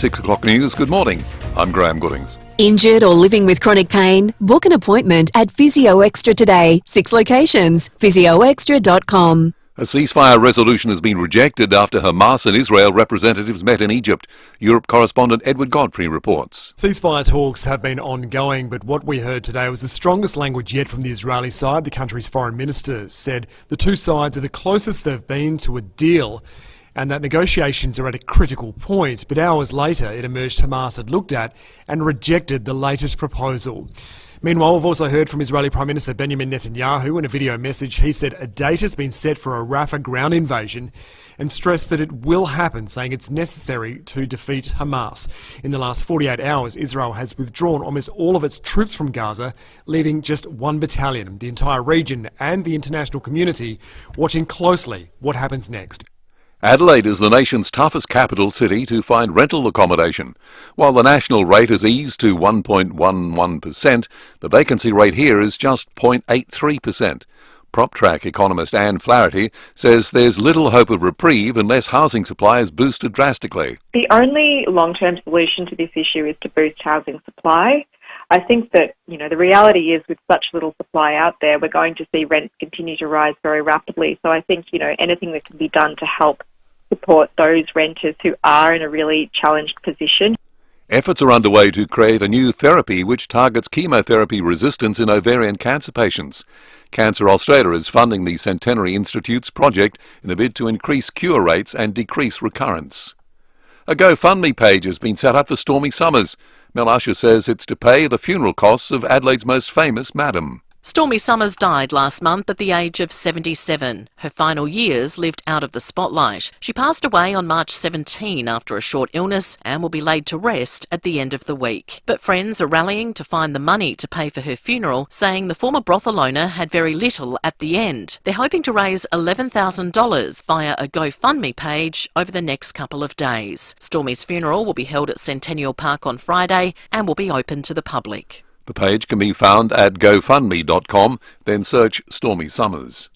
6 o'clock news, good morning. I'm Graham Goodings. Injured or living with chronic pain? Book an appointment at Physio Extra today. 6 locations. physioextra.com. A ceasefire resolution has been rejected after Hamas and Israel representatives met in Egypt. Europe correspondent Edward Godfrey reports. Ceasefire talks have been ongoing, but what we heard today was the strongest language yet from the Israeli side. The country's foreign minister said the two sides are the closest they've been to a deal and that negotiations are at a critical point. But hours later, it emerged Hamas had looked at and rejected the latest proposal. Meanwhile, we've also heard from Israeli Prime Minister Benjamin Netanyahu. In a video message, he said a date has been set for a Rafah ground invasion and stressed that it will happen, saying it's necessary to defeat Hamas. In the last 48 hours, Israel has withdrawn almost all of its troops from Gaza, leaving just one battalion. The entire region and the international community watching closely what happens next. Adelaide is the nation's toughest capital city to find rental accommodation. While the national rate has eased to 1.11%, the vacancy rate here is just 0.83%. PropTrack economist Anne Flaherty says there's little hope of reprieve unless housing supply is boosted drastically. The only long-term solution to this issue is to boost housing supply. I think that, the reality is with such little supply out there, we're going to see rents continue to rise very rapidly. So I think, anything that can be done to help support those renters who are in a really challenged position. Efforts are underway to create a new therapy which targets chemotherapy resistance in ovarian cancer patients. Cancer Australia is funding the Centenary Institute's project in a bid to increase cure rates and decrease recurrence. A GoFundMe page has been set up for Stormy Summers. Mel Usher says it's to pay the funeral costs of Adelaide's most famous madam. Stormy Summers died last month at the age of 77. Her final years lived out of the spotlight. She passed away on March 17 after a short illness and will be laid to rest at the end of the week. But friends are rallying to find the money to pay for her funeral, saying the former brothel owner had very little at the end. They're hoping to raise $11,000 via a GoFundMe page over the next couple of days. Stormy's funeral will be held at Centennial Park on Friday and will be open to the public. The page can be found at gofundme.com, then search Stormy Summers.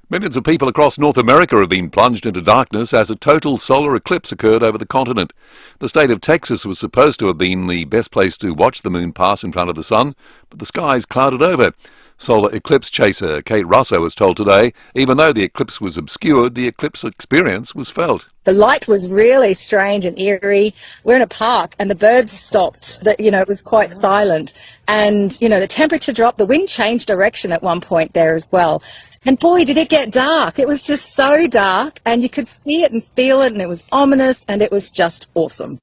Millions of people across North America have been plunged into darkness as a total solar eclipse occurred over the continent. The state of Texas was supposed to have been the best place to watch the moon pass in front of the sun, but the skies clouded over. Solar eclipse chaser Kate Russo was told today, even though the eclipse was obscured, the eclipse experience was felt. The light was really strange and eerie. We're in a park and the birds stopped. It was quite silent. And, the temperature dropped. The wind changed direction at one point there as well. And boy, did it get dark. It was just so dark and you could see it and feel it and it was ominous and it was just awesome.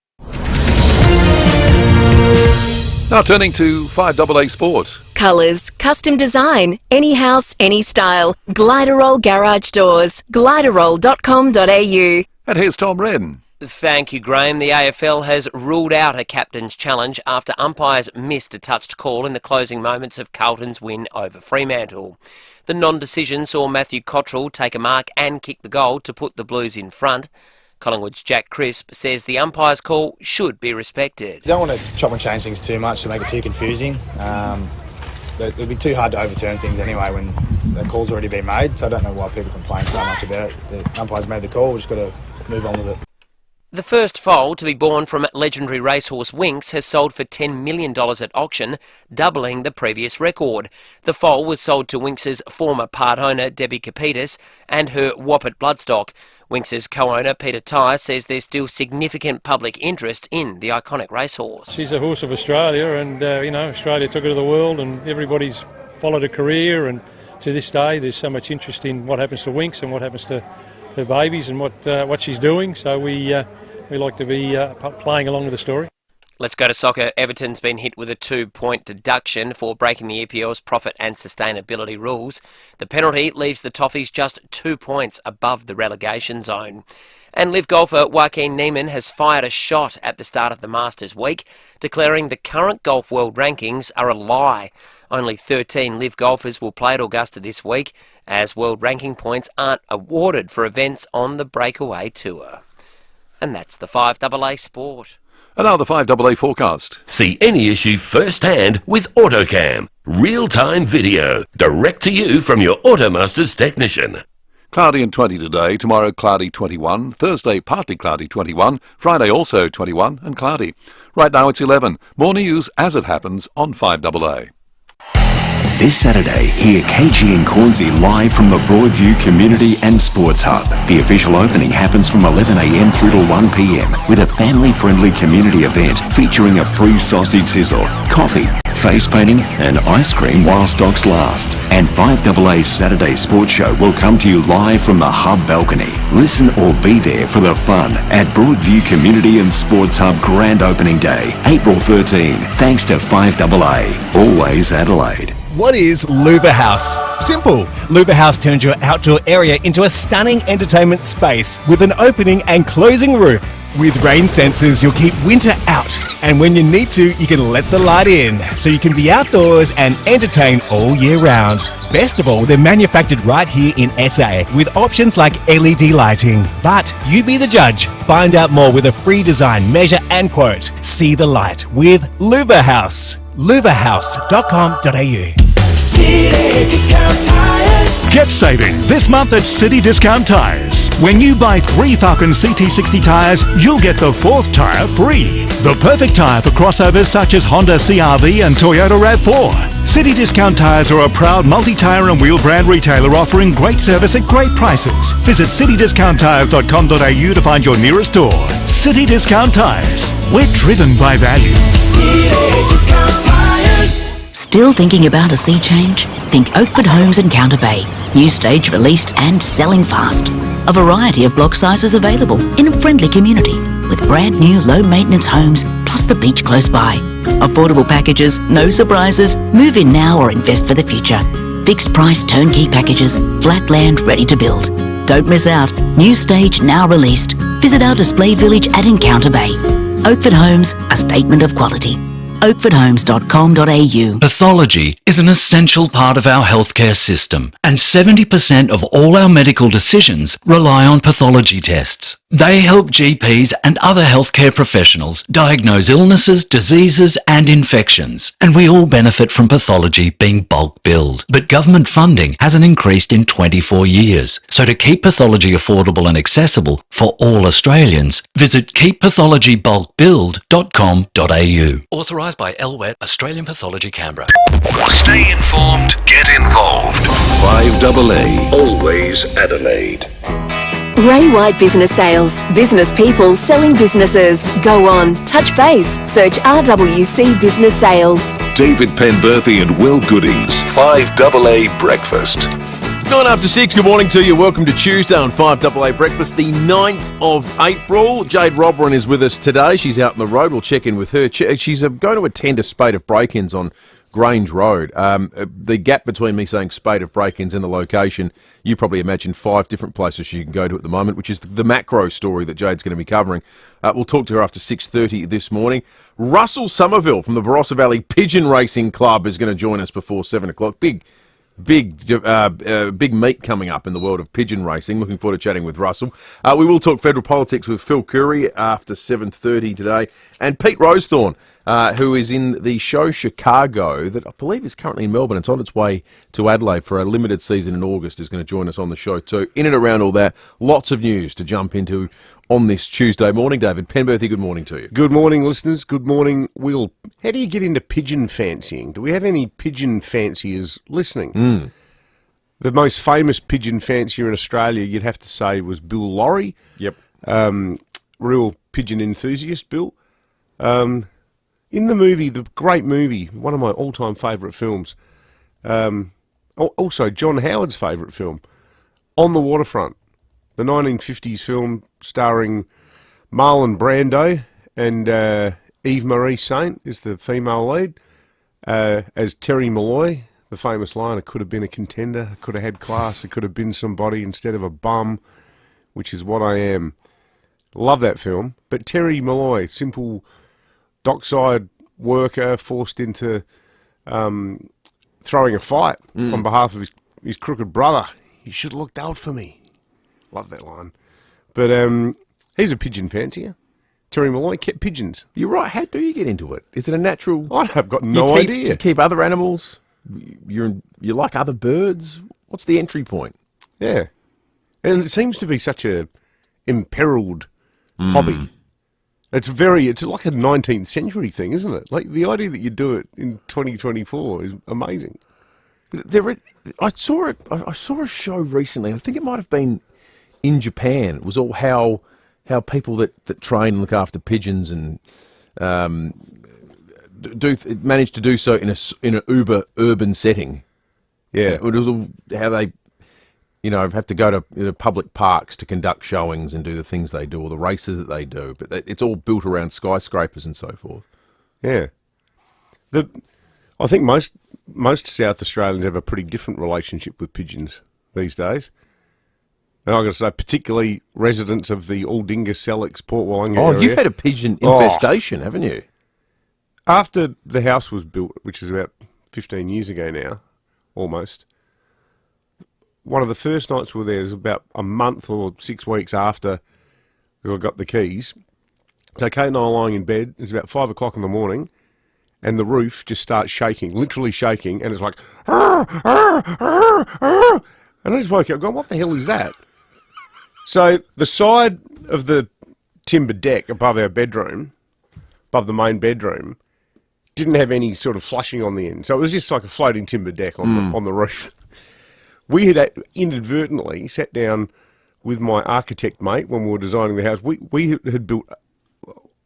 Now turning to FIVEAA Sport. Colours, custom design, any house, any style. Gliderol Garage Doors. Gliderol.com.au. And here's Tom Redden. Thank you, Graham. The AFL has ruled out a captain's challenge after umpires missed a touched call in the closing moments of Carlton's win over Fremantle. The non-decision saw Matthew Cottrell take a mark and kick the goal to put the Blues in front. Collingwood's Jack Crisp says the umpire's call should be respected. You don't want to chop and change things too much to make it too confusing. It would be too hard to overturn things anyway when the call's already been made, so I don't know why people complain so much about it. The umpire's made the call, we've just got to move on with it. The first foal to be born from legendary racehorse Winx has sold for $10 million at auction, doubling the previous record. The foal was sold to Winx's former part owner Debbie Capitas and her Whoppet bloodstock. Winx's co-owner Peter Tyre says there's still significant public interest in the iconic racehorse. She's a horse of Australia and, Australia took her to the world and everybody's followed her career, and to this day there's so much interest in what happens to Winx and what happens to her babies and what she's doing, so we like to be playing along with the story. Let's go to soccer. Everton's been hit with a 2-point deduction for breaking the EPL's profit and sustainability rules. The penalty leaves the Toffees just 2 points above the relegation zone. And live golfer Joaquin Niemann has fired a shot at the start of the Masters week, declaring the current golf world rankings are a lie. Only 13 live golfers will play at Augusta this week, as world ranking points aren't awarded for events on the Breakaway Tour. And that's the FIVEAA Sport. And now the FIVEAA forecast. See any issue firsthand with AutoCam. Real-time video, direct to you from your AutoMasters technician. Cloudy and 20 today, tomorrow cloudy 21, Thursday partly cloudy 21, Friday also 21 and cloudy. Right now it's 11. More news as it happens on 5AA. This Saturday, hear KG and Cornsey live from the Broadview Community and Sports Hub. The official opening happens from 11 a.m. through to 1 p.m. with a family-friendly community event featuring a free sausage sizzle, coffee, face painting and ice cream while stocks last. And 5AA's Saturday Sports Show will come to you live from the Hub balcony. Listen or be there for the fun at Broadview Community and Sports Hub Grand Opening Day, April 13. Thanks to 5AA. Always Adelaide. What is Louver House? Simple. Louver House turns your outdoor area into a stunning entertainment space with an opening and closing roof. With rain sensors, you'll keep winter out. And when you need to, you can let the light in, so you can be outdoors and entertain all year round. Best of all, they're manufactured right here in SA with options like LED lighting. But you be the judge. Find out more with a free design, measure and quote. See the light with Louver House. louverhouse.com.au. City Discount Tires. Get saving this month at City Discount Tires. When you buy 3 Falcon CT60 tyres, you'll get the 4th tyre free. The perfect tyre for crossovers such as Honda CR-V and Toyota RAV4. City Discount Tires are a proud multi-tyre and wheel brand retailer offering great service at great prices. Visit citydiscounttires.com.au to find your nearest store. City Discount Tires. We're driven by value. City Discount Tires. Still thinking about a sea change? Think Oakford Homes and Counter Bay. New stage released and selling fast. A variety of block sizes available in a friendly community with brand new low maintenance homes plus the beach close by. Affordable packages, no surprises. Move in now or invest for the future. Fixed price turnkey packages, flat land ready to build. Don't miss out. New stage now released. Visit our display village at Encounter Bay. Oakford Homes, a statement of quality. oakfordhomes.com.au. Pathology is an essential part of our healthcare system, and 70% of all our medical decisions rely on pathology tests. They help GPs and other healthcare professionals diagnose illnesses, diseases and infections, and we all benefit from pathology being bulk billed. But government funding hasn't increased in 24 years, so to keep pathology affordable and accessible for all Australians, visit keeppathologyBulkBilled.com.au. Authorised by LWET, Australian Pathology Canberra. Stay informed, get involved. 5AA. Always Adelaide. Ray White Business Sales. Business people selling businesses. Go on, touch base, search RWC Business Sales. David Penberthy and Will Goodings. 5AA Breakfast. 6:09. Good morning to you. Welcome to Tuesday on 5AA Breakfast, the 9th of April. Jade Robran is with us today. She's out on the road. We'll check in with her. She's going to attend a spate of break-ins on Grange Road. The gap between me saying spate of break-ins and the location, you probably imagine 5 different places you can go to at the moment, which is the macro story that Jade's going to be covering. We'll talk to her after 6:30 this morning. Russell Somerville from the Barossa Valley Pigeon Racing Club is going to join us before 7 o'clock. Big meet coming up in the world of pigeon racing. Looking forward to chatting with Russell. We will talk federal politics with Phil Curry after 7:30 today. And Pete Rosethorn, who is in the show Chicago, that I believe is currently in Melbourne. It's on its way to Adelaide for a limited season in August, is going to join us on the show too. In and around all that, lots of news to jump into on this Tuesday morning. David Penberthy, good morning to you. Good morning, listeners. Good morning, Will. How do you get into pigeon fancying? Do we have any pigeon fanciers listening? The most famous pigeon fancier in Australia, you'd have to say, was Bill Lorry. Yep. Real pigeon enthusiast, Bill. In the movie, the great movie, one of my all-time favourite films, also John Howard's favourite film, On the Waterfront, the 1950s film starring Marlon Brando and Eve Marie Saint is the female lead, as Terry Malloy, the famous line, "It could have been a contender, it could have had class, it could have been somebody instead of a bum, which is what I am." Love that film. But Terry Malloy, simple dockside worker forced into throwing a fight on behalf of his crooked brother. "You should have looked out for me." Love that line. But he's a pigeon fancier. Terry Malloy kept pigeons. You're right. How do you get into it? Is it a natural... I've got no idea. You keep other animals? You like other birds? What's the entry point? Yeah. And it seems to be such a imperiled hobby. It's like a 19th century thing, isn't it? Like, the idea that you do it in 2024 is amazing. I saw a show recently. I think it might have been in Japan. It was all how people that train and look after pigeons and manage to do so in an uber urban setting. Yeah, it was all how they, have to go to public parks to conduct showings and do the things they do, or the races that they do. But it's all built around skyscrapers and so forth. Yeah, I think most South Australians have a pretty different relationship with pigeons these days. And I've got to say, particularly residents of the Aldinga, Sellex, Port Wollonga area. You've had a pigeon infestation, haven't you? After the house was built, which is about 15 years ago now, almost, one of the first nights we were there was about a month or 6 weeks after I got the keys. So Kate and I are lying in bed. It's about 5 o'clock in the morning, and the roof just starts shaking, literally shaking, and it's like, "Arr, arr, arr, arr." And I just woke up going, what the hell is that? So the side of the timber deck above our bedroom, above the main bedroom, didn't have any sort of flushing on the end. So it was just like a floating timber deck on the roof. We had inadvertently sat down with my architect mate when we were designing the house. We had built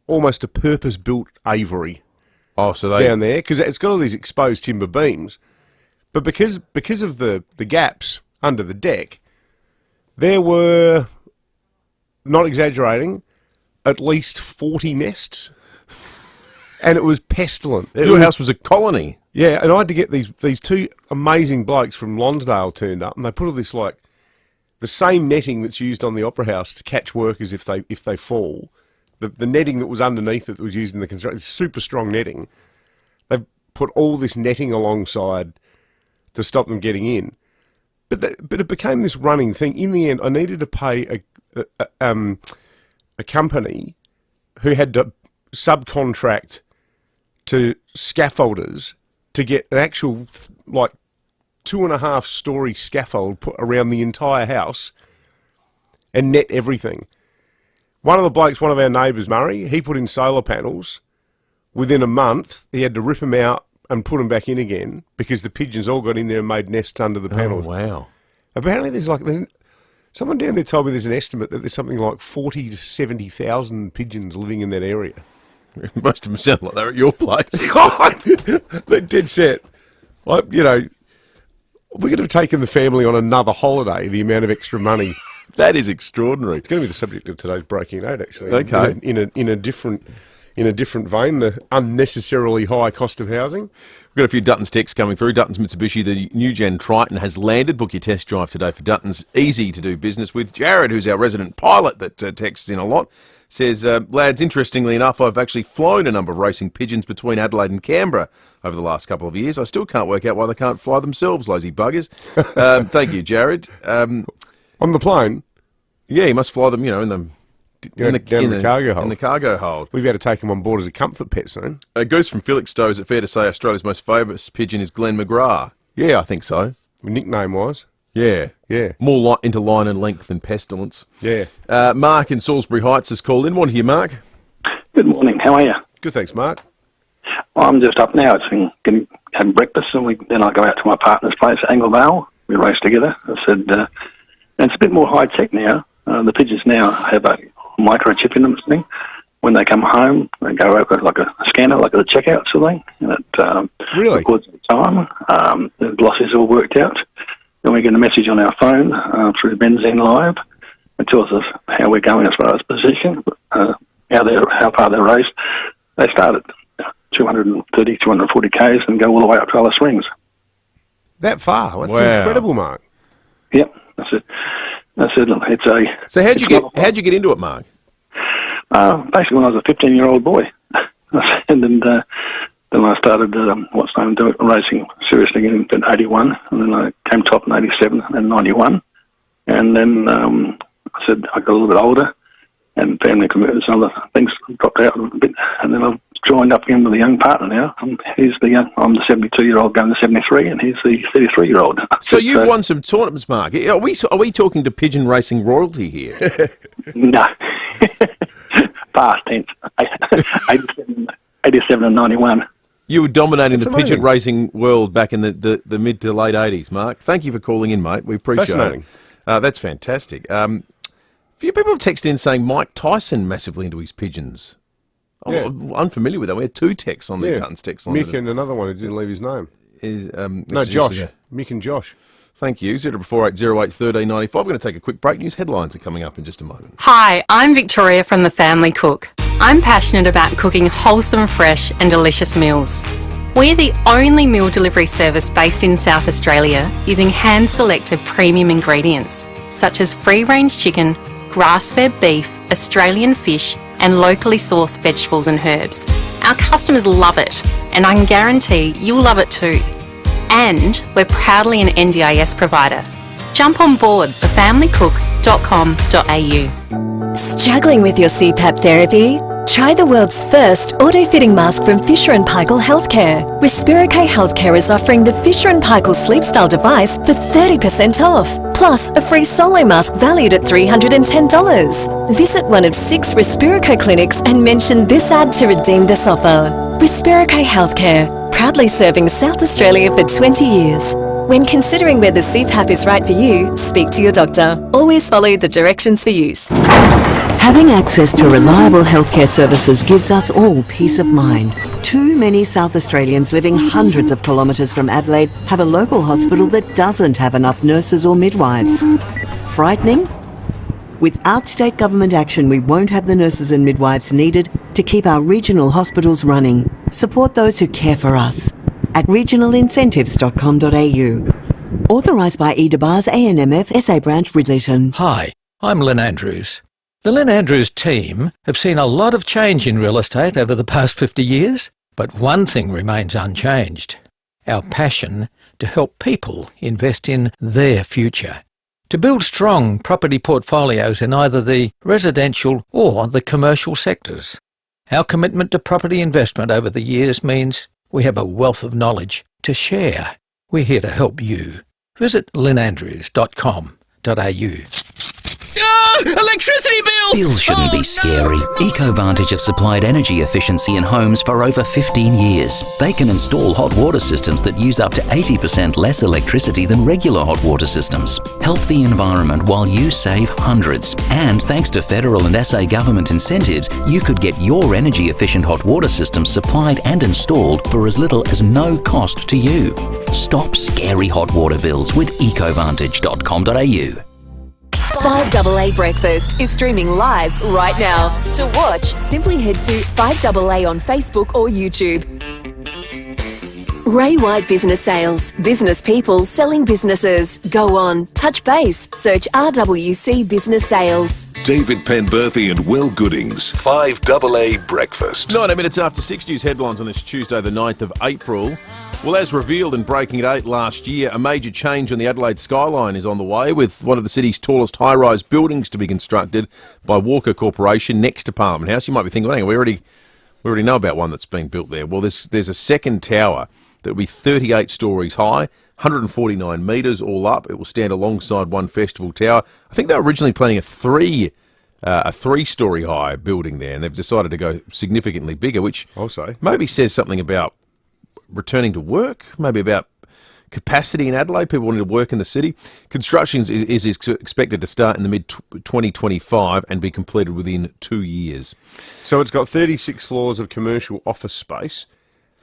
almost a purpose-built aviary down there, because it's got all these exposed timber beams. But because of the gaps under the deck, there were, not exaggerating, at least 40 nests. And it was pestilent. Your house was a colony. Yeah, and I had to get these two amazing blokes from Lonsdale turned up, and they put all this, like, the same netting that's used on the Opera House to catch workers if they fall. The netting that was underneath it that was used in the construction, super strong netting. They've put all this netting alongside to stop them getting in. But it became this running thing. In the end, I needed to pay a company who had to subcontract to scaffolders to get an actual, like, 2.5-story scaffold put around the entire house and net everything. One of the blokes, one of our neighbours, Murray, he put in solar panels. Within a month, he had to rip them out and put them back in again because the pigeons all got in there and made nests under the panels. Oh, wow. Apparently there's someone down there told me there's an estimate that there's something like 40 to 70,000 pigeons living in that area. Most of them sound like they're at your place. They're dead set. Like, we could have taken the family on another holiday, the amount of extra money. That is extraordinary. It's going to be the subject of today's Breaking Eight, actually. Okay. In a different vein, the unnecessarily high cost of housing. We've got a few Duttons texts coming through. Duttons Mitsubishi, the new gen Triton has landed. Book your test drive today for Duttons. Easy to do business with. Jared, who's our resident pilot that texts in a lot, says, lads, interestingly enough, I've actually flown a number of racing pigeons between Adelaide and Canberra over the last couple of years. I still can't work out why they can't fly themselves, lazy buggers. Thank you, Jared. On the plane? Yeah, you must fly them, in the cargo hold. In the cargo hold. We've got to take them on board as a comfort pet soon. Goose from Felixstowe, is it fair to say Australia's most famous pigeon is Glenn McGrath? Yeah, I think so. Nickname-wise? Yeah. Yeah. More into line and length than pestilence. Yeah. Mark in Salisbury Heights has called in. Morning to you, Mark. Good morning. How are you? Good, thanks, Mark. I'm just up now. It's been getting having breakfast, and then I go out to my partner's place at Anglevale. We race together. I said, and it's a bit more high tech now. The pigeons now have a microchip in them thing. When they come home, they go over like a scanner, like a checkout sort of thing, and it really records the time. The velocity's all worked out. Then we get a message on our phone through Benzene Live. It tells us how we're going as far as position, how far they're raced. They start at 230, 240 Ks and go all the way up to Alice Springs. That far? That's incredible, Mark. Yep, that's it. It's a. So how'd you get into it, Mark? Basically, when I was a 15-year-old boy, and then I started racing seriously in 81, and then I came top in 87 and 91, and then I said I got a little bit older, and family commitments and other things dropped out a bit, and then I joined up again with a young partner now. I'm the 72-year-old going to 73, and he's the 33-year-old. So you've won some tournaments, Mark. Are we talking to pigeon racing royalty here? No. Past tense. 87 and 91. You were dominating That's the pigeon amazing. racing world back in the mid to late 80s, Mark. Thank you for calling in, mate. We appreciate Fascinating. it. That's fantastic. A few people have texted in saying Mike Tyson massively into his pigeons. Yeah. I'm unfamiliar with that. We had two texts on the Guns text line. Mick and another one who didn't leave his name. No, Josh. Mick and Josh. Thank you. 0448081395. We're going to take a quick break. News headlines are coming up in just a moment. Hi, I'm Victoria from The Family Cook. I'm passionate about cooking wholesome, fresh and delicious meals. We're the only meal delivery service based in South Australia using hand-selected premium ingredients such as free-range chicken, grass-fed beef, Australian fish and locally sourced vegetables and herbs. Our customers love it and I can guarantee you'll love it too. And we're proudly an NDIS provider. Jump on board thefamilycook.com.au. Struggling with your CPAP therapy? Try the world's first auto-fitting mask from Fisher & Paykel Healthcare. Respirocare Healthcare is offering the Fisher & Paykel Sleep Style device for 30% off, plus a free solo mask valued at $310. Visit one of 6 Respirocare clinics and mention this ad to redeem this offer. Respirocare Healthcare, proudly serving South Australia for 20 years. When considering whether CPAP is right for you, speak to your doctor. Always follow the directions for use. Having access to reliable healthcare services gives us all peace of mind. Too many South Australians living hundreds of kilometres from Adelaide have a local hospital that doesn't have enough nurses or midwives. Frightening? Without state government action, we won't have the nurses and midwives needed to keep our regional hospitals running. Support those who care for us at regionalincentives.com.au. Authorised by EDBARS ANMF SA Branch Ridleyton. Hi, I'm Lynn Andrews. The Lynn Andrews team have seen a lot of change in real estate over the past 50 years, but one thing remains unchanged: our passion to help people invest in their future, to build strong property portfolios in either the residential or the commercial sectors. Our commitment to property investment over the years means we have a wealth of knowledge to share. We're here to help you. Visit lynnandrews.com.au. Electricity bill! Bills shouldn't be scary. EcoVantage have supplied energy efficiency in homes for over 15 years. They can install hot water systems that use up to 80% less electricity than regular hot water systems. Help the environment while you save hundreds. And thanks to federal and SA government incentives, you could get your energy efficient hot water system supplied and installed for as little as no cost to you. Stop scary hot water bills with ecovantage.com.au. 5AA Breakfast is streaming live right now. To watch, simply head to 5AA on Facebook or YouTube. Ray White Business Sales. Business people selling businesses. Go on, touch base, search RWC Business Sales. David Penberthy and Will Goodings, 5AA Breakfast. 9 minutes after 6 news headlines on this Tuesday, the 9th of April. Well, as revealed in Breaking at 8 last year, a major change on the Adelaide Skyline is on the way, with one of the city's tallest high-rise buildings to be constructed by Walker Corporation next to Parliament House. You might be thinking, hang on, we already know about one that's been built there. Well, there's a second tower that will be 38 stories high, 149 metres all up. It will stand alongside one festival tower. I think they were originally planning a three-storey high building there, and they've decided to go significantly bigger, which also maybe says something about returning to work, maybe about capacity in Adelaide, people wanting to work in the city. Construction is expected to start in the mid-2025 and be completed within 2 years. So it's got 36 floors of commercial office space,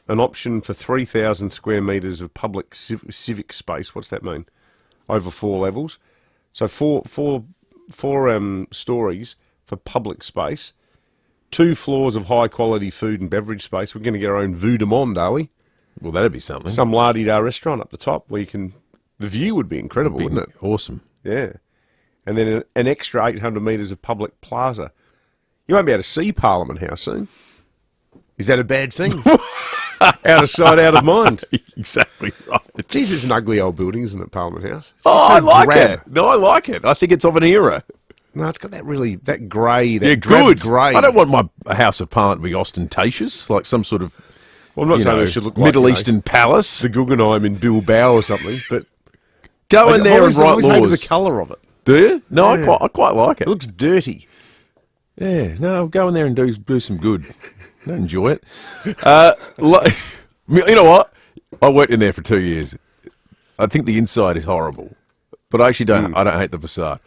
an option for 3,000 square metres of public civic space. What's that mean? Over 4 levels. So four stories for public space, 2 floors of high-quality food and beverage space. We're going to get our own Vue de Monde, are we? Well, that'd be something. Some la-di-da restaurant up the top where you can... The view would be incredible, wouldn't it? Awesome. Yeah. And then an extra 800 metres of public plaza. You won't be able to see Parliament House soon. Is that a bad thing? Out of sight, out of mind. Exactly right. Geez, it's an ugly old building, isn't it, Parliament House? I like it. No, I like it. I think it's of an era. No, it's got that really, that grey, that Yeah, drab good. grey. I don't want my House of Parliament to be ostentatious, like some sort of Well, I'm not saying it should look like Middle Eastern palace. the Guggenheim in Bilbao or something, but Go in there and write always hated laws. the colour of it. Do you? No, Yeah. I quite like it. It looks dirty. Yeah, no, go in there and do some good. I don't enjoy it. You know what? I worked in there for 2 years. I think the inside is horrible, but I actually don't. I don't hate the facade.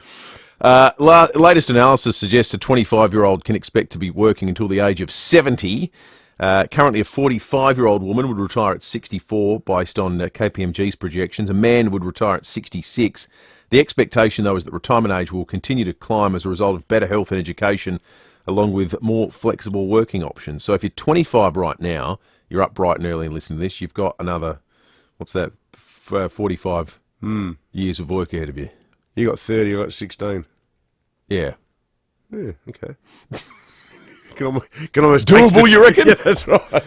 Latest analysis suggests a 25-year-old can expect to be working until the age of 70. Currently, a 45-year-old woman would retire at 64, based on KPMG's projections. A man would retire at 66. The expectation, though, is that retirement age will continue to climb as a result of better health and education, along with more flexible working options. So if you're 25 right now, you're up bright and early and listening to this, you've got another, 45 years of work ahead of you. You got 30, you got 16. Yeah. Yeah, okay. Can almost Doable, you reckon? Yeah, that's right.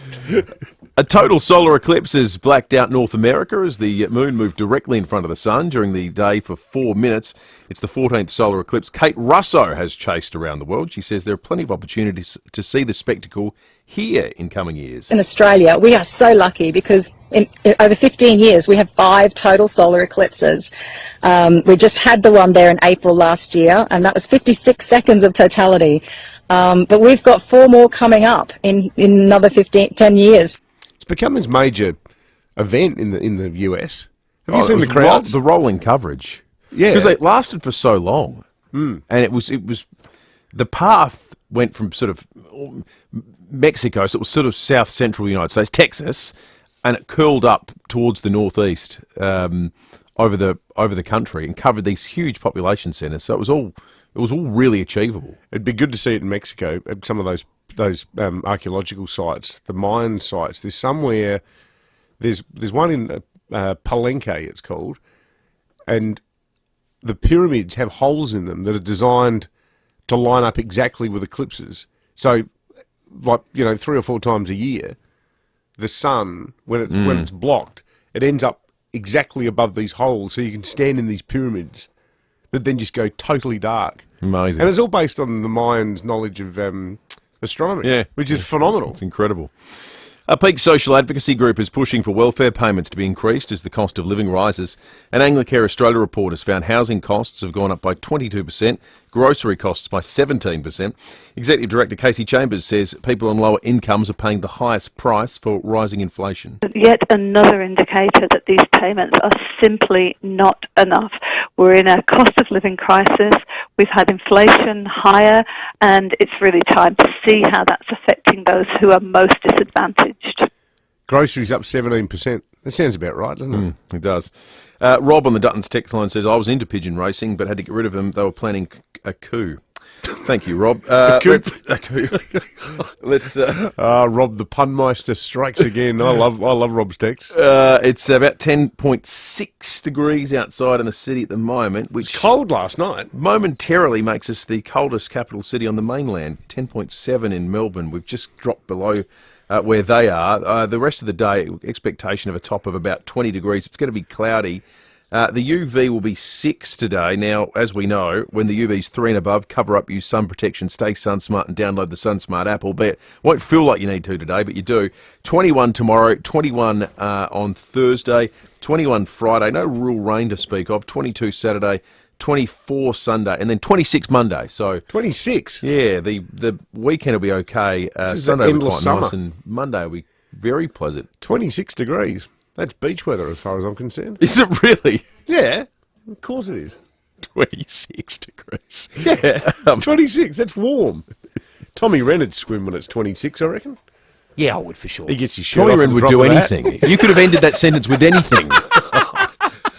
A total solar eclipse has blacked out North America as the moon moved directly in front of the sun during the day for 4 minutes. It's the 14th solar eclipse Kate Russo has chased around the world. She says there are plenty of opportunities to see the spectacle here in coming years. In Australia, we are so lucky because in over 15 years we have 5 total solar eclipses. We just had the one there in April last year, and that was 56 seconds of totality. But we've got 4 more coming up in another 10 years. It's become this major event in the US. Have you seen the crowds? The rolling coverage. Yeah. Because it lasted for so long. And it was the path went from sort of Mexico, so it was sort of south central United States, Texas, and it curled up towards the northeast over the country and covered these huge population centres. So it was all really achievable. It'd be good to see it in Mexico at some of those archaeological sites, the mine sites. There's somewhere, there's one in Palenque, it's called, and the pyramids have holes in them that are designed to line up exactly with eclipses. So, 3 or 4 times a year, the sun, when it's blocked, it ends up exactly above these holes, so you can stand in these pyramids that then just go totally dark. Amazing. And it's all based on the Mayans' knowledge of astronomy, which is phenomenal. It's incredible. A Peak social advocacy group is pushing for welfare payments to be increased as the cost of living rises. An Anglicare Australia report has found housing costs have gone up by 22%, grocery costs by 17%. Executive Director Casey Chambers says people on lower incomes are paying the highest price for rising inflation. Yet another indicator that these payments are simply not enough. We're in a cost of living crisis, we've had inflation higher, and it's really time to see how that's affecting those who are most disadvantaged. Groceries up 17%. That sounds about right, doesn't it? It does. Rob on the Duttons text line says, I was into pigeon racing but had to get rid of them. They were planning a coup. Thank you, Rob. A coup. Let's Rob the punmeister strikes again. I love Rob's text. It's about 10.6 degrees outside in the city at the moment, which it's cold last night. Momentarily makes us the coldest capital city on the mainland. 10.7 in Melbourne. We've just dropped below where they are. The rest of the day, expectation of a top of about 20 degrees. It's going to be cloudy. The UV will be 6 today. Now, as we know, when the UV's 3 and above, cover up, use sun protection, stay SunSmart and download the SunSmart app, albeit won't feel like you need to today, but you do. 21 tomorrow, 21 on Thursday, 21 Friday, no real rain to speak of, 22 Saturday, 24 Sunday, and then 26 Monday. So 26? Yeah, the weekend will be okay. Sunday will be quite nice, and Monday will be very pleasant. 26 degrees. That's beach weather as far as I'm concerned. Is it really? Yeah, of course it is. 26 degrees. Yeah, 26. That's warm. Tommy Wren would swim when it's 26, I reckon. Yeah, I would for sure. He gets his shirt Tommy off Wren at the would drop do of that. anything. You could have ended that sentence with anything.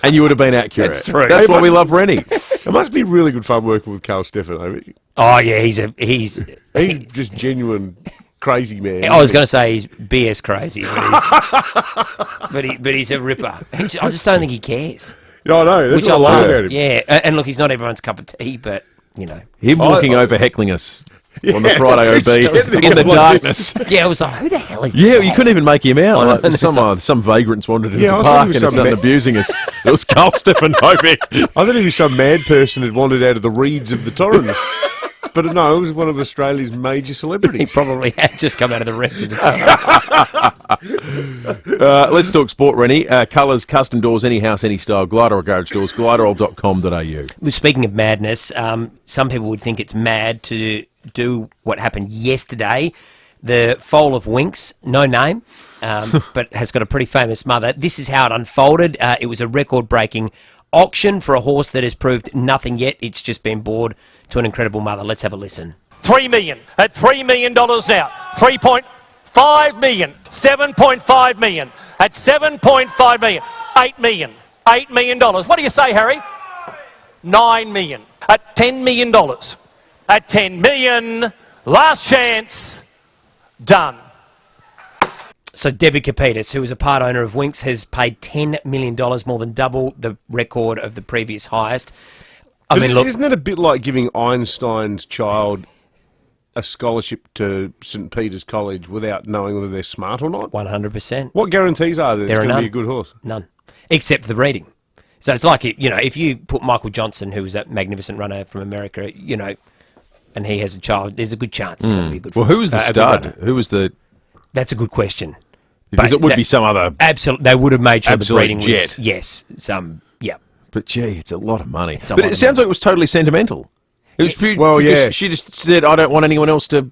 And you would have been accurate. That's true. That's why we love Rennie. It must be really good fun working with Carl Stefano. Oh yeah, he's just genuine crazy man. I was going to say he's BS crazy, but he's a ripper. I just don't think he cares. No, no, that's which what I I love. love about him. Yeah, and look, he's not everyone's cup of tea, but you know, him looking over heckling us. on the Friday OB in the darkness. Yeah, I was like, who the hell is Yeah, that? you couldn't even make him out. Like, No, some vagrants wandered into Yeah, the I thought park it was and some started abusing us. It was Carl Stefanovic. I thought he was some mad person who'd wandered out of the reeds of the Torrens. But no, it was one of Australia's major He celebrities. probably had just come out of the rest of the Let's talk sport, Rennie. Colours, custom doors, any house, any style, Glider or garage doors, gliderall.com.au. Speaking of madness, some people would think it's mad to do what happened yesterday. The foal of Winx, no name, but has got a pretty famous mother. This is how it unfolded. It was a record-breaking auction for a horse that has proved nothing yet. It's just been bored to an incredible mother. Let's have a listen. $3 million at $3 million now. 3.5 million. 7.5 million at 7.5 million. 8 million. $8 million. What do you say, Harry? 9 million at $10 million. At 10 million. Last chance. Done. So Debbie Kapitas, who is a part owner of Winx, has paid $10 million, more than double the record of the previous highest. I mean, look, isn't it a bit like giving Einstein's child a scholarship to St. Peter's College without knowing whether they're smart or not? 100%. What guarantees are there? It's There are going to none. be a good horse. None. Except for the breeding. So it's like, if you put Michael Johnson, who was that magnificent runner from America, and he has a child, there's a good chance it's going to be a good Well, who was the a good stud? runner. Who was the... That's a good question. Because it would be some other... Absolutely. They would have made sure the absolute breeding jet. was... Yes. Yeah. But gee, it's a lot of money. It's a But lot it of sounds like it was totally sentimental. It was pretty, Well, because yeah. she just said, I don't want anyone else to,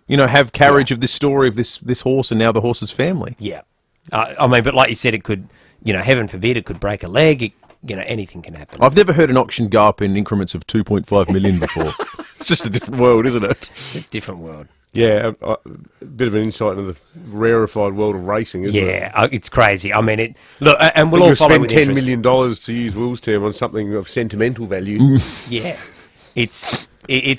have carriage of this story of this horse and now the horse's family. Yeah. But like you said, it could, heaven forbid, it could break a leg. Anything can happen. I've never heard an auction go up in increments of 2.5 million before. It's just a different world, isn't it? It's a different world. Yeah, a bit of an insight into the rarefied world of racing, isn't it? Yeah, it's crazy. I mean, look, and we'll all follow spend with $10 interest. million, to use Will's term, on something of sentimental value. Yeah, it's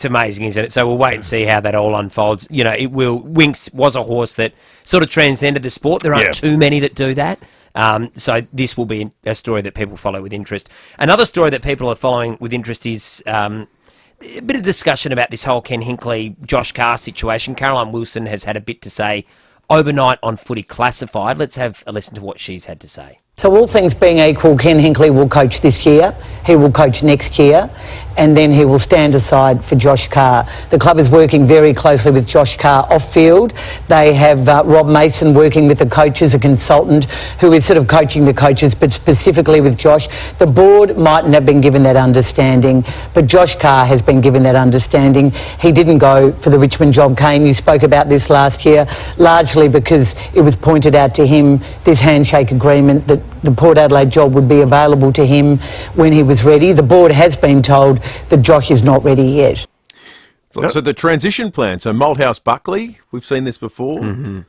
amazing, isn't it? So we'll wait and see how that all unfolds. Winx was a horse that sort of transcended the sport. There aren't too many that do that. So this will be a story that people follow with interest. Another story that people are following with interest is a bit of discussion about this whole Ken Hinckley, Josh Carr situation. Caroline Wilson has had a bit to say overnight on Footy Classified. Let's have a listen to what she's had to say. So all things being equal, Ken Hinckley will coach this year, he will coach next year, and then he will stand aside for Josh Carr. The club is working very closely with Josh Carr off-field. They have Rob Mason working with the coaches, a consultant who is sort of coaching the coaches, but specifically with Josh. The board mightn't have been given that understanding, but Josh Carr has been given that understanding. He didn't go for the Richmond job, Kane. You spoke about this last year, largely because it was pointed out to him, this handshake agreement, that the Port Adelaide job would be available to him when he was ready. The board has been told that Josh is not ready yet. So the transition plan, so Malthouse Buckley, we've seen this before. Mm-hmm.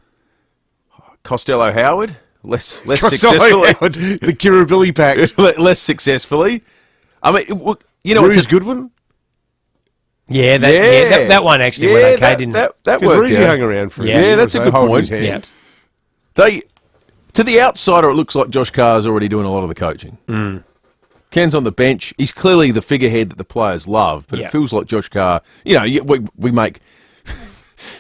Costello Howard, less Costello successfully. Howard, the Kirribilli pact. Less successfully. I mean, Bruce Goodwin? Yeah, that one actually went okay, didn't it? That Because worked Roosy out. hung around for Yeah, that's a good point. Yeah. To the outsider, it looks like Josh Carr's already doing a lot of the coaching. Mm. Ken's on the bench. He's clearly the figurehead that the players love, but Yeah. it feels like Josh Carr, we make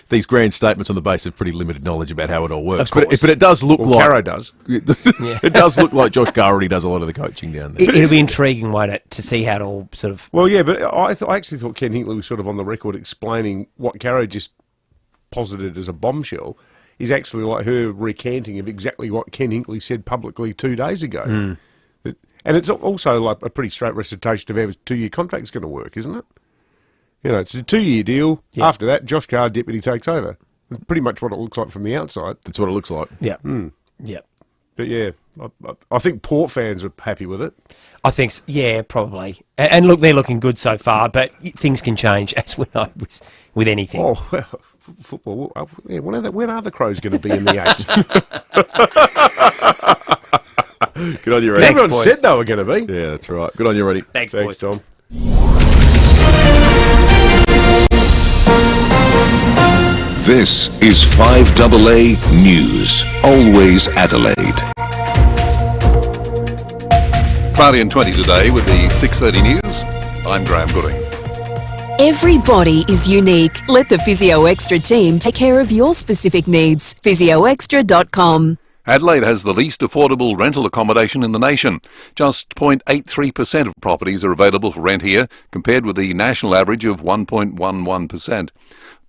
these grand statements on the basis of pretty limited knowledge about how it all works. Of course. But it does look like... Carro does. It does look like Josh Carr already does a lot of the coaching down there. It'll be intriguing, won't it, to see how it all sort of... Well, yeah, but I actually thought Ken Hinckley was sort of on the record explaining what Carro just posited as a bombshell is actually like her recanting of exactly what Ken Hinckley said publicly 2 days ago. Mm. And it's also like a pretty straight recitation of how his 2-year contract's going to work, isn't it? It's a 2-year deal. Yeah. After that, Josh Carr, deputy, takes over. That's pretty much what it looks like from the outside. That's what it looks like. Yeah. Mm. Yeah. But yeah, I think Port fans are happy with it. I think, yeah, probably. And look, they're looking good so far, but things can change, as we know with anything. Oh, well, football. Yeah, when are the Crows going to be in the 8? Good on you, Reddy. Everyone said they were going to be. Yeah, that's right. Good on you, Reddy. Thanks, boys. Tom. This is 5AA News. Always Adelaide. Cloudy and 20 today with the 6:30 news. I'm Graham Gooding. Every body is unique. Let the Physio Extra team take care of your specific needs. PhysioExtra.com. Adelaide has the least affordable rental accommodation in the nation. Just 0.83% of properties are available for rent here, compared with the national average of 1.11%.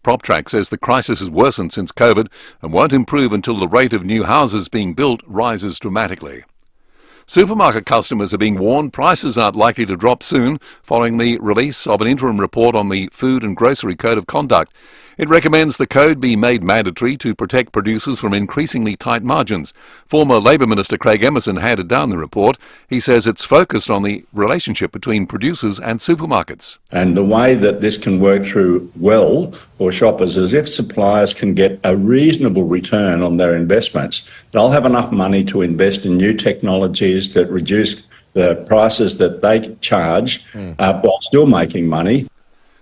PropTrack says the crisis has worsened since COVID and won't improve until the rate of new houses being built rises dramatically. Supermarket customers are being warned prices aren't likely to drop soon following the release of an interim report on the Food and Grocery Code of Conduct. It recommends the code be made mandatory to protect producers from increasingly tight margins. Former Labor Minister Craig Emerson handed down the report. He says it's focused on the relationship between producers and supermarkets. And the way that this can work through well for shoppers is if suppliers can get a reasonable return on their investments, they'll have enough money to invest in new technologies that reduce the prices that they charge while still making money.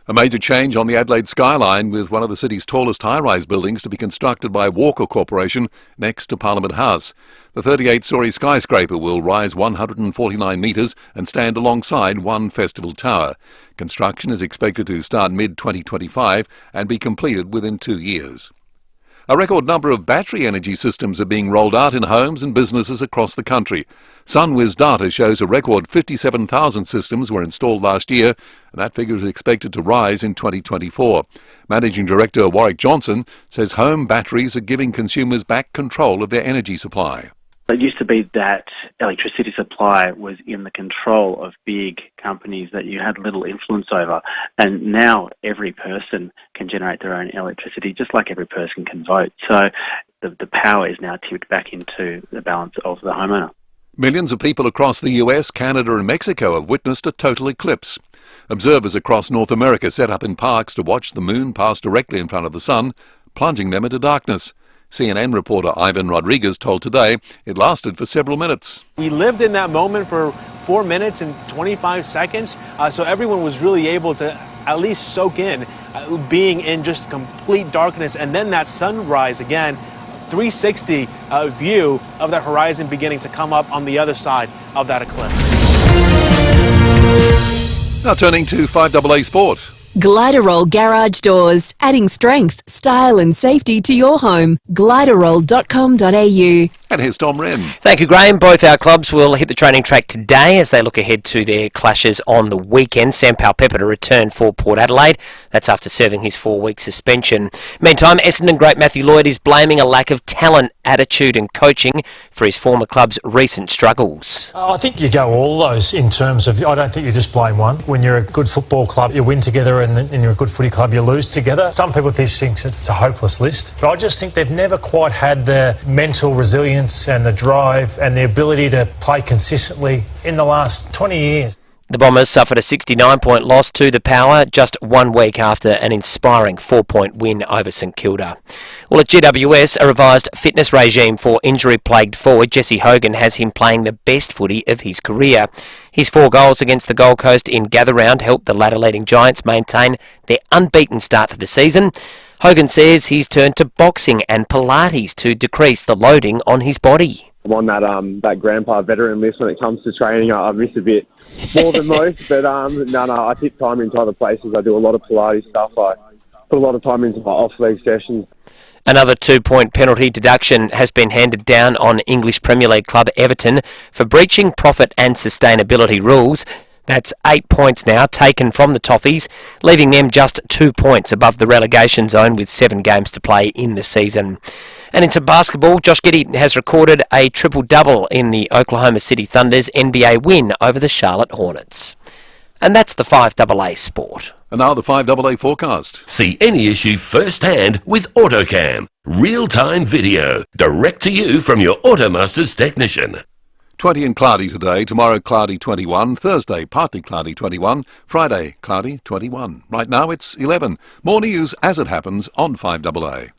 A major change on the Adelaide Skyline, with one of the city's tallest high-rise buildings to be constructed by Walker Corporation next to Parliament House. The 38-storey skyscraper will rise 149 metres and stand alongside one festival tower. Construction is expected to start mid-2025 and be completed within 2 years. A record number of battery energy systems are being rolled out in homes and businesses across the country. SunWiz data shows a record 57,000 systems were installed last year, and that figure is expected to rise in 2024. Managing Director Warwick Johnson says home batteries are giving consumers back control of their energy supply. It used to be that electricity supply was in the control of big companies that you had little influence over, and now every person can generate their own electricity, just like every person can vote. So the power is now tipped back into the balance of the homeowner. Millions of people across the US, Canada and Mexico have witnessed a total eclipse. Observers across North America set up in parks to watch the moon pass directly in front of the sun, plunging them into darkness. CNN reporter Ivan Rodriguez told Today it lasted for several minutes. We lived in that moment for 4 minutes and 25 seconds, so everyone was really able to at least soak in being in just complete darkness, and then that sunrise again, 360 view of that horizon beginning to come up on the other side of that eclipse. Now turning to 5AA Sport. Gliderroll Garage Doors, adding strength, style and safety to your home. Gliderroll.com.au. And here's Tom Wren. Thank you, Graham. Both our clubs will hit the training track today as they look ahead to their clashes on the weekend. Sam Powell-Pepper to return for Port Adelaide. That's after serving his 4-week suspension. Meantime, Essendon great Matthew Lloyd is blaming a lack of talent, attitude and coaching for his former club's recent struggles. I think you go all those in terms of, I don't think you just blame one. When you're a good football club, you win together, and you're a good footy club, you lose together. Some people think it's a hopeless list, but I just think they've never quite had the mental resilience and the drive and the ability to play consistently in the last 20 years. The Bombers suffered a 69-point loss to the Power just 1 week after an inspiring 4-point win over St Kilda. Well, at GWS, a revised fitness regime for injury-plagued forward Jesse Hogan has him playing the best footy of his career. His 4 goals against the Gold Coast in Gather Round helped the ladder-leading Giants maintain their unbeaten start to the season. Hogan says he's turned to boxing and Pilates to decrease the loading on his body. I'm on that grandpa veteran list when it comes to training. I miss a bit more than most, but I take time into other places. I do a lot of Pilates stuff. I put a lot of time into my off-leg sessions. Another 2-point penalty deduction has been handed down on English Premier League club Everton for breaching profit and sustainability rules. That's 8 points now taken from the Toffees, leaving them just 2 points above the relegation zone with 7 games to play in the season. And in some basketball, Josh Giddey has recorded a triple-double in the Oklahoma City Thunder's NBA win over the Charlotte Hornets. And that's the 5AA Sport. And now the 5AA forecast. See any issue firsthand with AutoCam. Real-time video, direct to you from your Automasters technician. 20 and cloudy today, tomorrow cloudy 21, Thursday partly cloudy 21, Friday cloudy 21. Right now it's 11. More news as it happens on 5AA.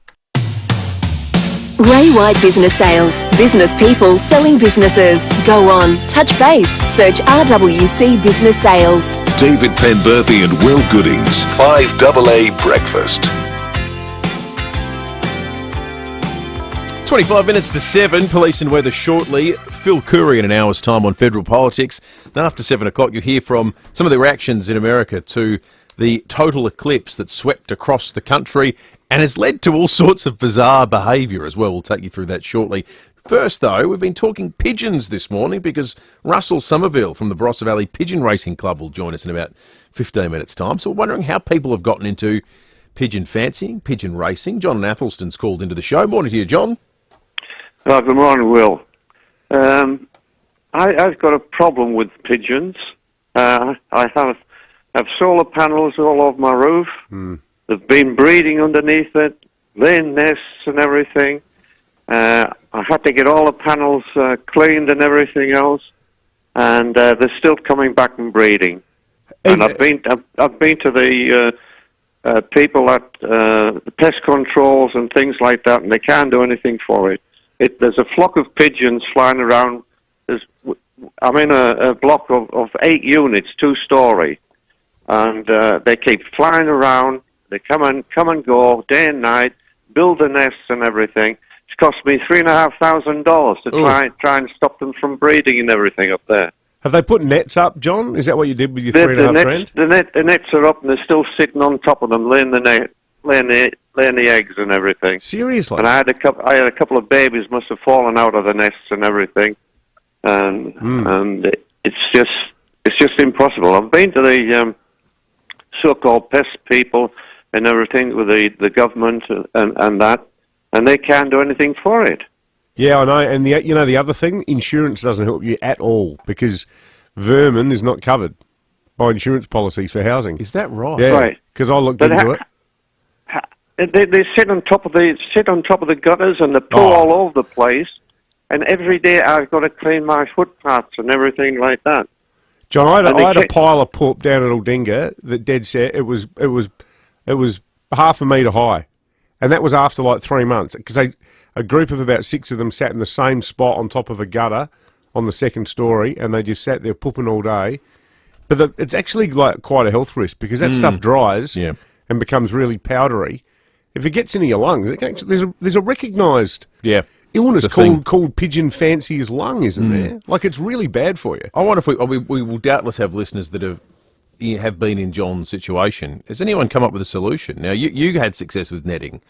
Ray White Business Sales. Business people selling businesses. Go on, touch base, search RWC Business Sales. David Penberthy and Will Goodings, 5AA Breakfast. 25 minutes to 7, police and weather shortly. Phil Curry in an hour's time on federal politics. Then after 7 o'clock, you'll hear from some of the reactions in America to the total eclipse that swept across the country and has led to all sorts of bizarre behaviour as well. We'll take you through that shortly. First, though, we've been talking pigeons this morning because Russell Somerville from the Barossa Valley Pigeon Racing Club will join us in about 15 minutes' time. So we're wondering how people have gotten into pigeon fancying, pigeon racing. John Athelston's called into the show. Morning to you, John. Good morning, Will. I've got a problem with pigeons. I have solar panels all over my roof. They've been breeding underneath it, laying nests and everything. I had to get all the panels cleaned and everything else, and they're still coming back and breeding. And I've been to the people at the pest controls and things like that, and they can't do anything for it. There's a flock of pigeons flying around. I'm in a block of 8 units, 2-story, and they keep flying around. They come and go day and night, build the nests and everything. It's cost me $3,500 to try and stop them from breeding and everything up there. Have they put nets up, John? Is that what you did with your $3,500? The nets are up, and they're still sitting on top of them, laying the eggs and everything. Seriously? And I had a couple of babies must have fallen out of the nests and everything, and it's just impossible. I've been to the so-called pest people and everything with the government and that, and they can't do anything for it. Yeah, I know. And the other thing, insurance doesn't help you at all because vermin is not covered by insurance policies for housing. Is that right? Yeah, right. Because I looked into it. They sit on top of the gutters and they poo all over the place. And every day I've got to clean my footpaths and everything like that. John, I had a pile of poop down at Aldinga that dead set. It was half a metre high, and that was after like 3 months because a group of about 6 of them sat in the same spot on top of a gutter on the 2nd story, and they just sat there pooping all day. But it's actually like quite a health risk because that stuff dries and becomes really powdery. If it gets into your lungs, there's a recognised illness called pigeon fancier's lung, isn't there? Like, it's really bad for you. I wonder if we will doubtless have listeners that have been in John's situation. Has anyone come up with a solution? Now, you had success with netting,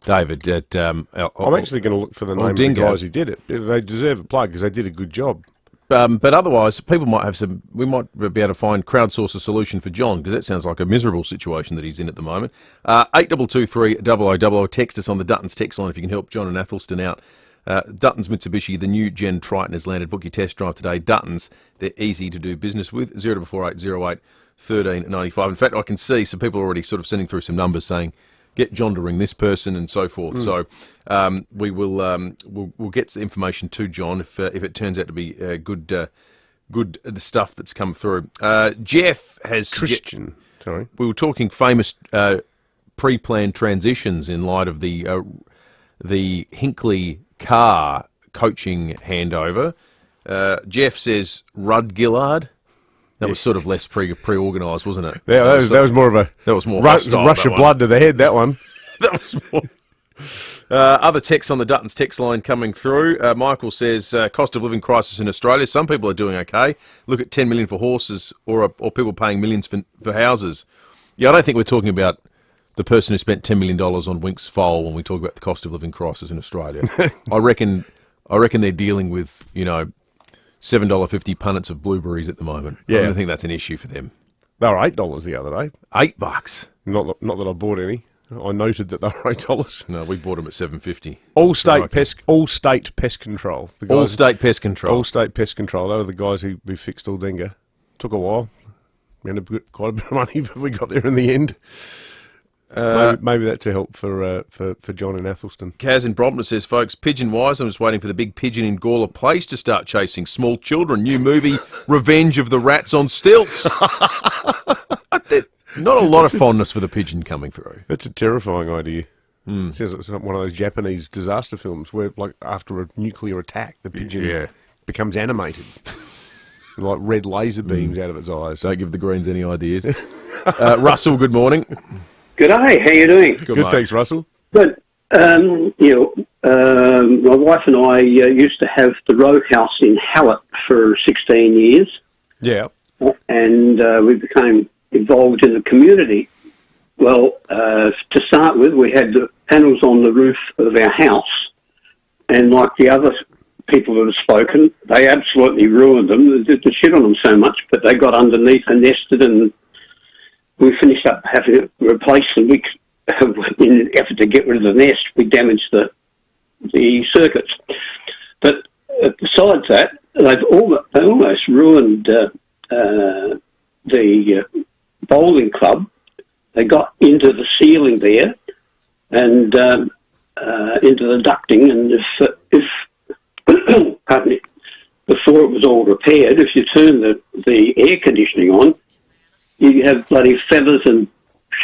David. I'm actually going to look for the name of the guys who did it. They deserve a plug because they did a good job. But otherwise, people might have we might be able to crowdsource a solution for John, because that sounds like a miserable situation that he's in at the moment. 8223 0000. Text us on the Duttons text line if you can help John and Athelston out. Duttons Mitsubishi, the new Gen Triton has landed. Book your test drive today. Duttons, they're easy to do business with. 044808 1395. In fact, I can see some people are already sort of sending through some numbers saying, get John to ring this person and so forth. So we will we'll get the information to John if it turns out to be good stuff that's come through. Jeff has Christian. Sorry, we were talking famous pre-planned transitions in light of the Hinckley car coaching handover. Jeff says Rudd Gillard. That was sort of less pre-organised, wasn't it? Yeah, that was more of a rush of blood to the head, that one. That was more. Other texts on the Duttons text line coming through. Michael says, cost of living crisis in Australia. Some people are doing okay. Look at 10 million for horses or people paying millions for houses. Yeah, I don't think we're talking about the person who spent $10 million on Winks Foal when we talk about the cost of living crisis in Australia. I reckon they're dealing with, $7.50 punnets of blueberries at the moment. Yeah. I don't think that's an issue for them. They were $8 the other day. $8? Not that I bought any. I noted that they were $8. No, we bought them at $7.50. All-state pest control. All-state pest control. All-state pest control. They were the guys who fixed Aldinga. Took a while. We ended up with quite a bit of money, but we got there in the end. Maybe that's a help for John and Athelston. Kaz in Brompton says, folks, pigeon-wise, I'm just waiting for the big pigeon in Gawler Place to start chasing small children. New movie, Revenge of the Rats on Stilts. Not a lot of fondness for the pigeon coming through. That's a terrifying idea. It says it's one of those Japanese disaster films where, like, after a nuclear attack, the pigeon becomes animated. Like red laser beams out of its eyes. Don't give the Greens any ideas. Russell, good morning. G'day, how you doing? Good, thanks, Russell. Good. My wife and I used to have the row house in Hallett for 16 years. Yeah. And we became involved in the community. Well, to start with, we had the panels on the roof of our house, and like the other people that have spoken, they absolutely ruined them. They shit on them so much, but they got underneath and nested, and we finished up having to replace them. In an effort to get rid of the nest, we damaged the circuits. But besides that, they almost ruined the bowling club. They got into the ceiling there and into the ducting, and if pardon me, before it was all repaired, if you turn the air conditioning on, you have bloody feathers and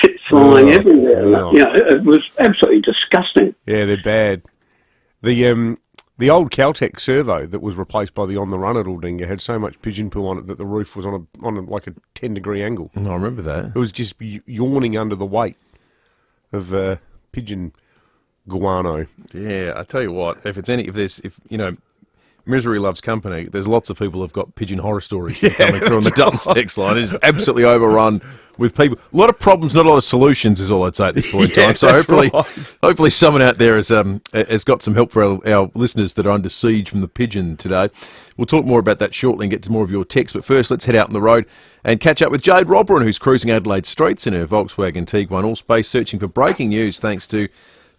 shit flying everywhere. Oh. You know, it was absolutely disgusting. Yeah, they're bad. The old Caltech servo that was replaced by the On the Run at Aldinga had so much pigeon poo on it that the roof was on like a 10-degree angle. I remember that. It was just yawning under the weight of pigeon guano. Yeah, I tell you what, if misery loves company, there's lots of people who've got pigeon horror stories that are coming through on the Duttons text line. It's absolutely overrun with people. A lot of problems, not a lot of solutions is all I'd say at this point in time. So hopefully someone out there has got some help for our listeners that are under siege from the pigeon today. We'll talk more about that shortly and get to more of your texts. But first, let's head out on the road and catch up with Jade Robran, who's cruising Adelaide streets in her Volkswagen Tiguan Allspace, searching for breaking news thanks to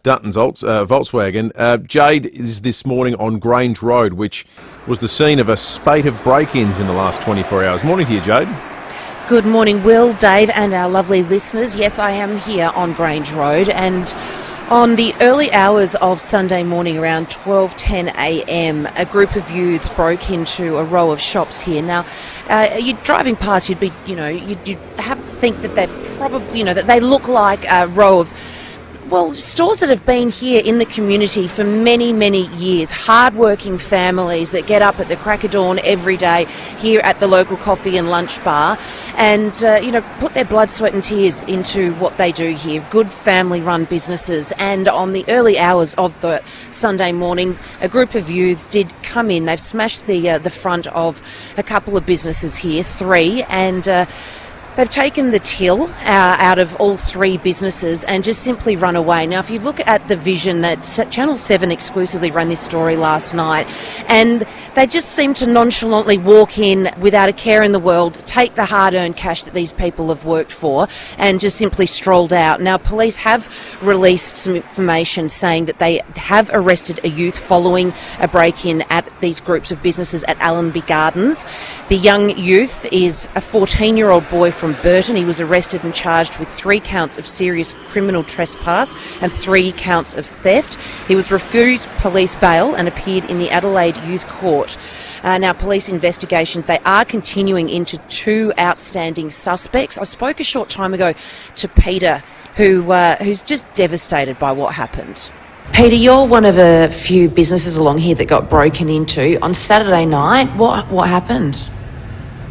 Dutton's Volkswagen. Jade is this morning on Grange Road, which was the scene of a spate of break-ins in the last 24 hours. Morning to you, Jade. Good morning, Will, Dave and our lovely listeners. Yes, I am here on Grange Road, and on the early hours of Sunday morning around 12:10 a.m, a group of youths broke into a row of shops here. Now, you're driving past, you'd have to think that they're probably, that they look like a row of stores that have been here in the community for many, many years. Hard-working families that get up at the crack of dawn every day here at the local coffee and lunch bar and, put their blood, sweat and tears into what they do here. Good family-run businesses. And on the early hours of the Sunday morning, a group of youths did come in. They've smashed the front of a couple of businesses here, 3, and they've taken the till out of all 3 businesses and just simply run away. Now, if you look at the vision, that Channel 7 exclusively ran this story last night, and they just seem to nonchalantly walk in without a care in the world, take the hard-earned cash that these people have worked for, and just simply strolled out. Now, police have released some information saying that they have arrested a youth following a break-in at these groups of businesses at Allenby Gardens. The young youth is a 14-year-old boy from Burton. He was arrested and charged with 3 counts of serious criminal trespass and 3 counts of theft. He was refused police bail and appeared in the Adelaide Youth Court. Now, police investigations, they are continuing into 2 outstanding suspects. I spoke a short time ago to Peter, who's just devastated by what happened. Peter, you're one of a few businesses along here that got broken into. On Saturday night, what happened?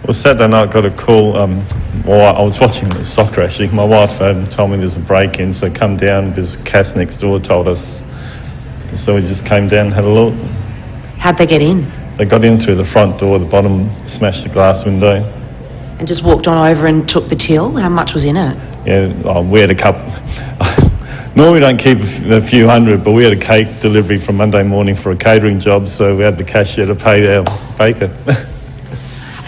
Well, Saturday night I got a call. I was watching soccer actually. My wife told me there's a break-in, so come down. There's Cass next door told us. So we just came down and had a look. How'd they get in? They got in through the front door, the bottom, smashed the glass window. And just walked on over and took the till? How much was in it? Yeah, we had a couple. Normally we don't keep a few hundred, but we had a cake delivery from Monday morning for a catering job, so we had the cash there to pay our baker.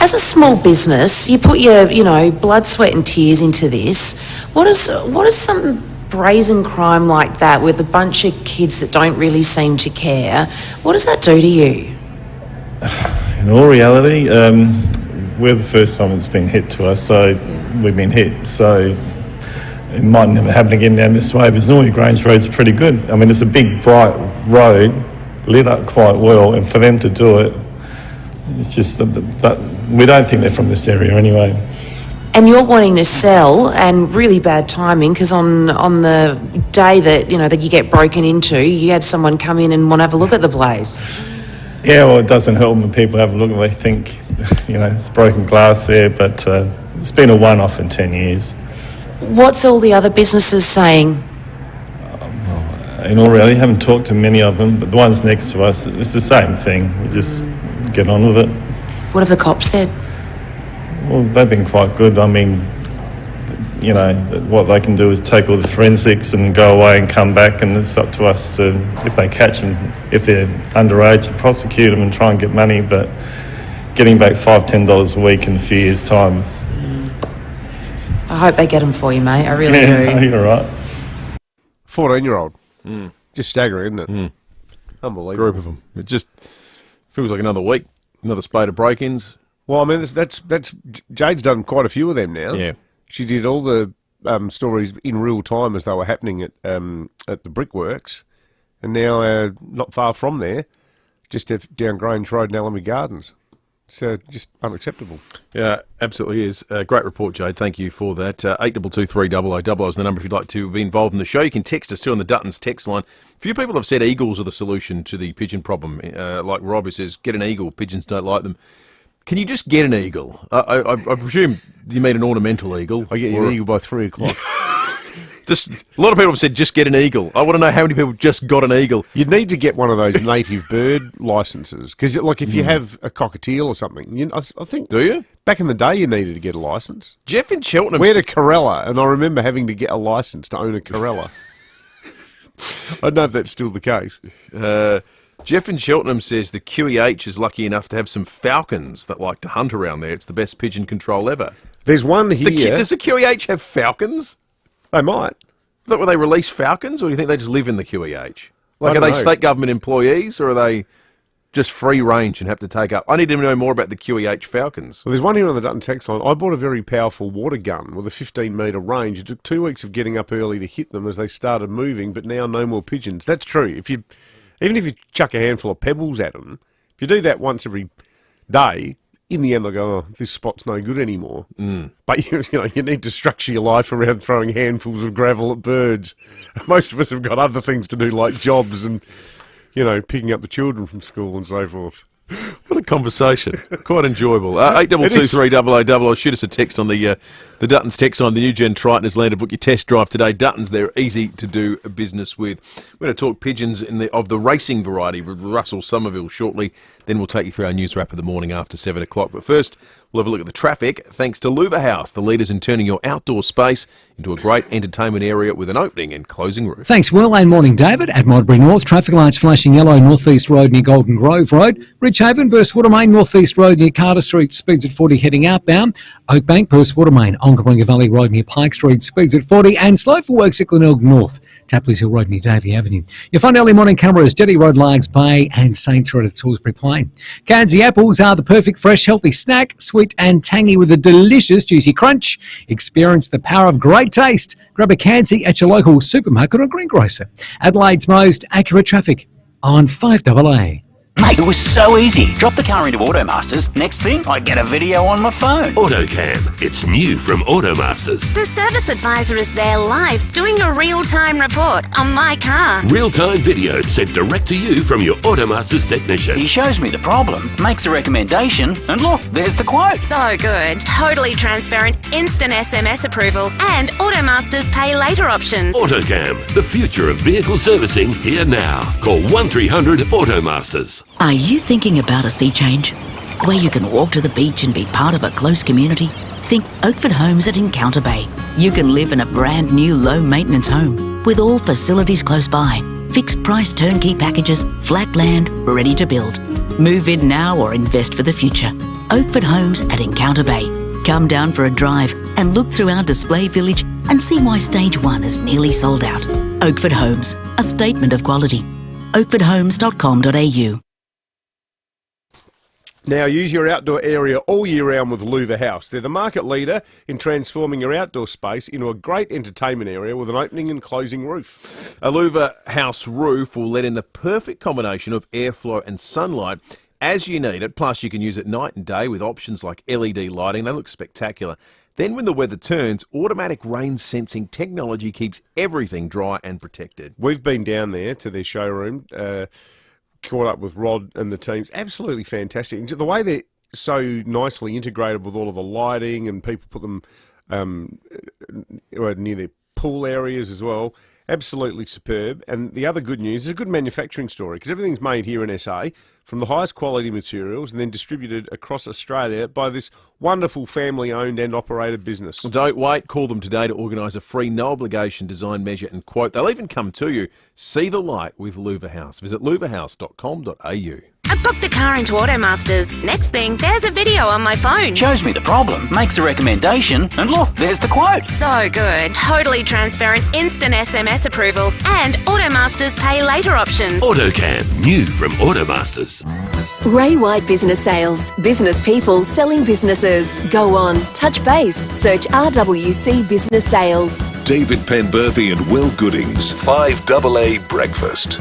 As a small business, you put your, blood, sweat and tears into this. What is some brazen crime like that with a bunch of kids that don't really seem to care, what does that do to you? In all reality, we're the first time it's been hit to us, so we've been hit. So it might never happen again down this way, but normally Grange Road's pretty good. I mean, it's a big, bright road, lit up quite well, and for them to do it, it's just that we don't think they're from this area anyway. And you're wanting to sell, and really bad timing, because on the day that that you get broken into, you had someone come in and want to have a look at the place. Yeah, well, it doesn't help when people have a look and they think, it's broken glass there, but it's been a one-off in 10 years. What's all the other businesses saying? In all reality, I haven't talked to many of them, but the ones next to us, it's the same thing. We just get on with it. What have the cops said? Well, they've been quite good. I mean, you know, what they can do is take all the forensics and go away and come back, and it's up to us to, if they catch them, if they're underage, to prosecute them and try and get money. But getting back $5-10 a week in a few years' time. I hope they get them for you, mate. I really Yeah, do. you're right. 14-year-old. Just staggering, isn't it? Unbelievable. Group of them. It just feels like another week, another spate of break-ins. Well, I mean, that's Jade's done quite a few of them now. Yeah. She did all the stories in real time as they were happening at the Brickworks, and now not far from there, just down Grange Road in Alamy Gardens. So just unacceptable. Yeah, absolutely is. Great report, Jade. Thank you for that. 8223 is the number if you'd like to be involved in the show. You can text us too on the Duttons text line. A few people have said eagles are the solution to the pigeon problem. Like Rob, who says, get an eagle. Pigeons don't like them. Can you just get an eagle? I presume you mean an ornamental eagle. I get an eagle by 3 o'clock. Just a lot of people have said, just get an eagle. I want to know how many people just got an eagle. You'd need to get one of those native bird licenses, because like if you have a cockatiel or something, I think. Do you? Back in the day, you needed to get a license. Jeff in Cheltenham. We had a Corella, and I remember having to get a license to own a Corella. I don't know if that's still the case. Jeff in Cheltenham says the QEH is lucky enough to have some falcons that like to hunt around there. It's the best pigeon control ever. There's one here. Does the QEH have falcons? They might. Is that where they release falcons, or do you think they just live in the QEH? Like, I are don't they know. state government employees, or are they just free range and have to take up? I need to know more about the QEH falcons. Well, there's one here on the Dutton text line. I bought a very powerful water gun with a 15-metre range. It took 2 weeks of getting up early to hit them as they started moving, but now no more pigeons. That's true. Even if you chuck a handful of pebbles at them, if you do that once every day, in the end they'll go, oh, this spot's no good anymore. But you need to structure your life around throwing handfuls of gravel at birds. Most of us have got other things to do, like jobs and, picking up the children from school and so forth. What a conversation. Quite enjoyable. 8223 shoot us a text on the Duttons text line. The new Gen Triton has landed. Book your test drive today. Duttons, they're easy to do business with. We're going to talk pigeons of the racing variety with Russell Somerville shortly. Then we'll take you through our news wrap of the morning after 7 o'clock. But first, we'll have a look at the traffic. Thanks to Luva House, the leaders in turning your outdoor space into a great entertainment area with an opening and closing roof. Thanks, Will, and morning, David. At Modbury North, traffic lights flashing yellow, North East Road near Golden Grove Road. Ridgehaven, Burst Watermain, North East Road near Carter Street, speeds at 40 heading outbound. Oakbank, Burst Watermain, Ongaronga Valley Road near Pike Street, speeds at 40. And slow for works at Glenelg North, Tapley's Hill Road near Davey Avenue. You'll find early morning cameras, Jetty Road, Largs Bay, and Censored at Salisbury Plain. Cairnsey apples are the perfect fresh, healthy snack, sweet and tangy with a delicious, juicy crunch. Experience the power of great taste. Grab a Cairnsey at your local supermarket or greengrocer. Adelaide's most accurate traffic on 5AA. Mate, it was so easy. Drop the car into Automasters. Next thing, I get a video on my phone. AutoCam. It's new from Automasters. The service advisor is there live doing a real-time report on my car. Real-time video sent direct to you from your Automasters technician. He shows me the problem, makes a recommendation, and look, there's the quote. So good. Totally transparent, instant SMS approval, and Automasters pay later options. AutoCam. The future of vehicle servicing here now. Call 1300 Automasters. Are you thinking about a sea change? Where you can walk to the beach and be part of a close community? Think Oakford Homes at Encounter Bay. You can live in a brand new low-maintenance home with all facilities close by. Fixed price turnkey packages, flat land, ready to build. Move in now or invest for the future. Oakford Homes at Encounter Bay. Come down for a drive and look through our display village and see why Stage 1 is nearly sold out. Oakford Homes, a statement of quality. oakfordhomes.com.au. Now, use your outdoor area all year round with Luva House. They're the market leader in transforming your outdoor space into a great entertainment area with an opening and closing roof. A Luva House roof will let in the perfect combination of airflow and sunlight as you need it. Plus, you can use it night and day with options like LED lighting. They look spectacular. Then when the weather turns, automatic rain sensing technology keeps everything dry and protected. We've been down there to their showroom, caught up with Rod and the teams. Absolutely fantastic. The way they're so nicely integrated with all of the lighting, and people put them near their pool areas as well. Absolutely superb. And the other good news is a good manufacturing story, because everything's made here in SA from the highest quality materials and then distributed across Australia by this wonderful family-owned and operated business. Don't wait. Call them today to organise a free, no-obligation design, measure and quote. They'll even come to you. See the light with Louver House. Visit louverhouse.com.au. I booked the car into Automasters. Next thing, there's a video on my phone. Shows me the problem, makes a recommendation, and look, there's the quote. So good. Totally transparent, instant SMS approval, and Automasters pay later options. AutoCam, new from Automasters. Ray White Business Sales. Business people selling businesses. Go on, touch base, search RWC Business Sales. David Penberthy and Will Goodings, 5AA Breakfast.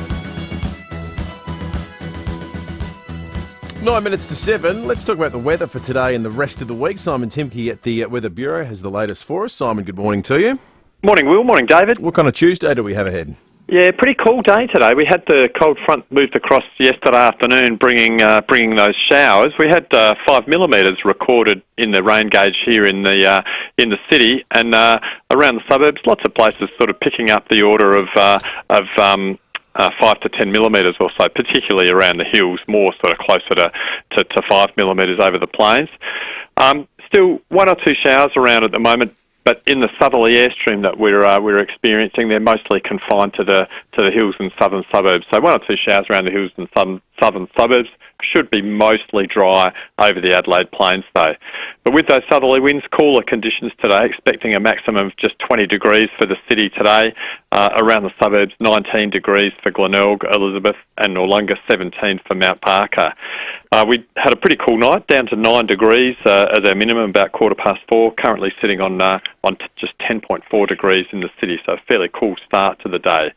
9 minutes to 7. Let's talk about the weather for today and the rest of the week. Simon Timke at the Weather Bureau has the latest for us. Simon, good morning to you. Morning, Will. Morning, David. What kind of Tuesday do we have ahead? Yeah, pretty cool day today. We had the cold front moved across yesterday afternoon, bringing those showers. We had 5 millimetres recorded in the rain gauge here in the city and around the suburbs. Lots of places sort of picking up the order of 5 to 10 millimetres or so, particularly around the hills, more sort of closer to 5 millimetres over the plains. Still 1 or 2 showers around at the moment, but in the southerly airstream that we're experiencing, they're mostly confined to the hills and southern suburbs. So 1 or 2 showers around the hills and southern suburbs. Should be mostly dry over the Adelaide Plains though. But with those southerly winds, cooler conditions today, expecting a maximum of just 20 degrees for the city today. Around the suburbs, 19 degrees for Glenelg, Elizabeth and Noarlunga, 17 for Mount Parker. We had a pretty cool night, down to 9 degrees as our minimum, about 4:15. Currently sitting on just 10.4 degrees in the city, so a fairly cool start to the day.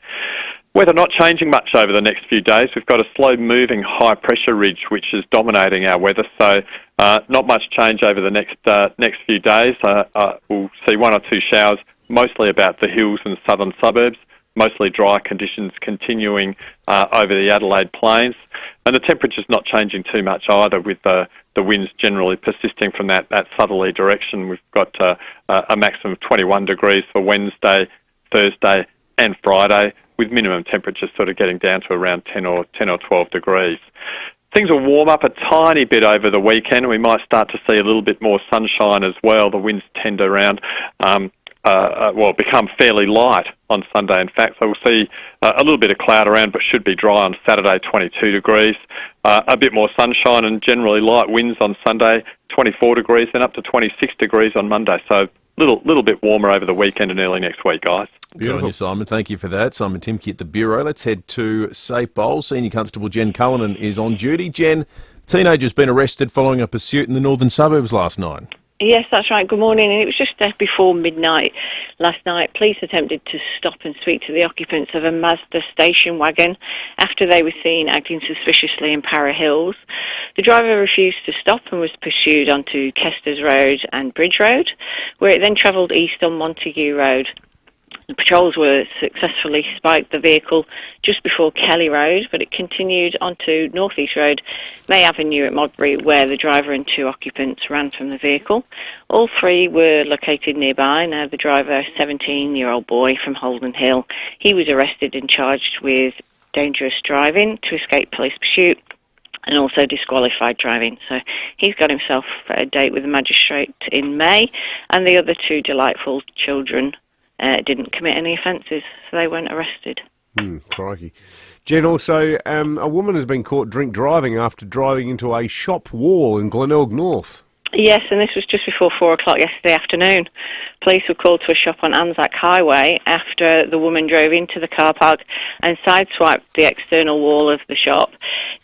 Weather not changing much over the next few days. We've got a slow-moving high-pressure ridge which is dominating our weather, so not much change over the next few days. We'll see 1 or 2 showers, mostly about the hills and southern suburbs, mostly dry conditions continuing over the Adelaide Plains, and the temperature's not changing too much either, with the winds generally persisting from that southerly direction. We've got a maximum of 21 degrees for Wednesday, Thursday and Friday, with minimum temperatures sort of getting down to around 10 or 12 degrees. Things will warm up a tiny bit over the weekend. We might start to see a little bit more sunshine as well. The winds tend to become fairly light on Sunday, in fact. So we'll see a little bit of cloud around, but should be dry on Saturday, 22 degrees. A bit more sunshine and generally light winds on Sunday, 24 degrees, then up to 26 degrees on Monday. So little bit warmer over the weekend and early next week, guys. Good on you, Simon. Thank you for that. Simon Timke at the Bureau. Let's head to Safe Bowl. Senior Constable Jen Cullinan is on duty. Jen, teenager's been arrested following a pursuit in the northern suburbs last night. Yes, that's right. Good morning. And it was just before midnight last night. Police attempted to stop and speak to the occupants of a Mazda station wagon after they were seen acting suspiciously in Para Hills. The driver refused to stop and was pursued onto Kester's Road and Bridge Road, where it then travelled east on Montague Road. The patrols were successfully spiked the vehicle just before Kelly Road, but it continued onto North East Road, May Avenue at Modbury, where the driver and 2 occupants ran from the vehicle. All 3 were located nearby. Now, the driver, a 17-year-old boy from Holden Hill, he was arrested and charged with dangerous driving to escape police pursuit and also disqualified driving. So he's got himself a date with the magistrate in May, and the other 2 delightful children didn't commit any offences, so they weren't arrested. Crikey. Jen, also, a woman has been caught drink driving after driving into a shop wall in Glenelg North. Yes, and this was just before 4 o'clock yesterday afternoon. Police were called to a shop on Anzac Highway after the woman drove into the car park and sideswiped the external wall of the shop.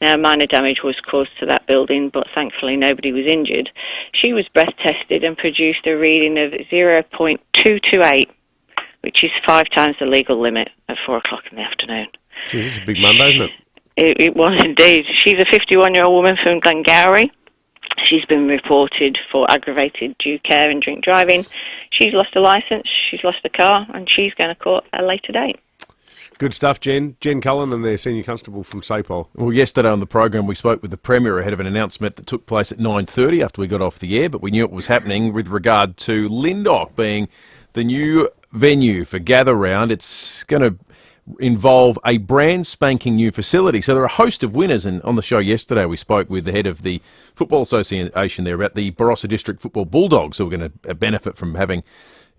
Now, minor damage was caused to that building, but thankfully nobody was injured. She was breath tested and produced a reading of 0.228, which is 5 times the legal limit at 4 o'clock in the afternoon. Gee, this is a big Monday, isn't it? It was indeed. She's a 51-year-old woman from Glengowrie. She's been reported for aggravated due care and drink driving. She's lost a licence, she's lost a car, and she's going to court at a later date. Good stuff, Jen. Jen Cullinan there, Senior Constable from SAPOL. Well, yesterday on the program we spoke with the Premier ahead of an announcement that took place at 9:30 after we got off the air, but we knew it was happening with regard to Lyndoch being the new venue for Gather Round. It's going to involve a brand spanking new facility. So there are a host of winners, and on the show yesterday we spoke with the head of the Football Association there about the Barossa District Football Bulldogs, who are going to benefit from having,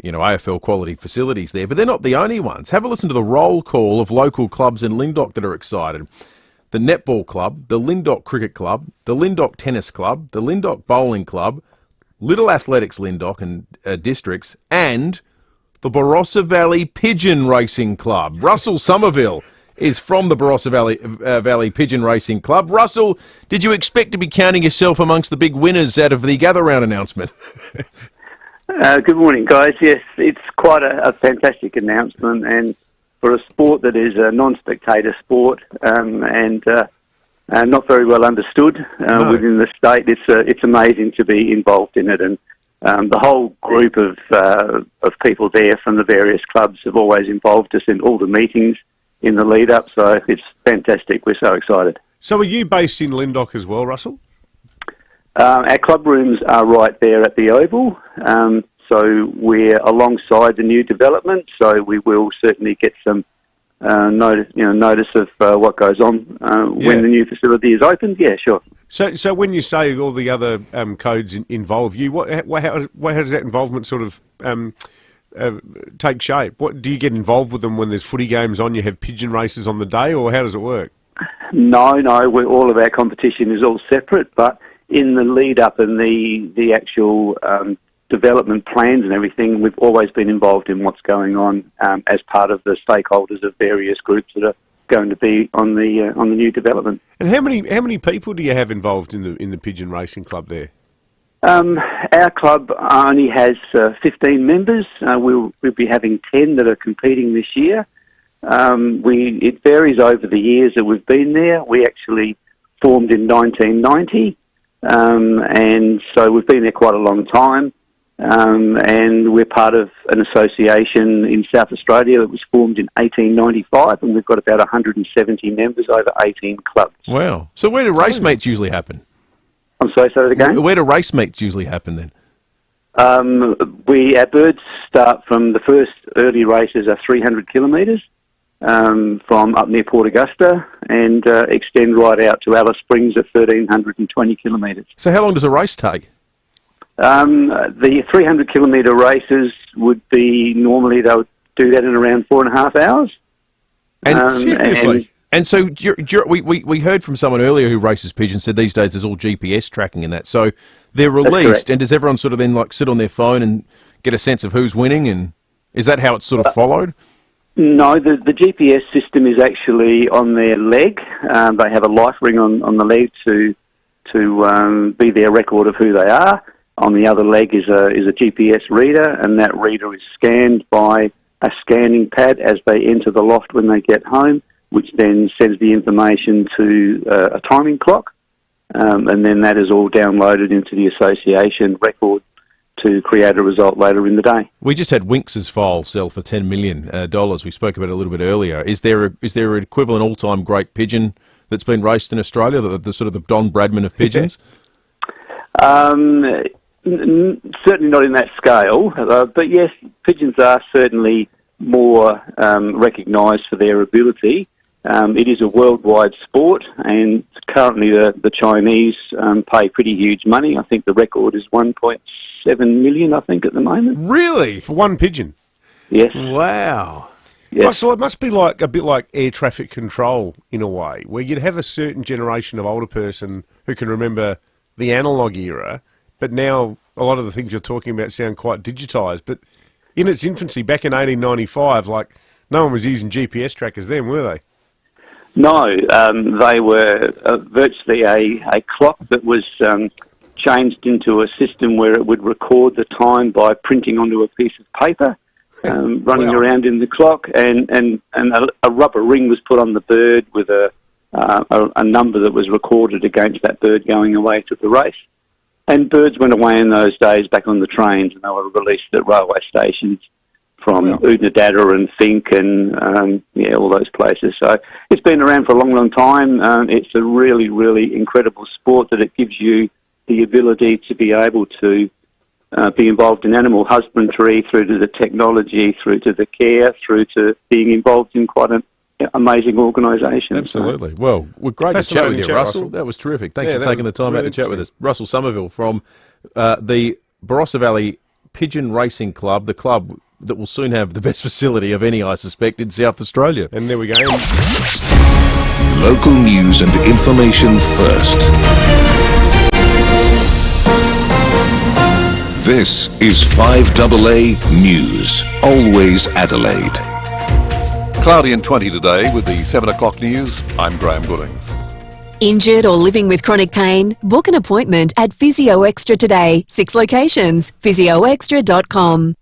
you know, AFL quality facilities there. But they're not the only ones. Have a listen to the roll call of local clubs in Lyndoch that are excited. The Netball Club, the Lyndoch Cricket Club, the Lyndoch Tennis Club, the Lyndoch Bowling Club, Little Athletics Lyndoch and Districts, and the Barossa Valley Pigeon Racing Club. Russell Somerville is from the Barossa Valley Pigeon Racing Club. Russell, did you expect to be counting yourself amongst the big winners out of the Gather Round announcement? Good morning, guys. Yes, it's quite a fantastic announcement, and for a sport that is a non-spectator sport and not very well understood within the state, it's amazing to be involved in it. And the whole group of people there from the various clubs have always involved us in all the meetings in the lead-up, so it's fantastic. We're so excited. So are you based in Lyndoch as well, Russell? Our club rooms are right there at the Oval, so we're alongside the new development, so we will certainly get some notice of what goes on when the new facility is opened. Yeah, sure. So when you say all the other codes involve you, how does that involvement sort of take shape? What do you get involved with them when there's footy games on? You have pigeon races on the day, or how does it work? No, all of our competition is all separate, but in the lead up and the actual development plans and everything, we've always been involved in what's going on as part of the stakeholders of various groups that are going to be on the new development. And how many people do you have involved in the Pigeon Racing Club there? Our club only has 15 members. We'll be having 10 that are competing this year. It varies over the years that we've been there. We actually formed in 1990, and so we've been there quite a long time. And we're part of an association in South Australia that was formed in 1895, and we've got about 170 members over 18 clubs. Wow. So where do race meets usually happen? I'm sorry, say that again? Where do race meets usually happen then? Our birds start from the first early races are 300 kilometres from up near Port Augusta and extend right out to Alice Springs at 1,320 kilometres. So how long does a race take? The 300 kilometre races would be, normally they would do that in around 4.5 hours. And seriously? And so we heard from someone earlier who races pigeons, said these days there's all GPS tracking and that. So they're released, and does everyone sort of then like sit on their phone and get a sense of who's winning? And is that how it's sort of followed? No, the GPS system is actually on their leg. They have a life ring on the leg to be their record of who they are. On the other leg is a GPS reader, and that reader is scanned by a scanning pad as they enter the loft when they get home, which then sends the information to a timing clock, and then that is all downloaded into the association record to create a result later in the day. We just had Winx's file sell for $10 million. We spoke about it a little bit earlier. Is there an equivalent all-time great pigeon that's been raced in Australia, the sort of the Don Bradman of pigeons? Certainly not in that scale, but yes, pigeons are certainly more recognised for their ability. It is a worldwide sport, and currently the Chinese pay pretty huge money. I think the record is 1.7 million, I think, at the moment. Really? For one pigeon? Yes. Wow. Yes. Russell, it must be like a bit like air traffic control in a way, where you'd have a certain generation of older person who can remember the analogue era, but now a lot of the things you're talking about sound quite digitised. But in its infancy, back in 1895, like, no one was using GPS trackers then, were they? No, they were virtually a clock that was changed into a system where it would record the time by printing onto a piece of paper, running around in the clock, and a rubber ring was put on the bird with a number that was recorded against that bird going away to the race. And birds went away in those days back on the trains, and they were released at railway stations from Oodnadatta and Fink and all those places. So it's been around for a long, long time. It's a really, really incredible sport that it gives you the ability to be able to be involved in animal husbandry, through to the technology, through to the care, through to being involved in quite an amazing organisation. Absolutely. Well, we're great to chat with you, Russell. That was terrific. Thanks for taking the time out to chat with us. Russell Somerville from the Barossa Valley Pigeon Racing Club, the club that will soon have the best facility of any, I suspect, in South Australia. And there we go. Local news and information first. This is 5AA News. Always Adelaide. Cloudy and 20 today with the 7 o'clock news. I'm Graham Goodings. Injured or living with chronic pain? Book an appointment at Physio Extra today. 6 locations. physioextra.com.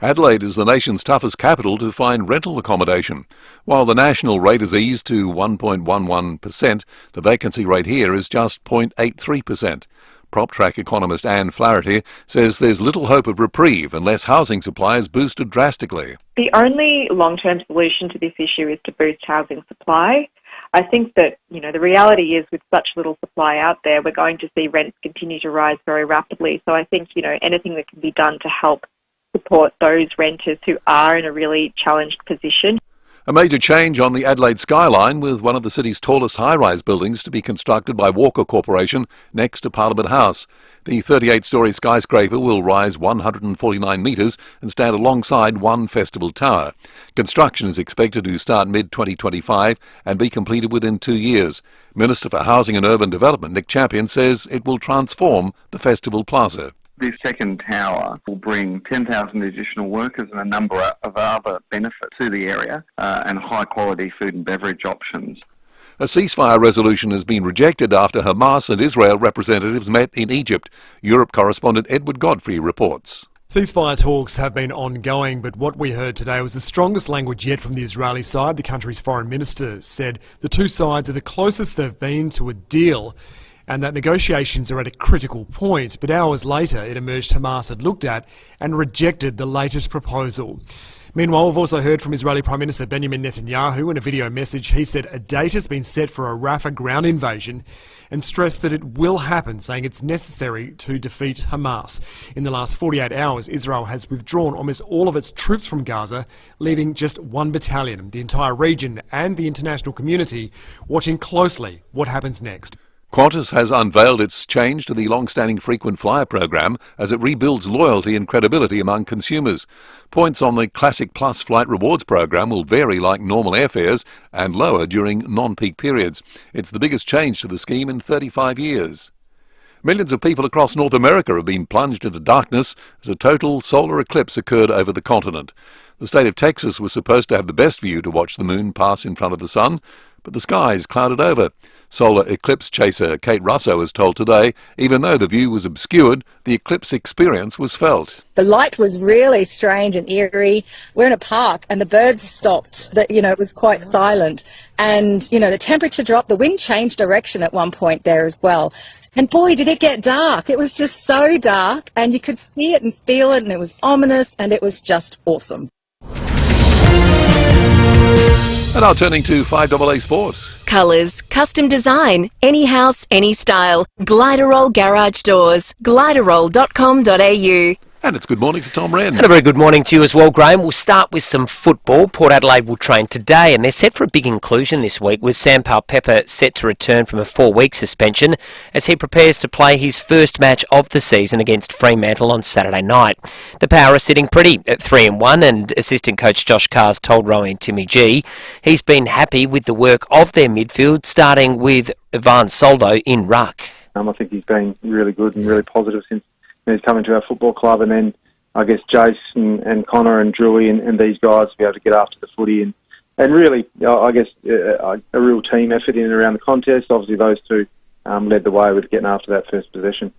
Adelaide is the nation's toughest capital to find rental accommodation. While the national rate has eased to 1.11%, the vacancy rate here is just 0.83%. PropTrack economist Anne Flaherty says there's little hope of reprieve unless housing supply is boosted drastically. The only long-term solution to this issue is to boost housing supply. I think that, the reality is with such little supply out there, we're going to see rents continue to rise very rapidly. So I think, anything that can be done to help support those renters who are in a really challenged position. A major change on the Adelaide Skyline, with one of the city's tallest high-rise buildings to be constructed by Walker Corporation next to Parliament House. The 38-storey skyscraper will rise 149 metres and stand alongside one festival tower. Construction is expected to start mid-2025 and be completed within 2 years. Minister for Housing and Urban Development Nick Champion says it will transform the Festival Plaza. This second tower will bring 10,000 additional workers and a number of other benefits to the area and high-quality food and beverage options. A ceasefire resolution has been rejected after Hamas and Israel representatives met in Egypt. Europe correspondent Edward Godfrey reports. Ceasefire talks have been ongoing, but what we heard today was the strongest language yet from the Israeli side. The country's foreign minister said the two sides are the closest they've been to a deal, and that negotiations are at a critical point. But hours later, it emerged Hamas had looked at and rejected the latest proposal. Meanwhile, we've also heard from Israeli Prime Minister Benjamin Netanyahu in a video message. He said a date has been set for a Rafah ground invasion and stressed that it will happen, saying it's necessary to defeat Hamas. In the last 48 hours, Israel has withdrawn almost all of its troops from Gaza, leaving just 1 battalion. The entire region and the international community watching closely what happens next. Qantas has unveiled its change to the long-standing frequent flyer program as it rebuilds loyalty and credibility among consumers. Points on the Classic Plus flight rewards program will vary like normal airfares and lower during non-peak periods. It's the biggest change to the scheme in 35 years. Millions of people across North America have been plunged into darkness as a total solar eclipse occurred over the continent. The state of Texas was supposed to have the best view to watch the moon pass in front of the sun, but the skies clouded over. Solar eclipse chaser Kate Russo was told today, even though the view was obscured, the eclipse experience was felt. The light was really strange and eerie. We're in a park and the birds stopped. It was quite silent. And, the temperature dropped. The wind changed direction at one point there as well. And boy, did it get dark. It was just so dark and you could see it and feel it and it was ominous and it was just awesome. And now turning to 5AA Sport. Colours, custom design, any house, any style. Gliderol Garage Doors. Gliderol.com.au. And it's good morning to Tom Wren. And a very good morning to you as well, Graham. We'll start with some football. Port Adelaide will train today, and they're set for a big inclusion this week, with Sam Powell-Pepper set to return from a 4-week suspension as he prepares to play his first match of the season against Fremantle on Saturday night. The Power are sitting pretty at 3-1, and assistant coach Josh Carr's told Rowan Timmy G he's been happy with the work of their midfield, starting with Ivan Soldo in ruck. I think he's been really good and really positive since he's coming to our football club, and then I guess Jason and Connor and Drewy and these guys to be able to get after the footy and really, I guess, a real team effort in and around the contest. Obviously, those two led the way with getting after that first possession.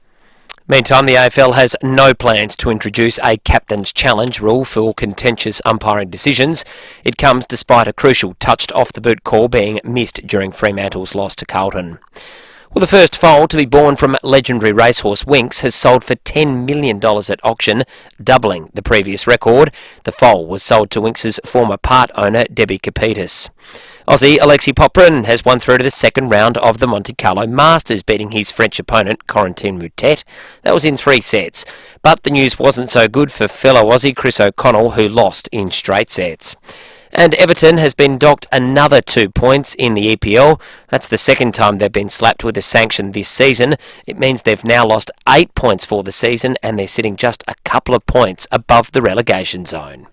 Meantime, the AFL has no plans to introduce a captain's challenge rule for contentious umpiring decisions. It comes despite a crucial touched off the boot call being missed during Fremantle's loss to Carlton. Well, the first foal to be born from legendary racehorse Winx has sold for $10 million at auction, doubling the previous record. The foal was sold to Winx's former part owner, Debbie Capitas. Aussie Alexei Poprin has won through to the second round of the Monte Carlo Masters, beating his French opponent Corentin Moutet. That was in 3 sets. But the news wasn't so good for fellow Aussie Chris O'Connell, who lost in straight sets. And Everton has been docked another 2 points in the EPL. That's the second time they've been slapped with a sanction this season. It means they've now lost 8 points for the season, and they're sitting just a couple of points above the relegation zone.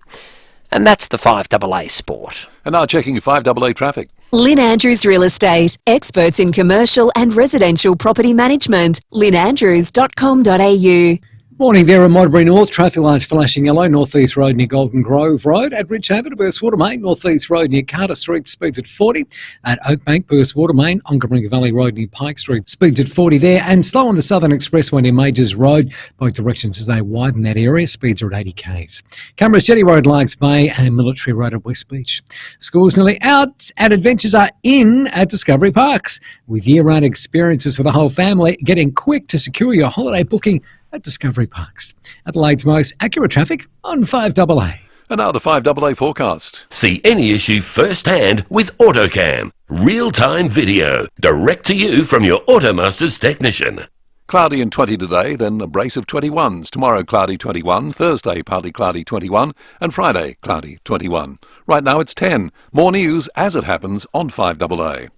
And that's the 5AA sport. And now checking 5AA traffic. Lynn Andrews Real Estate, experts in commercial and residential property management. lynnandrews.com.au. Morning there in Modbury North. Traffic lights flashing yellow. North East Road near Golden Grove Road. At Richhaven to Burstwater Main. North East Road near Carter Street. Speeds at 40. At Oakbank, Burstwater Main. Ongaringa Valley Road near Pike Street. Speeds at 40 there. And slow on the Southern Expressway near Majors Road. Both directions as they widen that area. Speeds are at 80 k's. Cameras Jetty Road, Largs Bay and Military Road at West Beach. School's nearly out and adventures are in at Discovery Parks. With year-round experiences for the whole family, get in quick to secure your holiday booking at Discovery Parks. Adelaide's most accurate traffic on 5AA. And now the 5AA forecast. See any issue firsthand with AutoCam. Real-time video, direct to you from your Automasters technician. Cloudy and 20 today, then a brace of 21s. Tomorrow, cloudy 21. Thursday, partly cloudy 21. And Friday, cloudy 21. Right now, it's 10. More news as it happens on 5AA.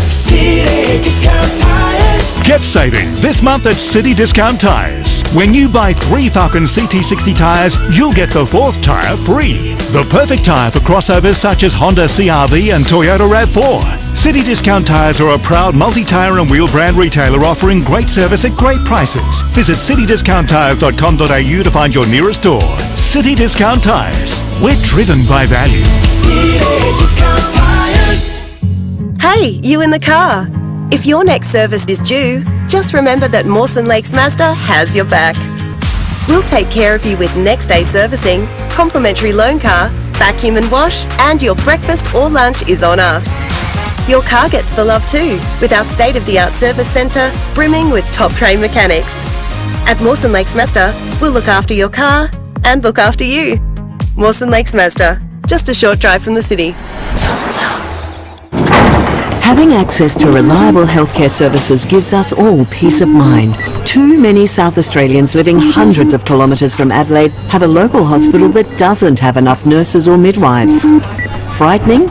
City Discount Tires. Get saving this month at City Discount Tires. When you buy 3 Falcon CT60 tyres, you'll get the 4th tyre free. The perfect tyre for crossovers such as Honda CR-V and Toyota RAV4. City Discount Tires are a proud multi-tyre and wheel brand retailer offering great service at great prices. Visit citydiscounttires.com.au to find your nearest store. City Discount Tires. We're driven by value. City Discount Tires. Hey, you in the car. If your next service is due, just remember that Mawson Lakes Mazda has your back. We'll take care of you with next day servicing, complimentary loan car, vacuum and wash, and your breakfast or lunch is on us. Your car gets the love too, with our state-of-the-art service centre brimming with top-trained mechanics. At Mawson Lakes Mazda, we'll look after your car and look after you. Mawson Lakes Mazda, just a short drive from the city. Having access to reliable healthcare services gives us all peace of mind. Too many South Australians living hundreds of kilometres from Adelaide have a local hospital that doesn't have enough nurses or midwives. Frightening?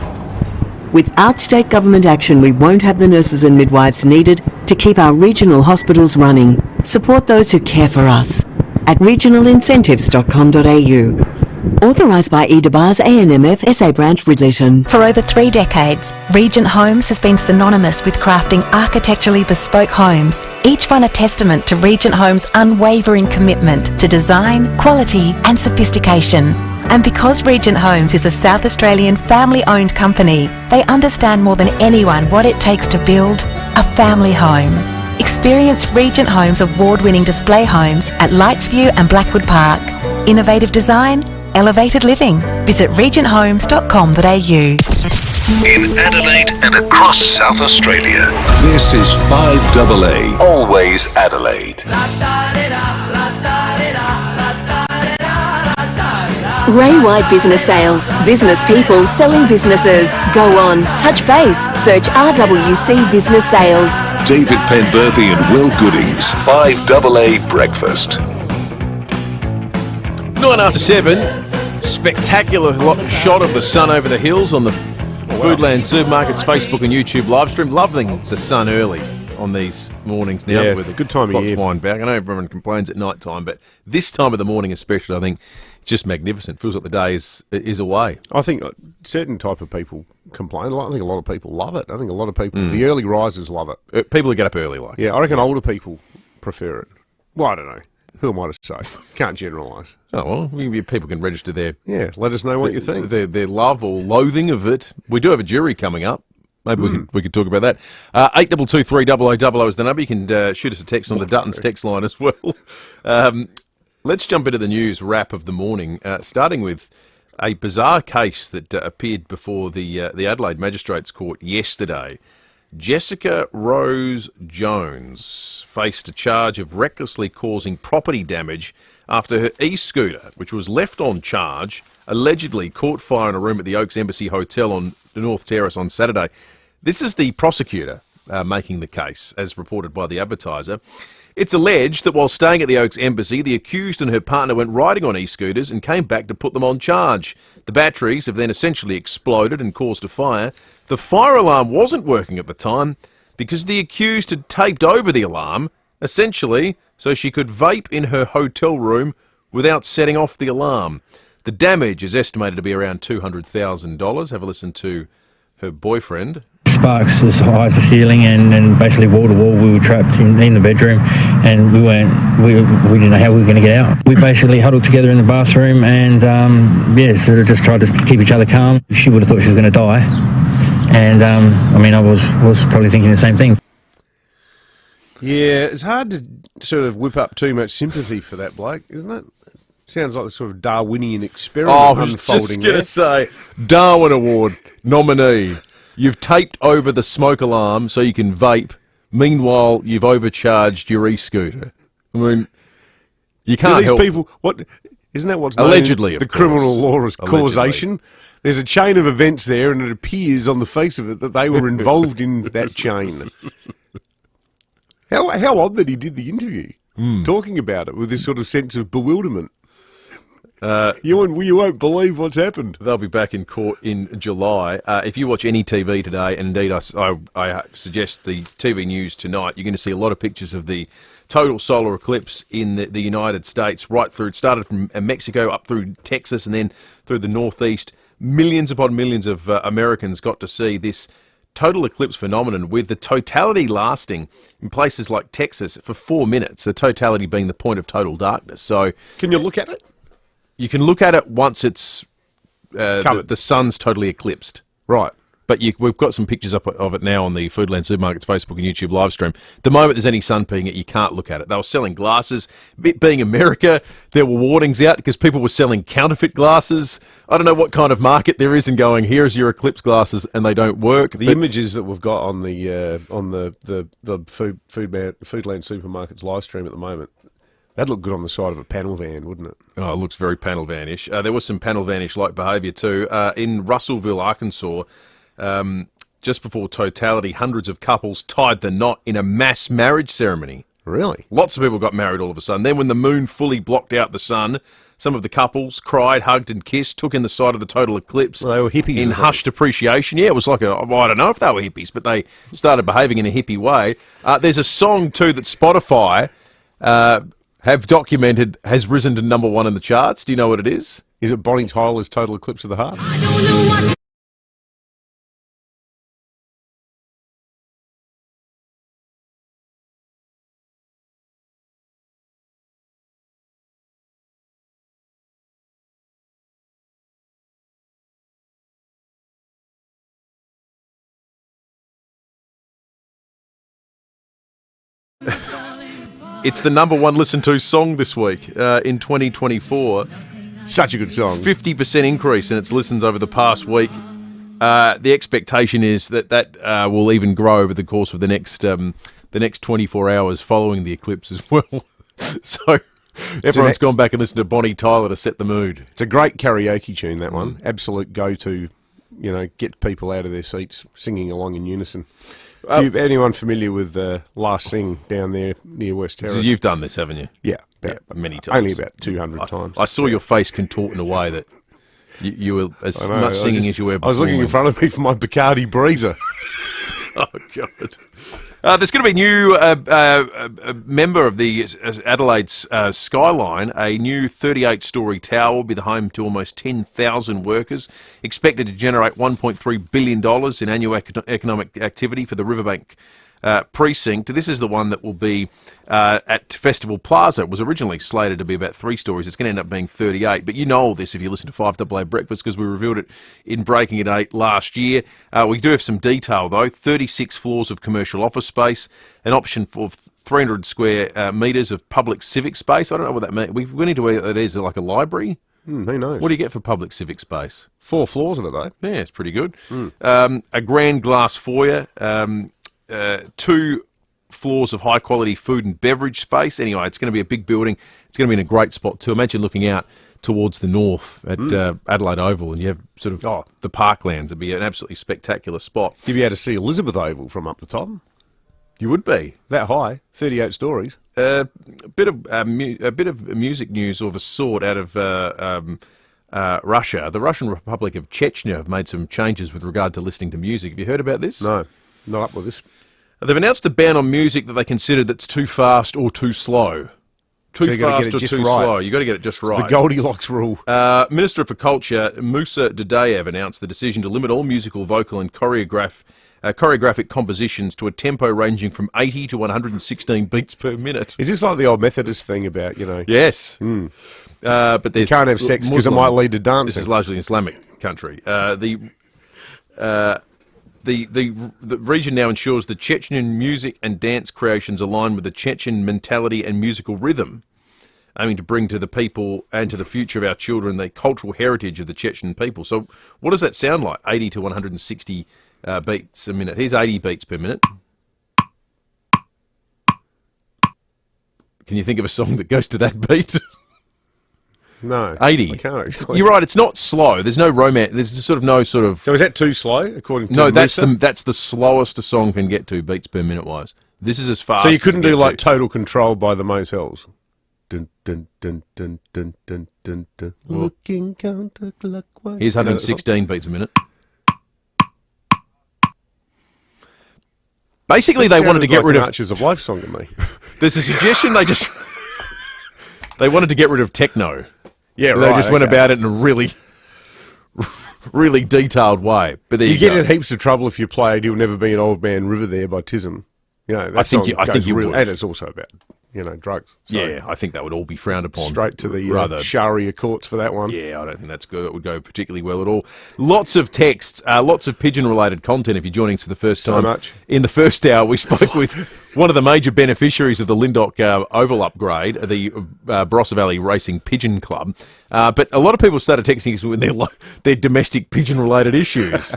Without state government action, we won't have the nurses and midwives needed to keep our regional hospitals running. Support those who care for us at regionalincentives.com.au. Authorised by EDBAR's ANMF SA branch Ridleyton. For over 3 decades, Regent Homes has been synonymous with crafting architecturally bespoke homes, each one a testament to Regent Homes' unwavering commitment to design, quality and sophistication. And because Regent Homes is a South Australian family-owned company, they understand more than anyone what it takes to build a family home. Experience Regent Homes' award-winning display homes at Lightsview and Blackwood Park. Innovative design, elevated living. Visit regenthomes.com.au. In Adelaide and across South Australia, this is 5AA, always Adelaide. Ray White Business Sales. Business people selling businesses. Go on, touch base, search RWC Business Sales. David Penberthy and Will Goodings, 5AA Breakfast. 9 after 7. Spectacular shot of the sun over the hills on the Foodland Supermarkets Facebook and YouTube live stream. Loving the sun early on these mornings now. Yeah, with the good time of year. Wind back. I know everyone complains at night time, but this time of the morning especially, I think it's just magnificent. Feels like the day is away. I think certain type of people complain. I think a lot of people love it. I think a lot of people, the early risers love it. People who get up early, like. Yeah, I reckon older people prefer it. Well, I don't know. Who am I to say? Can't generalise. Oh, well, people can register their... Yeah, let us know what you think. Their love or loathing of it. We do have a jury coming up. Maybe we could talk about that. 8223 is the number. You can shoot us a text on the Dutton's text line as well. Let's jump into the news wrap of the morning, starting with a bizarre case that appeared before the Adelaide Magistrates Court yesterday. Jessica Rose Jones faced a charge of recklessly causing property damage after her e-scooter, which was left on charge, allegedly caught fire in a room at the Oaks Embassy Hotel on the North Terrace on Saturday. This is the prosecutor making the case, as reported by the Advertiser. It's alleged that while staying at the Oaks Embassy, the accused and her partner went riding on e-scooters and came back to put them on charge. The batteries have then essentially exploded and caused a fire. The fire alarm wasn't working at the time because the accused had taped over the alarm, essentially so she could vape in her hotel room without setting off the alarm. The damage is estimated to be around $200,000. Have a listen to her boyfriend. Sparks as high as the ceiling, and basically wall to wall we were trapped in the bedroom, and we didn't know how we were going to get out. We basically huddled together in the bathroom and sort of just tried to keep each other calm. She would have thought she was going to die, and I was probably thinking the same thing. Yeah, it's hard to sort of whip up too much sympathy for that bloke, isn't it? Sounds like the sort of Darwinian experiment unfolding. I was just going to say, Darwin Award nominee. You've taped over the smoke alarm so you can vape. Meanwhile, you've overcharged your e-scooter. I mean, you can't help. People, what isn't that what's allegedly known in the criminal law as causation? Allegedly. There's a chain of events there, and it appears on the face of it that they were involved in that chain. How odd that he did the interview, talking about it with this sort of sense of bewilderment. You won't believe what's happened. They'll be back in court in July. If you watch any TV today, and indeed I suggest the TV news tonight, you're going to see a lot of pictures of the total solar eclipse in the United States, right through. It started from Mexico up through Texas and then through the Northeast. Millions upon millions of Americans got to see this total eclipse phenomenon, with the totality lasting in places like Texas for 4 minutes, the totality being the point of total darkness. So, can you look at it? You can look at it once it's the sun's totally eclipsed. Right. But we've got some pictures up of it now on the Foodland Supermarkets Facebook and YouTube live stream. The moment there's any sun peeking it, you can't look at it. They were selling glasses. It being America, there were warnings out because people were selling counterfeit glasses. I don't know what kind of market there is in going, here's your eclipse glasses, and they don't work. The images that we've got on the Foodland Supermarkets live stream at the moment, that'd look good on the side of a panel van, wouldn't it? Oh, it looks very panel van-ish. There was some panel van-ish-like behaviour too. In Russellville, Arkansas, just before totality, hundreds of couples tied the knot in a mass marriage ceremony. Really? Lots of people got married all of a sudden. Then when the moon fully blocked out the sun, some of the couples cried, hugged and kissed, took in the sight of the total eclipse. Well, they were hippies. In hushed appreciation. Yeah, it was like I don't know if they were hippies, but they started behaving in a hippie way. There's a song too that Spotify have documented has risen to #1 in the charts. Do you know what it is? Is it Bonnie Tyler's Total Eclipse of the Heart? It's the #1 listened to song this week in 2024. Such a good song. 50% increase in its listens over the past week. The expectation is that will even grow over the course of the next 24 hours following the eclipse as well. So everyone's gone back and listened to Bonnie Tyler to set the mood. It's a great karaoke tune, that one. Absolute go-to, get people out of their seats singing along in unison. Anyone familiar with Last Sing down there near West Terrace? So you've done this, haven't you? Yeah, many times. Only about 200 times. I saw your face contort in a way that you were as much singing as you were before. I was looking in front of me for my Bacardi Breezer. Oh, God. There's going to be a new member of the Adelaide's Skyline. A new 38-storey tower will be the home to almost 10,000 workers, expected to generate $1.3 billion in annual economic activity for the Riverbank precinct. This is the one that will be at Festival Plaza. It was originally slated to be about 3 stories. It's going to end up being 38. But you know all this if you listen to 5AA Breakfast, because we revealed it in Breaking at 8 last year. We do have some detail, though. 36 floors of commercial office space, an option for 300 square metres of public civic space. I don't know what that means. We need to know what that is. Like a library? Who knows? What do you get for public civic space? 4 floors of it, though. Yeah, it's pretty good. A grand glass foyer, 2 floors of high-quality food and beverage space. Anyway, it's going to be a big building. It's going to be in a great spot too. Imagine looking out towards the north at Adelaide Oval, and you have sort of the parklands. It'd be an absolutely spectacular spot. You'd be able to see Elizabeth Oval from up the top. You would be that high, 38 stories. A bit of music news of a sort out of Russia. The Russian Republic of Chechnya have made some changes with regard to listening to music. Have you heard about this? No, not up with this. They've announced a ban on music that they consider that's too fast or too slow. Too fast or too slow. You've got to get it just right. The Goldilocks rule. Minister for Culture, Musa Dadayev, announced the decision to limit all musical, vocal and choreographic compositions to a tempo ranging from 80 to 116 beats per minute. Is this like the old Methodist thing about, Yes. But you can't have sex because it might lead to dancing. This is largely an Islamic country. The region now ensures the Chechen music and dance creations align with the Chechen mentality and musical rhythm, aiming to bring to the people and to the future of our children the cultural heritage of the Chechen people. So what does that sound like? 80 to 160 beats a minute. Here's 80 beats per minute. Can you think of a song that goes to that beat? No. 80. I can't actually. You're right, it's not slow. There's no romance. There's sort of no sort of... So is that too slow, according to No, Musa? that's the slowest a song can get to, beats per minute wise. This is as fast So you as couldn't it do get like to. Total Control by the Motels? Dun, dun, dun, dun, dun, dun, dun, dun. Looking counterclockwise. Here's 116 beats a minute. Basically, they wanted to get rid of... Archer's a wife song to me. There's a suggestion they wanted to get rid of techno. Yeah, They right. just went about it in a really, really detailed way. But there you get go. in heaps of trouble if you played You'll Never Be an Old Man River There by Tism. You know, that I think song goes you real- would. And it's also about, drugs. So Yeah, I think that would all be frowned upon. straight to the Sharia courts for that one. Yeah, I don't think that's good. That would go particularly well at all. Lots of texts, lots of pigeon-related content if you're joining us for the first time. So much. In the first hour, we spoke with one of the major beneficiaries of the Lyndoch Oval upgrade, the Barossa Valley Racing Pigeon Club. But a lot of people started texting us with their domestic pigeon-related issues.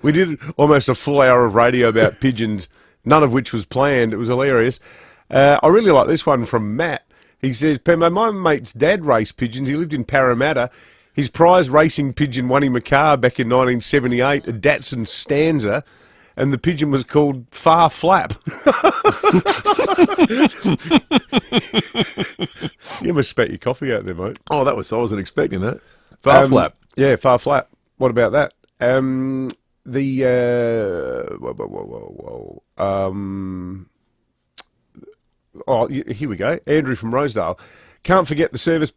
We did almost a full hour of radio about pigeons, none of which was planned. It was hilarious. I really like this one from Matt. He says, Pembo, my mate's dad raced pigeons. He lived in Parramatta. His prize racing pigeon won him a car back in 1978, a Datsun Stanza, and the pigeon was called Far Flap. You must spat your coffee out there, mate. Oh, I wasn't expecting that. Far Flap. Yeah, Far Flap. What about that? Here we go. Andrew from Rosedale. Can't forget the service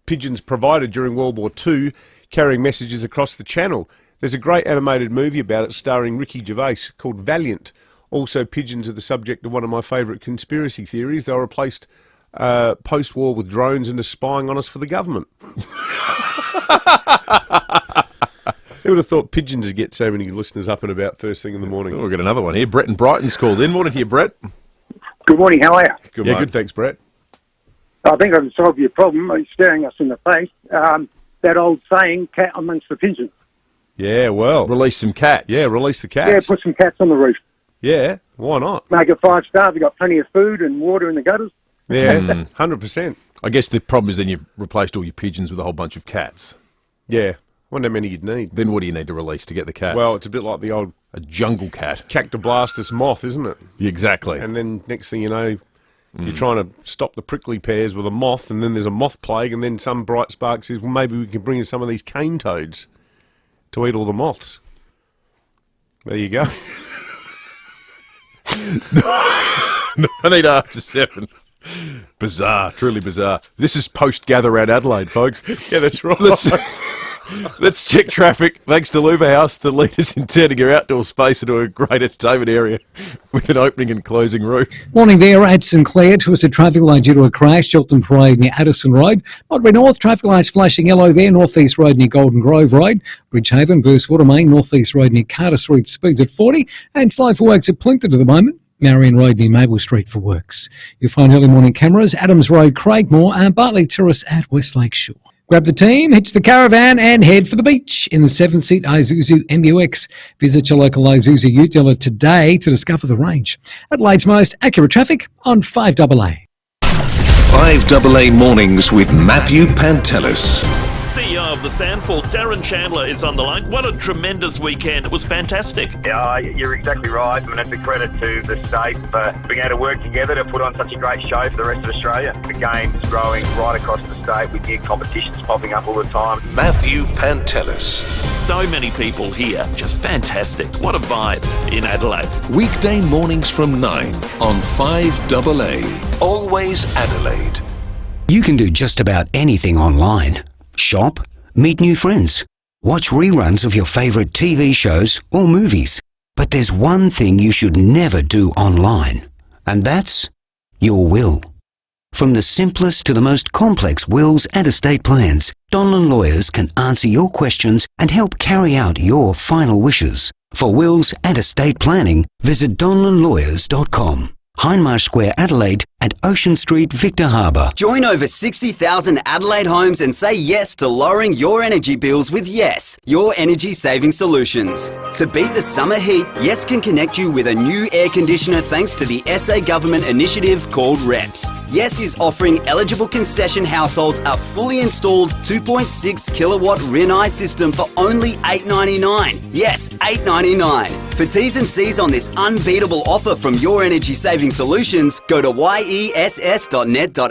pigeons provided during World War II, carrying messages across the channel. There's a great animated movie about it starring Ricky Gervais called Valiant. Also, pigeons are the subject of one of my favourite conspiracy theories. They were replaced post-war with drones and are spying on us for the government. Who would have thought pigeons would get so many listeners up and about first thing in the morning? Oh, we've got another one here. Brett and Brighton's called in. Morning to you, Brett. Good morning, how are you? Good, yeah, mate. good, thanks, Brett. I think I can solve your problem. He's staring us in the face. That old saying, cat amongst the pigeons. Yeah, well. Release some cats. Yeah, release the Yeah, cats. put some cats on the roof. Yeah, why not? Make it 5-star. They've got plenty of food and water in the gutters. Yeah, 100%. I guess the problem is then you've replaced all your pigeons with a whole bunch of cats. Yeah, wonder how many you'd need. Then what do you need to release to get the cats? Well, it's a bit like the old... A jungle cat. Cactoblastis moth, isn't it? Exactly. And then next thing you know, you're trying to stop the prickly pears with a moth, and then there's a moth plague, and then some bright spark says, well, maybe we can bring in some of these cane toads to eat all the moths. There you go. 9 after 7. Bizarre, truly bizarre. This is post-gather around Adelaide, folks. Yeah, that's right. Let's check traffic. Thanks to Luva House, the leaders in turning your outdoor space into a great entertainment area with an opening and closing route. Morning there at St Clair. Twisted traffic light due to a crash. Chiltern Parade near Addison Road. Modbury North, traffic lights flashing yellow there. North East Road near Golden Grove Road. Bridgehaven, Burstwater Main. North East Road near Carter Street. Speeds at 40. And slow for works at Plinkton at the moment. Marion Road near Maple Street for works. You'll find early morning cameras. Adams Road, Craigmore. And Bartley Terrace at Westlake Shore. Grab the team, hitch the caravan and head for the beach in the 7-seat Isuzu MUX. Visit your local Isuzu ute dealer today to discover the range. Adelaide's most accurate traffic on 5AA. 5AA Mornings with Matthew Pantelis. CEO of the Sandfall, Darren Chandler, is on the line. What a tremendous weekend. It was fantastic. Yeah, you're exactly right. I mean, it's a credit to the state for being able to work together to put on such a great show for the rest of Australia. The game's growing right across the state with new competitions popping up all the time. Matthew Pantelis. So many people here. Just fantastic. What a vibe in Adelaide. Weekday mornings from 9 on 5AA. Always Adelaide. You can do just about anything online. Shop, meet new friends, watch reruns of your favourite TV shows or movies. But there's one thing you should never do online, and that's your will. From the simplest to the most complex wills and estate plans, Donlan Lawyers can answer your questions and help carry out your final wishes. For wills and estate planning, visit donlanlawyers.com. Hindmarsh Square, Adelaide, and Ocean Street, Victor Harbour. Join over 60,000 Adelaide homes and say yes to lowering your energy bills with Yes, your energy saving solutions. To beat the summer heat, Yes can connect you with a new air conditioner thanks to the SA government initiative called REPS. Yes is offering eligible concession households a fully installed 2.6 kilowatt Rinnai system for only $8.99. Yes, $8.99. For T's and C's on this unbeatable offer from Your Energy Saving Solutions, go to yess.net.au.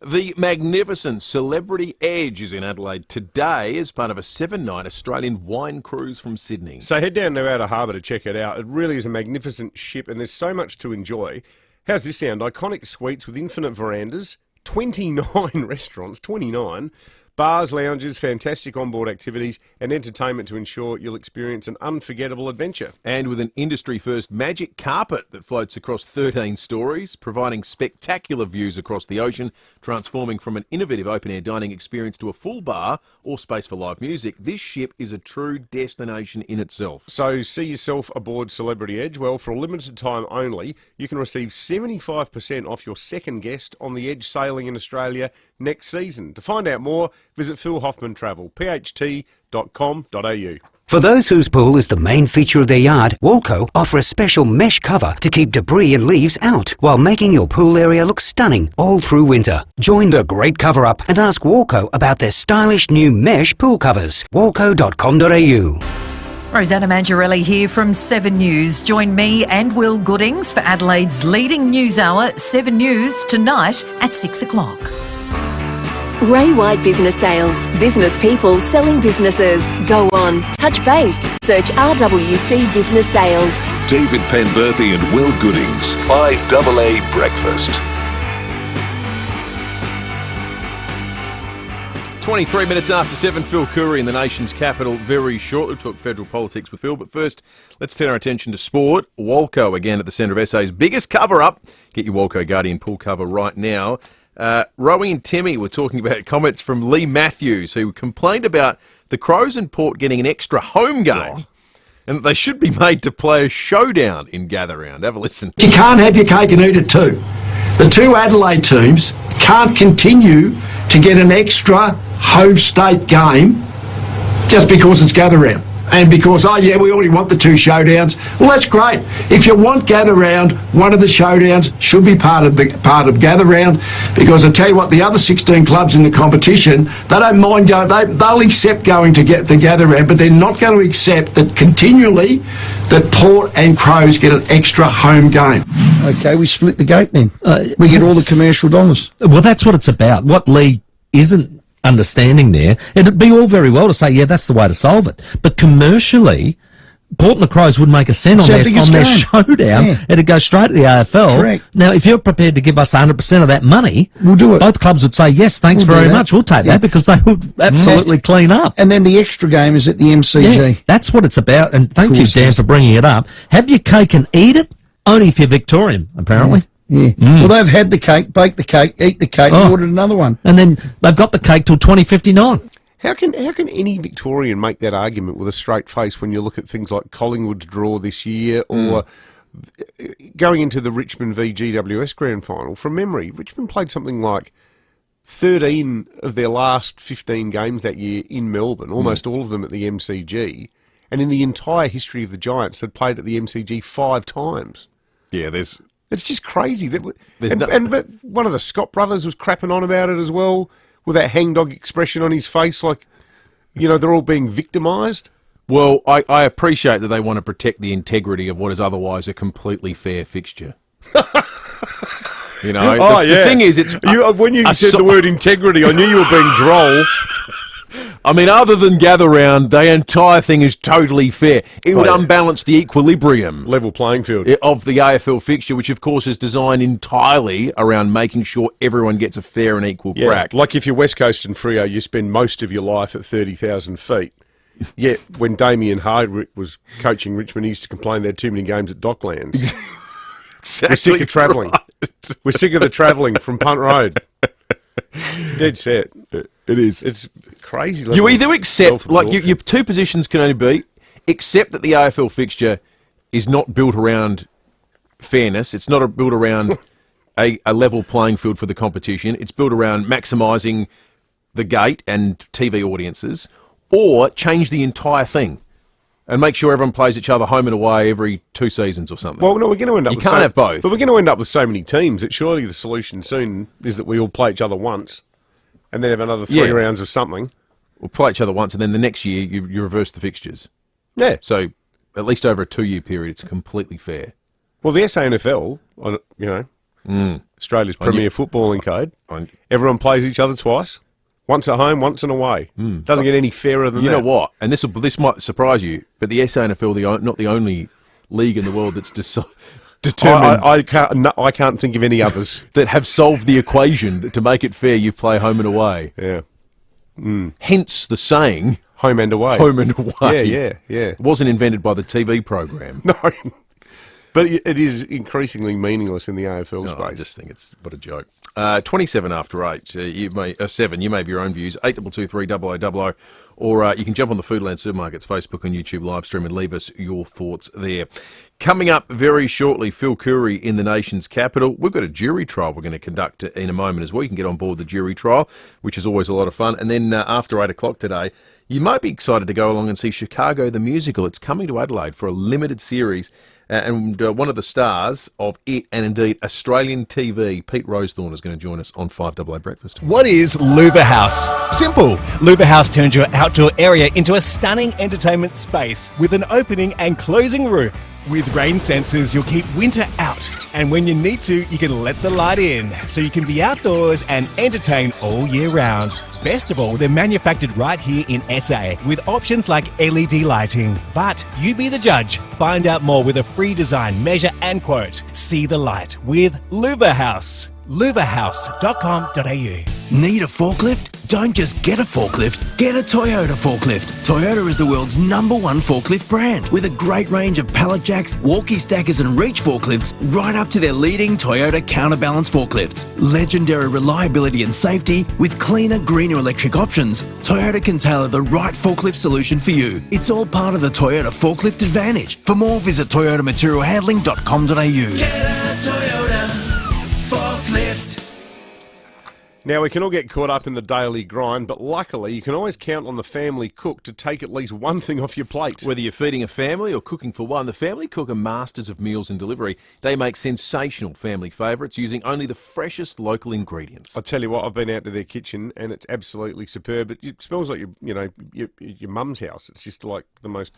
The magnificent Celebrity Edge is in Adelaide today as part of a 7-night Australian wine cruise from Sydney. So head down to Outer Harbour to check it out. It really is a magnificent ship and there's so much to enjoy. How's this sound? Iconic suites with infinite verandas, 29 restaurants, 29, bars, lounges, fantastic onboard activities and entertainment to ensure you'll experience an unforgettable adventure. And with an industry-first magic carpet that floats across 13 stories, providing spectacular views across the ocean, transforming from an innovative open-air dining experience to a full bar or space for live music, this ship is a true destination in itself. So see yourself aboard Celebrity Edge. Well, for a limited time only, you can receive 75% off your second guest on the Edge sailing in Australia next season. To find out more, visit Phil Hoffman Travel, pht.com.au. For those whose pool is the main feature of their yard, Walco offer a special mesh cover to keep debris and leaves out while making your pool area look stunning all through winter. Join the great cover-up and ask Walco about their stylish new mesh pool covers. Walco.com.au. Rosanna Mangiarelli here from 7 News. Join me and Will Goodings for Adelaide's leading news hour, 7 News, tonight at 6 o'clock. Ray White Business Sales. Business people selling businesses. Go on, touch base, search RWC Business Sales. David Penberthy and Will Goodings, 5AA Breakfast. 23 minutes after 7, Phil Curry in the nation's capital. Very shortly, we'll talk federal politics with Phil. But first, let's turn our attention to sport. Walco again at the centre of SA's biggest cover-up. Get your Walco Guardian pool cover right now. Rowie and Timmy were talking about comments from Lee Matthews, who complained about the Crows and Port getting an extra home game and that they should be made to play a showdown in Gather Round. Have a listen. You can't have your cake and eat it too. The two Adelaide teams can't continue to get an extra home state game just because it's Gather Round. And because, we already want the two showdowns. Well, that's great. If you want Gather Round, one of the showdowns should be part of Gather Round, because I tell you what, the other 16 clubs in the competition, they don't mind going. They'll accept going to get the Gather Round, but they're not going to accept that continually that Port and Crows get an extra home game. Okay, we split the gate then. We get all the commercial dollars. Well, that's what it's about. What Lee isn't understanding there, it'd be all very well to say, yeah, that's the way to solve it. But commercially, Port and the Crows would make a cent on their showdown. Yeah. It'd go straight to the AFL. Correct. Now, if you're prepared to give us 100% of that money, we'll do it. Both clubs would say, yes, thanks very much. We'll take that, because they would absolutely clean up. And then the extra game is at the MCG. Yeah, that's what it's about. And thank you, Dan, for bringing it up. Have your cake and eat it, only if you're Victorian, apparently. Yeah. Well, they've had the cake, baked the cake, eat the cake, and ordered another one. And then they've got the cake till 2059. How can any Victorian make that argument with a straight face when you look at things like Collingwood's draw this year or going into the Richmond v GWS grand final? From memory, Richmond played something like 13 of their last 15 games that year in Melbourne, almost all of them at the MCG, and in the entire history of the Giants had played at the MCG 5 times. Yeah, It's just crazy. But one of the Scott brothers was crapping on about it as well, with that hangdog expression on his face, like, they're all being victimised. Well, I appreciate that they want to protect the integrity of what is otherwise a completely fair fixture. The thing is, when you said the word integrity, I knew you were being droll. I mean, other than gather round, the entire thing is totally fair. It would unbalance the equilibrium. Level playing field. Of the AFL fixture, which of course is designed entirely around making sure everyone gets a fair and equal crack. Like if you're West Coast and Freo, you spend most of your life at 30,000 feet. Yet when Damien Hardwick was coaching Richmond, he used to complain they had too many games at Docklands. Exactly. We're sick of travelling. Right. We're sick of the travelling from Punt Road. Dead set. It is. It's crazy. You either accept, your two positions can only be, accept that the AFL fixture is not built around fairness. It's not built around a level playing field for the competition. It's built around maximising the gate and TV audiences, or change the entire thing and make sure everyone plays each other home and away every 2 seasons or something. Well, no, we're going to end up. You can't have both. But we're going to end up with so many teams that surely the solution soon is that we all play each other once, and then have another 3 rounds of something. We'll play each other once, and then the next year you reverse the fixtures. Yeah. So at least over a 2-year period, it's completely fair. Well, the SANFL, Australia's premier footballing code, everyone plays each other twice. Once at home, once and away. Doesn't get any fairer than that. You know what? And this might surprise you, but the SANFL, not the only league in the world that's determined. I can't think of any others that have solved the equation that to make it fair, you play home and away. Yeah. Hence the saying, home and away. Home and away. Yeah. It wasn't invented by the TV program. No. But it is increasingly meaningless in the AFL space. I just think it's what a joke. 27 after 8, 7, you may have your own views, 8223 0000, or you can jump on the Foodland Supermarkets Facebook and YouTube live stream and leave us your thoughts there. Coming up very shortly, Phil Curry in the nation's capital. We've got a jury trial we're going to conduct in a moment as well. You can get on board the jury trial, which is always a lot of fun. And then after 8 o'clock today, you might be excited to go along and see Chicago the Musical. It's coming to Adelaide for a limited series. And one of the stars of it, and indeed Australian TV, Pete Rosethorn, is going to join us on 5AA Breakfast. What is Louver House? Simple. Louver House turns your outdoor area into a stunning entertainment space with an opening and closing roof. With rain sensors, you'll keep winter out. And when you need to, you can let the light in, so you can be outdoors and entertain all year round. Best of all, they're manufactured right here in SA with options like LED lighting. But you be the judge. Find out more with a free design, measure and quote. See the light with Louver House. louverhouse.com.au. Need a forklift? Don't just get a forklift, get a Toyota forklift. Toyota is the world's #1 forklift brand, with a great range of pallet jacks, walkie stackers and reach forklifts, right up to their leading Toyota counterbalance forklifts. Legendary reliability and safety with cleaner, greener electric options, Toyota can tailor the right forklift solution for you. It's all part of the Toyota Forklift Advantage. For more, visit toyotamaterialhandling.com.au. Get a Toyota forklift. Now, we can all get caught up in the daily grind, but luckily you can always count on the family cook to take at least one thing off your plate. Whether you're feeding a family or cooking for one, the Family Cook are masters of meals and delivery. They make sensational family favourites using only the freshest local ingredients. I tell you what, I've been out to their kitchen and it's absolutely superb. It smells like your mum's house. It's just like the most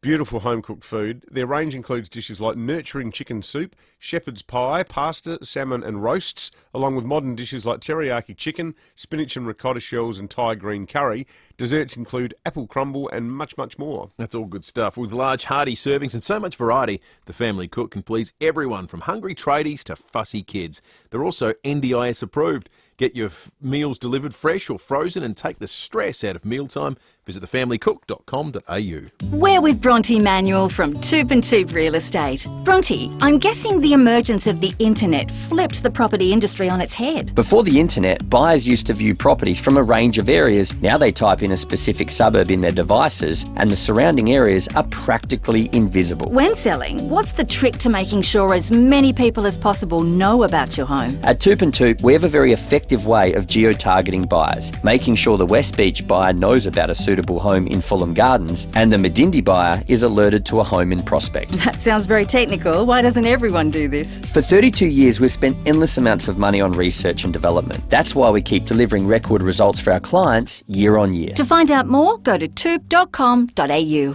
beautiful home-cooked food. Their range includes dishes like nurturing chicken soup, shepherd's pie, pasta, salmon and roasts, along with modern dishes like teriyaki chicken, spinach and ricotta shells and Thai green curry. Desserts include apple crumble and much, much more. That's all good stuff. With large, hearty servings and so much variety, the Family Cook can please everyone from hungry tradies to fussy kids. They're also NDIS approved. Get your meals delivered fresh or frozen and take the stress out of mealtime Visit thefamilycook.com.au. We're with Bronte Manuel from Toop and Toop Real Estate. Bronte, I'm guessing the emergence of the internet flipped the property industry on its head. Before the internet, buyers used to view properties from a range of areas. Now they type in a specific suburb in their devices and the surrounding areas are practically invisible. When selling, what's the trick to making sure as many people as possible know about your home? At Toop and Toop, we have a very effective way of geo-targeting buyers, making sure the West Beach buyer knows about a suitable home in Fulham Gardens and the Medindi buyer is alerted to a home in Prospect. That sounds very technical. Why doesn't everyone do this? For 32 years, we've spent endless amounts of money on research and development. That's why we keep delivering record results for our clients year on year. To find out more, go to toop.com.au.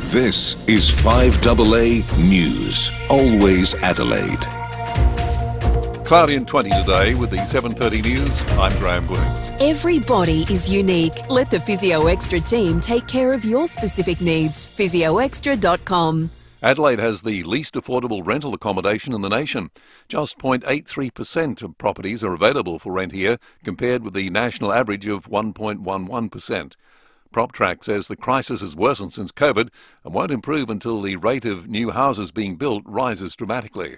This is 5AA News. Always Adelaide. Cloudy and 20 today with the 7:30 news. I'm Graham Goodings. Every body is unique. Let the Physio Extra team take care of your specific needs. PhysioExtra.com. Adelaide has the least affordable rental accommodation in the nation. Just 0.83% of properties are available for rent here, compared with the national average of 1.11%. PropTrack says the crisis has worsened since COVID and won't improve until the rate of new houses being built rises dramatically.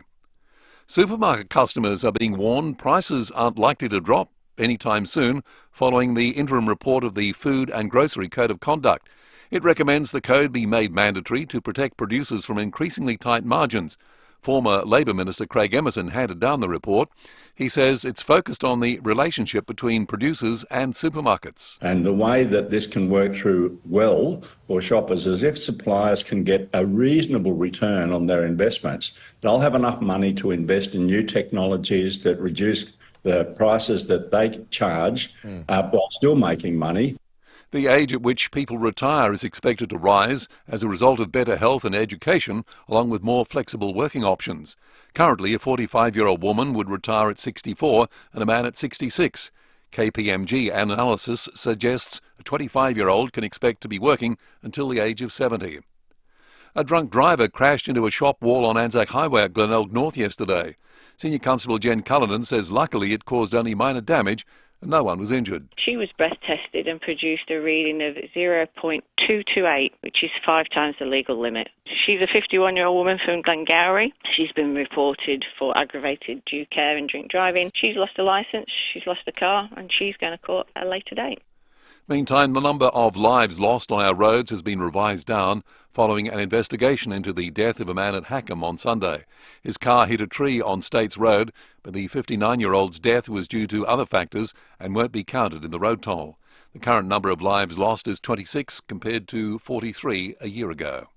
Supermarket customers are being warned prices aren't likely to drop anytime soon following the interim report of the Food and Grocery Code of Conduct. It recommends the code be made mandatory to protect producers from increasingly tight margins. Former Labor Minister Craig Emerson handed down the report. He says it's focused on the relationship between producers and supermarkets. And the way that this can work through well for shoppers is if suppliers can get a reasonable return on their investments, they'll have enough money to invest in new technologies that reduce the prices that they charge while still making money. The age at which people retire is expected to rise as a result of better health and education, along with more flexible working options. Currently, a 45-year-old woman would retire at 64 and a man at 66. KPMG analysis suggests a 25-year-old can expect to be working until the age of 70. A drunk driver crashed into a shop wall on Anzac Highway at Glenelg North yesterday. Senior Constable Jen Cullinan says luckily it caused only minor damage and no one was injured. She was breath tested and produced a reading of 0.228, which is 5 times the legal limit. She's a 51-year-old woman from Glengarry. She's been reported for aggravated due care and drink driving. She's lost a licence, she's lost a car, and she's going to court at a later date. Meantime, the number of lives lost on our roads has been revised down following an investigation into the death of a man at Hackham on Sunday. His car hit a tree on States Road, but the 59-year-old's death was due to other factors and won't be counted in the road toll. The current number of lives lost is 26 compared to 43 a year ago.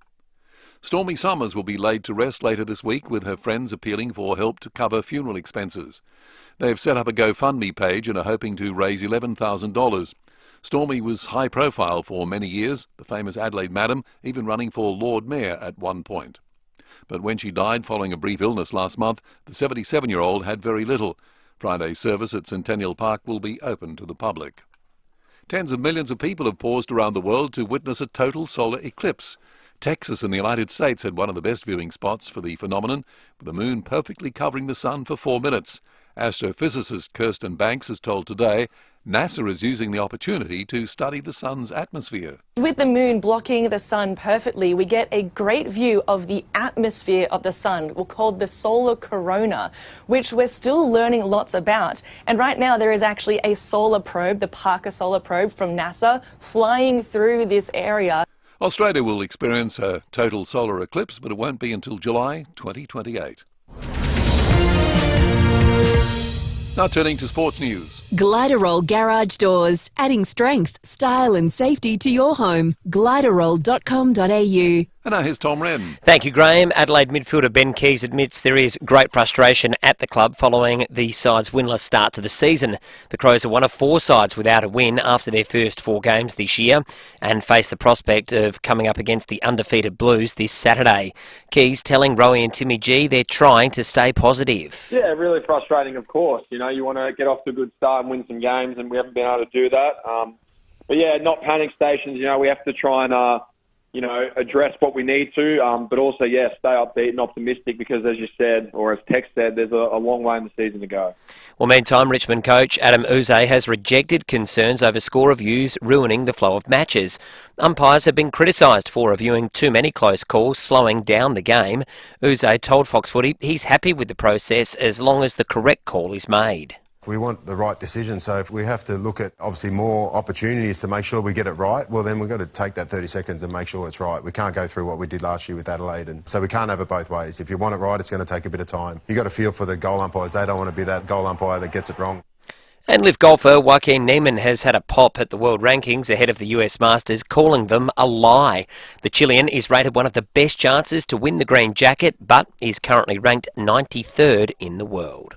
Stormy Summers will be laid to rest later this week, with her friends appealing for help to cover funeral expenses. They have set up a GoFundMe page and are hoping to raise $11,000. Stormy was high profile for many years, the famous Adelaide Madam even running for Lord Mayor at one point. But when she died following a brief illness last month, the 77-year-old had very little. Friday's service at Centennial Park will be open to the public. Tens of millions of people have paused around the world to witness a total solar eclipse. Texas in the United States had one of the best viewing spots for the phenomenon, with the moon perfectly covering the sun for 4 minutes. Astrophysicist Kirsten Banks has told Today NASA is using the opportunity to study the sun's atmosphere. With the moon blocking the sun perfectly, we get a great view of the atmosphere of the sun, called the solar corona, which we're still learning lots about. And right now there is actually a solar probe, the Parker Solar Probe from NASA, flying through this area. Australia will experience a total solar eclipse, but it won't be until July 2028. Now turning to sports news. Gliderol Garage Doors, adding strength, style and safety to your home. Gliderol.com.au. And now here's Tom Wren. Thank you, Graham. Adelaide midfielder Ben Keys admits there is great frustration at the club following the side's winless start to the season. The Crows are one of 4 sides without a win after their first 4 games this year and face the prospect of coming up against the undefeated Blues this Saturday. Keys telling Rowie and Timmy G they're trying to stay positive. Yeah, really frustrating, of course. You know, you want to get off to a good start and win some games, and we haven't been able to do that. But yeah, not panic stations. You know, we have to try and address what we need to, but also, stay upbeat and optimistic because, as you said, or as Tex said, there's a long way in the season to go. Well, meantime, Richmond coach Adam Uze has rejected concerns over score reviews ruining the flow of matches. Umpires have been criticised for reviewing too many close calls, slowing down the game. Uze told Fox Footy he's happy with the process as long as the correct call is made. We want the right decision, so if we have to look at obviously more opportunities to make sure we get it right, well then we've got to take that 30 seconds and make sure it's right. We can't go through what we did last year with Adelaide, and so we can't have it both ways. If you want it right, it's going to take a bit of time. You've got to feel for the goal umpires. They don't want to be that goal umpire that gets it wrong. And live golfer Joaquin Niemann has had a pop at the world rankings ahead of the US Masters, calling them a lie. The Chilean is rated one of the best chances to win the green jacket, but is currently ranked 93rd in the world.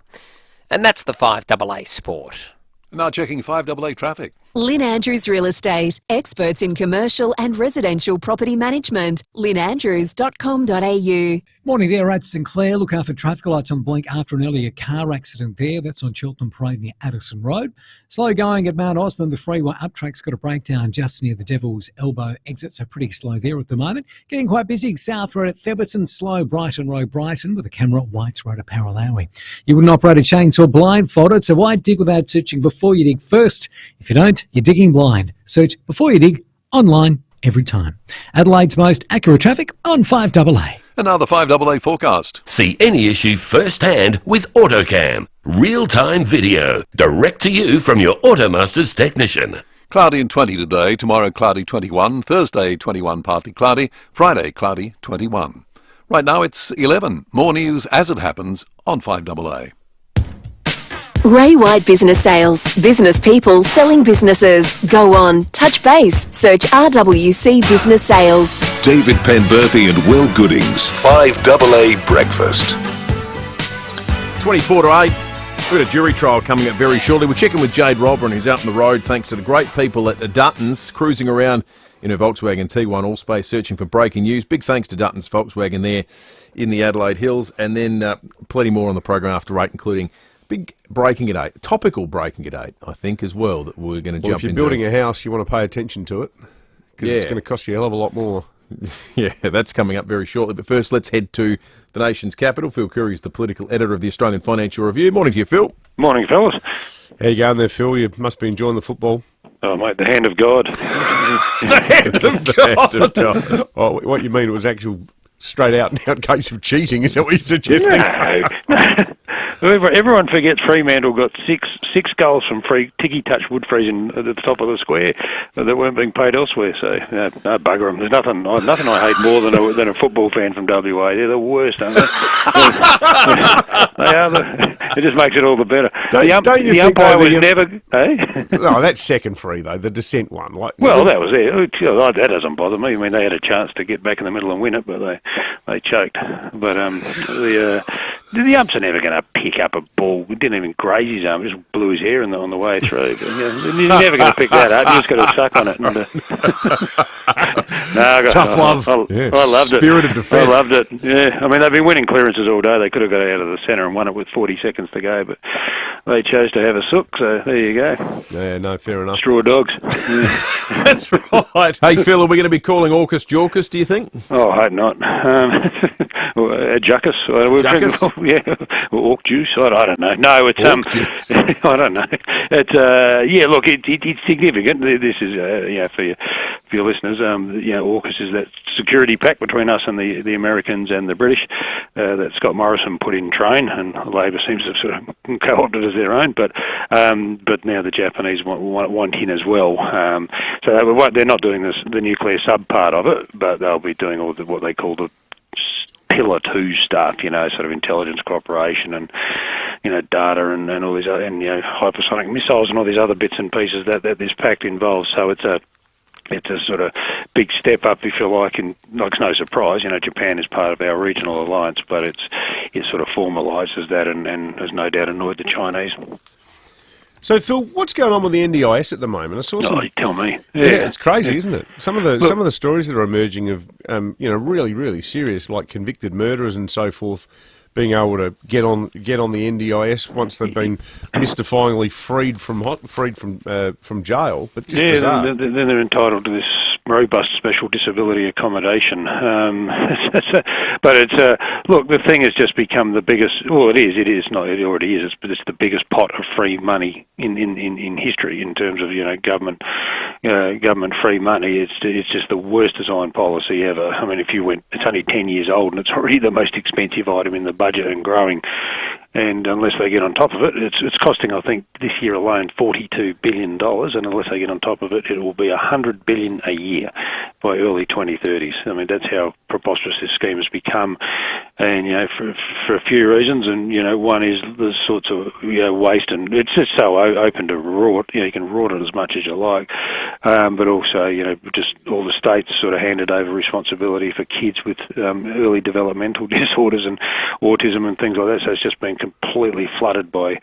And that's the 5AA Sport. Now checking 5AA traffic. Lynn Andrews Real Estate, experts in commercial and residential property management. lynnandrews.com.au. Morning there at St Clair. Look out for traffic lights on blink after an earlier car accident there. That's on Cheltenham Parade near Addison Road. Slow going at Mount Osborne. The freeway up track's got a breakdown just near the Devil's Elbow exit, so pretty slow there at the moment. Getting quite busy South Road at Featherton, slow Brighton Road, Brighton, with a camera at Whites Road at Paralawi. You wouldn't operate a chainsaw blindfolded, so why dig without searching before you dig first? If you don't, you're digging blind. Search before you dig online every time. Adelaide's most accurate traffic on 5AA. And now the 5AA forecast. See any issue firsthand with AutoCam. Real-time video, direct to you from your Automasters technician. Cloudy and 20 today, tomorrow cloudy 21, Thursday 21 partly cloudy, Friday cloudy 21. Right now it's 11. More news as it happens on 5AA. Ray White Business Sales. Business people selling businesses. Go on, touch base. Search RWC Business Sales. David Penberthy and Will Goodings. 5AA Breakfast. 24 to 8. We've got a jury trial coming up very shortly. We're checking with Jade Robber, who's out on the road thanks to the great people at Dutton's, cruising around in a Volkswagen T1 Allspace searching for breaking news. Big thanks to Dutton's Volkswagen there in the Adelaide Hills, and then plenty more on the program after 8, including big breaking at 8, topical breaking at 8, I think, as well, that we're going to jump into. If you're building a house, you want to pay attention to it, because it's going to cost you a hell of a lot more. Yeah, that's coming up very shortly. But first, let's head to the nation's capital. Phil Curry is the political editor of the Australian Financial Review. Morning to you, Phil. Morning, fellas. How you going there, Phil? You must be enjoying the football. Oh, mate, the hand of God. The hand of God. Oh, what you mean, it was actual straight out and out case of cheating, is that what you're suggesting? No. Everyone forgets Fremantle got six goals from free ticky-touch wood freezing at the top of the square that weren't being paid elsewhere. So, no, bugger them. There's nothing I hate more than a football fan from WA. They're the worst, aren't they? They are. It just makes it all the better. Don't you the think umpire was never... No, that's second free, though, the dissent one. That was it. That doesn't bother me. I mean, they had a chance to get back in the middle and win it, but they choked. But the umps are never going to pick up a ball. We didn't even graze his arm, just blew his hair on the way through. But, you're never going to pick that up. You just got to suck on it. And, tough love. I loved it. Spirit of defence. I loved it. Yeah, I mean, they've been winning clearances all day. They could have got out of the centre and won it with 40 seconds to go, but they chose to have a sook, so there you go. Yeah, no, fair enough. Straw dogs. That's right. Hey, Phil, are we going to be calling AUKUS Jawkus, do you think? Oh, I hope not. Juckus. Juckus? Yeah. Orc juice. I don't know. No, it's I don't know. It's look, it's significant. This is for your listeners. AUKUS is that security pact between us and the Americans and the British that Scott Morrison put in train, and Labor seems to have sort of co-opted as their own. But now the Japanese want in as well. So they're not doing the nuclear sub part of it, but they'll be doing all what they call the Pillar 2 stuff, sort of intelligence cooperation and, data and all these other, and, hypersonic missiles and all these other bits and pieces that this pact involves. So it's a sort of big step up, if you like, and it's no surprise. Japan is part of our regional alliance, but it sort of formalises that and has no doubt annoyed the Chinese. So, Phil, what's going on with the NDIS at the moment? I saw some. You tell me. Yeah, it's crazy, isn't it? Some of the stories that are emerging of, really, really serious, like convicted murderers and so forth, being able to get on the NDIS once they've been mystifyingly freed from jail. But just bizarre. Then they're entitled to this robust special disability accommodation. But look, the thing has just become the biggest. Well, it is not. It already is. It's the biggest pot of free money in history in terms of government free money. It's just the worst design policy ever. I mean, it's only 10 years old and it's already the most expensive item in the budget and growing. And unless they get on top of it, it's costing, I think, this year alone $42 billion. And unless they get on top of it, it will be $100 billion a year by early 2030s. I mean, that's how preposterous this scheme has become. And for a few reasons, and one is the sorts of waste, and it's just so open to rot. You can rot it as much as you like, but also just all the states sort of handed over responsibility for kids with early developmental disorders and autism and things like that. So it's just been completely flooded by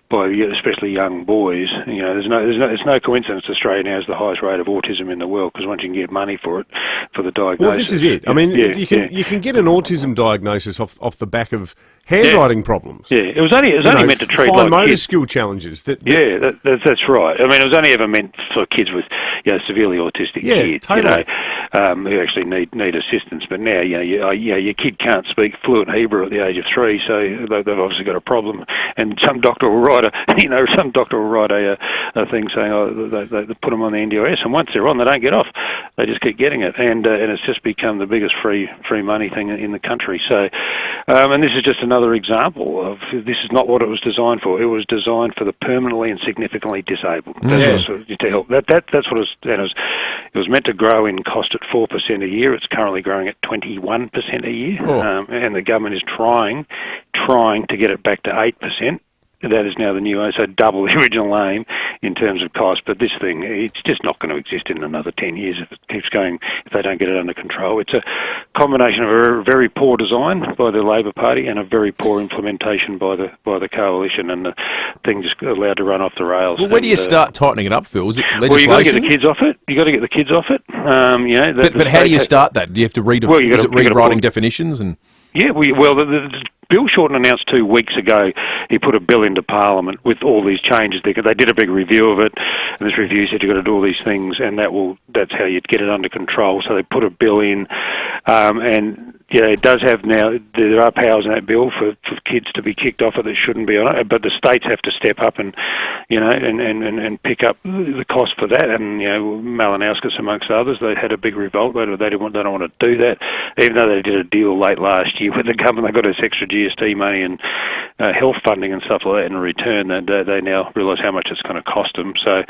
especially young boys. It's no coincidence Australia now has the highest rate of autism in the world, because once you can get money for it, for the diagnosis. Well, this is it. I mean, you can get an autism diagnosis off the back of handwriting problems. Yeah, it was only meant to treat fine motor kids. skill challenges. That's right. I mean, it was only ever meant for kids with severely autistic kids. Totally. Who actually need assistance. But now, your kid can't speak fluent Hebrew at the age of 3, so they've obviously got a problem. And some doctor will write a thing saying, they put them on the NDIS, and once they're on, they don't get off. They just keep getting it, and it's just become the biggest free money thing in the country. So, and this is just another example of this is not what it was designed for. It was designed for the permanently and significantly disabled. That's to help. That's what it was meant to grow in cost at 4% a year. It's currently growing at 21% a year, and the government is trying to get it back to 8%. That is now the new, so double the original aim in terms of cost. But this thing, it's just not going to exist in another 10 years if it keeps going, if they don't get it under control. It's a combination of a very poor design by the Labor Party and a very poor implementation by the coalition, and the thing just allowed to run off the rails. Well, where do you start tightening it up, Phil? Is it legislation? Well, you've got to get the kids off it. You've got to get the kids off it. But how do you start that? Do you have to read? Is it rewriting definitions and? Yeah, the Bill Shorten announced 2 weeks ago he put a bill into Parliament with all these changes. They did a big review of it, and this review said you've got to do all these things, and that's how you'd get it under control. So they put a bill in, and it does have now, there are powers in that bill for kids to be kicked off it that shouldn't be on it, but the states have to step up and pick up the cost for that. And Malinauskas amongst others, they had a big revolt. They don't want to do that, even though they did a deal late last year with the government. They got this extra GST money and health funding and stuff like that in return. They now realise how much it's going to cost them. So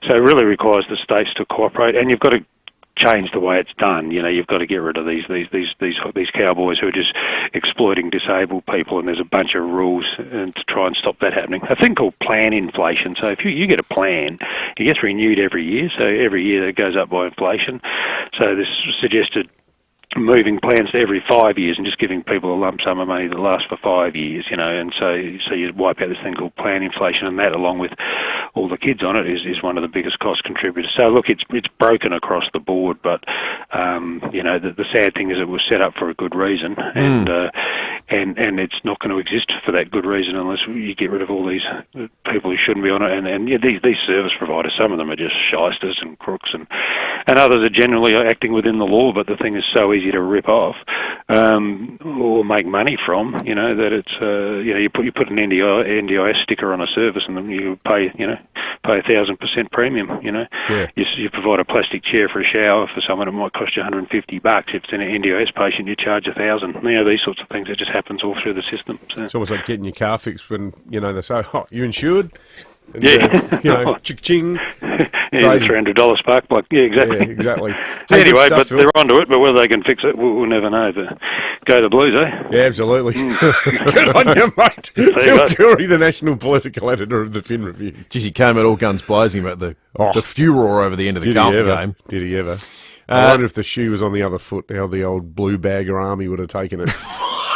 it really requires the states to cooperate, and you've got to change the way it's done. You've got to get rid of these cowboys who are just exploiting disabled people, and there's a bunch of rules to try and stop that happening. A thing called plan inflation. So if you get a plan, it gets renewed every year. So every year it goes up by inflation. So this suggested moving plans to every 5 years and just giving people a lump sum of money that lasts for 5 years, and so you wipe out this thing called plan inflation, and that, along with all the kids on it, is one of the biggest cost contributors. So look, it's broken across the board, but the sad thing is it was set up for a good reason, and it's not going to exist for that good reason unless you get rid of all these people who shouldn't be on it. And these service providers, some of them are just shysters and crooks, and others are generally acting within the law, but the thing is so easy to rip off or make money from, that it's you put an NDIS sticker on a service, and then you pay 1,000% premium. You provide a plastic chair for a shower for someone, it might cost you $150. If it's an NDIS patient, you charge $1,000. These sorts of things, it just happens all through the system. So. It's almost like getting your car fixed when they say, "Oh, you insured." And, ching. $300 spark plug. Yeah, exactly. Yeah, exactly. Anyway, but they're onto it, but whether they can fix it, we'll never know. But go the Blues, eh? Yeah, absolutely. Good on you, mate. Phil Curry, the national political editor of the Fin Review. Geez, he came out all guns blazing about the furore over the end of the Carlton game. Did he ever? I wonder if the shoe was on the other foot, how the old blue bagger army would have taken it.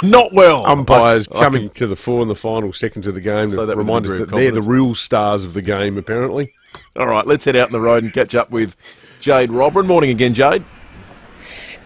Not well. Umpires coming to the fore in the final seconds of the game to remind us that they're the real stars of the game, apparently. All right, let's head out on the road and catch up with Jade Robran. Morning again, Jade.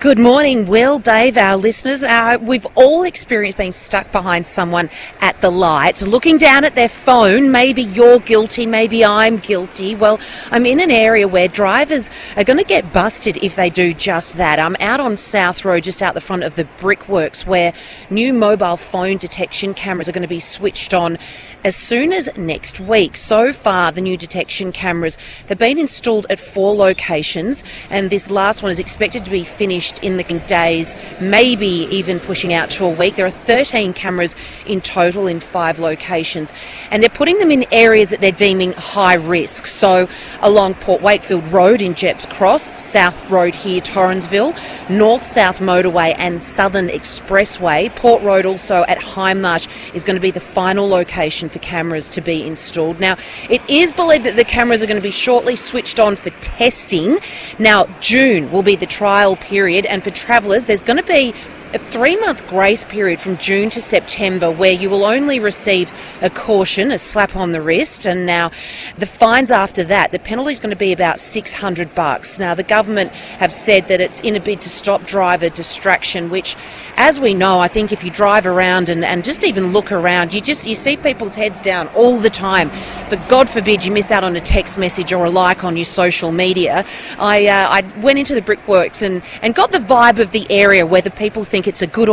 Good morning, Will, Dave, our listeners. We've all experienced being stuck behind someone at the lights, looking down at their phone. Maybe you're guilty, maybe I'm guilty. Well, I'm in an area where drivers are going to get busted if they do just that. I'm out on South Road, just out the front of the Brickworks, where new mobile phone detection cameras are going to be switched on as soon as next week. So far, the new detection cameras, they've been installed at 4 locations, and this last one is expected to be finished in the days, maybe even pushing out to a week. There are 13 cameras in total in 5 locations, and they're putting them in areas that they're deeming high risk. So along Port Wakefield Road in Jepps Cross, South Road here, Torrensville, North-South Motorway and Southern Expressway. Port Road also at Hindmarsh is going to be the final location for cameras to be installed. Now, it is believed that the cameras are going to be shortly switched on for testing. Now, June will be the trial period, and for travellers, there's going to be a 3-month grace period from June to September where you will only receive a caution, a slap on the wrist, and now the fines after that, the penalty is going to be about $600. Now, the government have said that it's in a bid to stop driver distraction, which, as we know, I think if you drive around and just even look around, you see people's heads down all the time. For God forbid you miss out on a text message or a like on your social media. I went into the Brickworks and got the vibe of the area, whether people think it's a good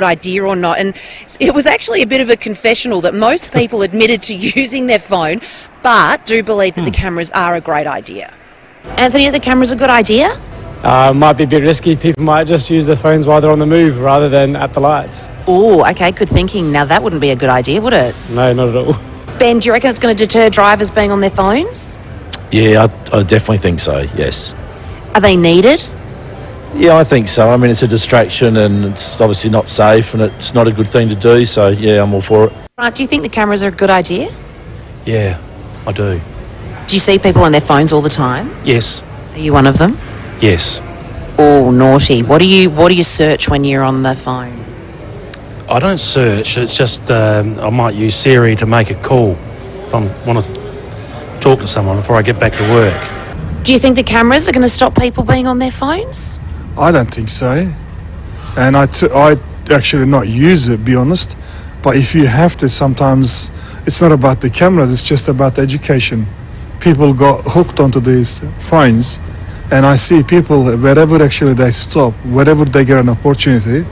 idea or not, and it was actually a bit of a confessional that most people admitted to using their phone, but do believe that the cameras are a great idea. Anthony, are the cameras a good idea? Might be a bit risky. People might just use their phones while they're on the move rather than at the lights. Oh, okay, good thinking. Now that wouldn't be a good idea, would it? No, not at all. Ben, do you reckon it's going to deter drivers being on their phones? Yeah, I definitely think so, yes. Are they needed? Yeah, I think so. I mean, it's a distraction and it's obviously not safe and it's not a good thing to do, so yeah, I'm all for it. Right, do you think the cameras are a good idea? Yeah, I do. Do you see people on their phones all the time? Yes. Are you one of them? Yes. Oh, naughty. What do you search when you're on the phone? I don't search, it's just I might use Siri to make a call if I want to talk to someone before I get back to work. Do you think the cameras are going to stop people being on their phones? I don't think so, and I actually not use it, be honest, but if you have to, sometimes it's not about the cameras, it's just about the education. People got hooked onto these phones, and I see people, wherever actually they stop, wherever they get an opportunity,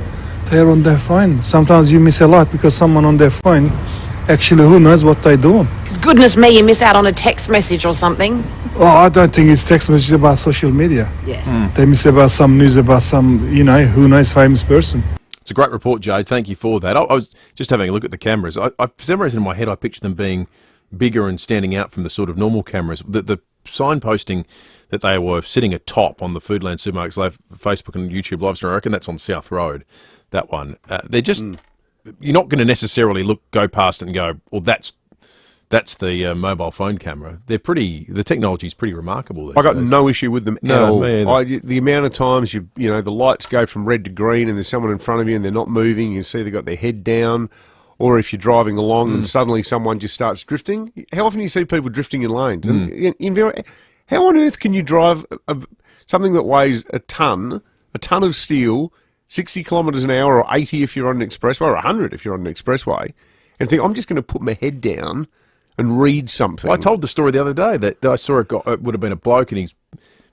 they're on their phone. Sometimes you miss a lot because someone on their phone, actually, who knows what they're doing. Because goodness me, you miss out on a text message or something. Oh, I don't think it's text messages about social media. Yes. They miss about some news about some, who knows, famous person. It's a great report, Jade. Thank you for that. I was just having a look at the cameras. I for some reason in my head, I pictured them being bigger and standing out from the sort of normal cameras. The signposting that they were sitting atop on the Foodland Supermarkets Live Facebook and YouTube live stream, I reckon that's on South Road, that one. They're just... You're not going to necessarily go past it and go, well, that's the mobile phone camera. The technology's pretty remarkable. I got no issue with them at all. Me the amount of times the lights go from red to green and there's someone in front of you and they're not moving, you see they've got their head down, or if you're driving along and suddenly someone just starts drifting. How often do you see people drifting in lanes? And how on earth can you drive something that weighs a ton of steel, 60 kilometres an hour, or 80 if you're on an expressway, or 100 if you're on an expressway, and think, I'm just going to put my head down and read something? Well, I told the story the other day that I saw it would have been a bloke in his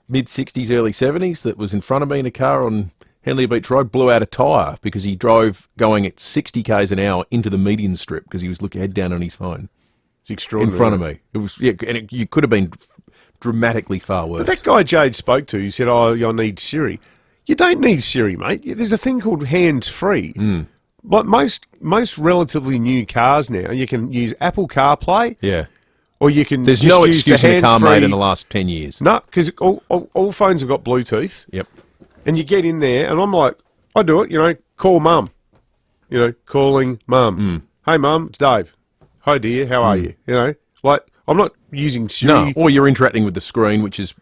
mid-60s, early 70s that was in front of me in a car on Henley Beach Road, blew out a tyre because he drove going at 60 k's an hour into the median strip because he was looking head down on his phone. It's extraordinary. In front of me. It was, you could have been dramatically far worse. But that guy Jade spoke to, he said, I need Siri. You don't need Siri, mate. There's a thing called hands-free. Like most relatively new cars now, you can use Apple CarPlay. Yeah. Or you can There's just no use excuse the in a car hands-free. made in the last 10 years. No, because all phones have got Bluetooth. Yep. And you get in there, and I'm like, I do it, call mum. Calling mum. Hey, mum, it's Dave. Hi, dear, how are you? Like, I'm not using Siri. No, or you're interacting with the screen, which is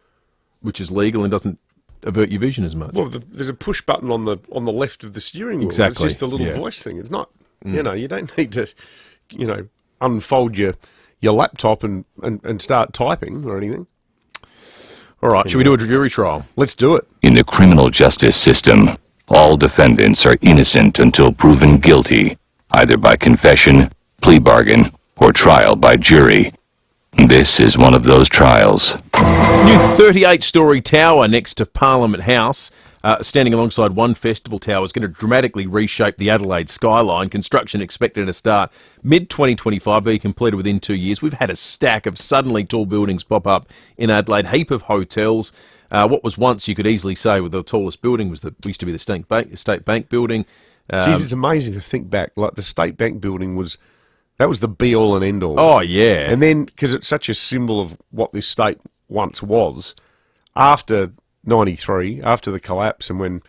legal and doesn't avert your vision as much. Well, there's a push button on the left of the steering wheel. Exactly. It's just a little voice thing. It's not, you don't need to, unfold your laptop and start typing or anything. All right, should we do a jury trial? Let's do it. In the criminal justice system, all defendants are innocent until proven guilty, either by confession, plea bargain, or trial by jury. This is one of those trials. New 38-storey tower next to Parliament House, standing alongside one festival tower, is going to dramatically reshape the Adelaide Skyline. Construction expected to start mid-2025, be completed within 2 years. We've had a stack of suddenly tall buildings pop up in Adelaide, heap of hotels. What was once, you could easily say, with the tallest building used to be the State Bank building. Geez, it's amazing to think back. Like the State Bank building was the be-all and end-all. Oh, yeah. And then, because it's such a symbol of what this state once was, after 93, after the collapse, and when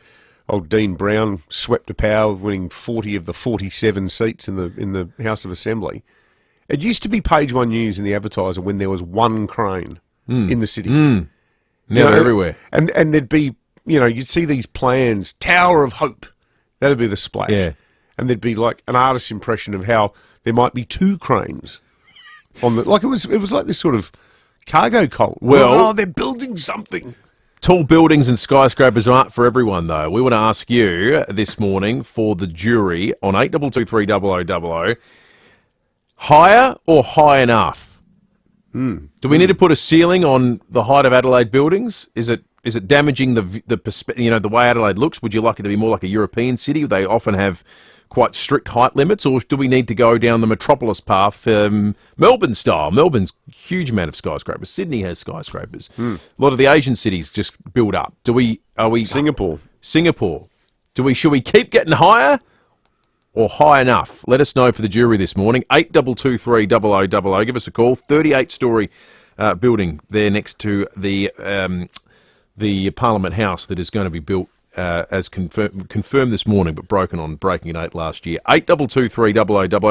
old Dean Brown swept to power, winning 40 of the 47 seats in the House of Assembly, it used to be page one news in the Advertiser when there was one crane in the city. Now they're everywhere. And there'd be, you'd see these plans, Tower of Hope. That'd be the splash. Yeah. And there'd be like an artist's impression of how there might be two cranes on the, like it was like this sort of cargo cult. Well, they're building something. Tall buildings and skyscrapers aren't for everyone, though. We want to ask you this morning for the jury on 8223 higher or high enough? Do we need to put a ceiling on the height of Adelaide buildings? Is it damaging the way Adelaide looks? Would you like it to be more like a European city? They often have quite strict height limits, or do we need to go down the metropolis path, Melbourne style? Melbourne's a huge amount of skyscrapers. Sydney has skyscrapers. A lot of the Asian cities just build up. Are we Singapore? Should we keep getting higher or high enough? Let us know for the jury this morning. 8223 Give us a call. 38-storey building there next to the Parliament House that is going to be built. As confirmed this morning, but broken on Breaking at 8 last year. 8223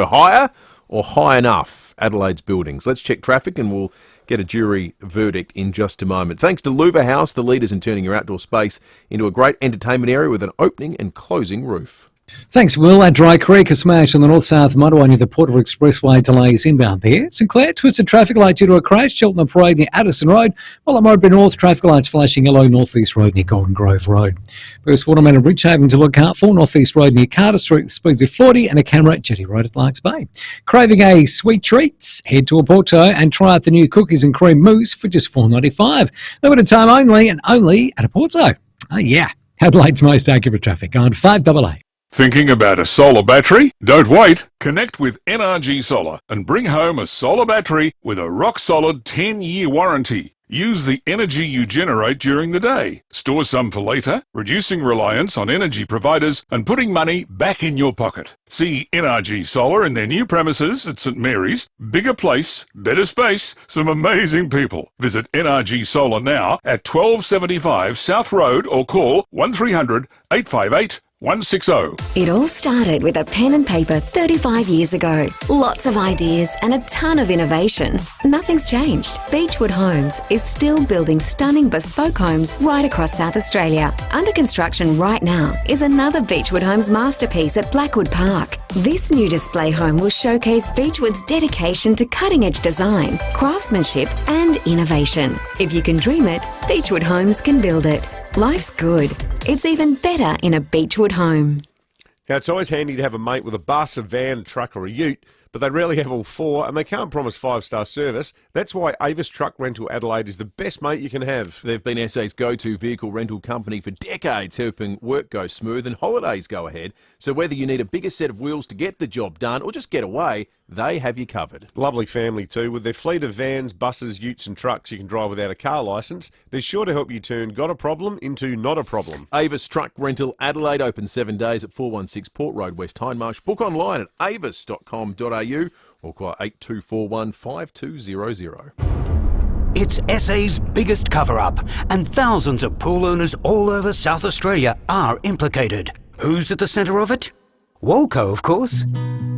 higher or high enough Adelaide's buildings. Let's check traffic and we'll get a jury verdict in just a moment. Thanks to Louva House, the leaders in turning your outdoor space into a great entertainment area with an opening and closing roof. Thanks, Will. At Dry Creek, a smash on the north-south motorway near the Porterville Expressway, delays inbound there. St Clair, twisted traffic light due to a crash. Cheltenham Parade near Addison Road. While at Mowbray North, traffic lights flashing yellow. North-east road near Golden Grove Road. First Waterman and Bridgehaven to look out for. North-east road near Carter Street with speeds of 40, and a camera at Jetty Road at Larks Bay. Craving a sweet treat? Head to Oporto and try out the new cookies and cream mousse for just $4.95. Limited time only, and only at Oporto. Oh yeah, Adelaide's most accurate traffic on 5AA. Thinking about a solar battery? Don't wait. Connect with NRG Solar and bring home a solar battery with a rock-solid 10-year warranty. Use the energy you generate during the day. Store some for later, reducing reliance on energy providers and putting money back in your pocket. See NRG Solar in their new premises at St Mary's. Bigger place, better space, some amazing people. Visit NRG Solar now at 1275 South Road or call 1300 858 160. It all started with a pen and paper 35 years ago. Lots of ideas and a ton of innovation. Nothing's changed. Beechwood Homes is still building stunning bespoke homes right across South Australia. Under construction right now is another Beechwood Homes masterpiece at Blackwood Park. This new display home will showcase Beechwood's dedication to cutting-edge design, craftsmanship and innovation. If you can dream it, Beechwood Homes can build it. Life's good. It's even better in a Beechwood home. Now, it's always handy to have a mate with a bus, a van, a truck or a ute, but they rarely have all four, and they can't promise 5-star service. That's why Avis Truck Rental Adelaide is the best mate you can have. They've been SA's go-to vehicle rental company for decades, helping work go smooth and holidays go ahead. So whether you need a bigger set of wheels to get the job done or just get away, they have you covered. Lovely family too. With their fleet of vans, buses, utes and trucks you can drive without a car licence, they're sure to help you turn got a problem into not a problem. Avis Truck Rental Adelaide, open 7 days at 416 Port Road, West Hindmarsh. Book online at avis.com.au or call 8241 5200. It's SA's biggest cover-up, and thousands of pool owners all over South Australia are implicated. Who's at the centre of it? Walco, of course.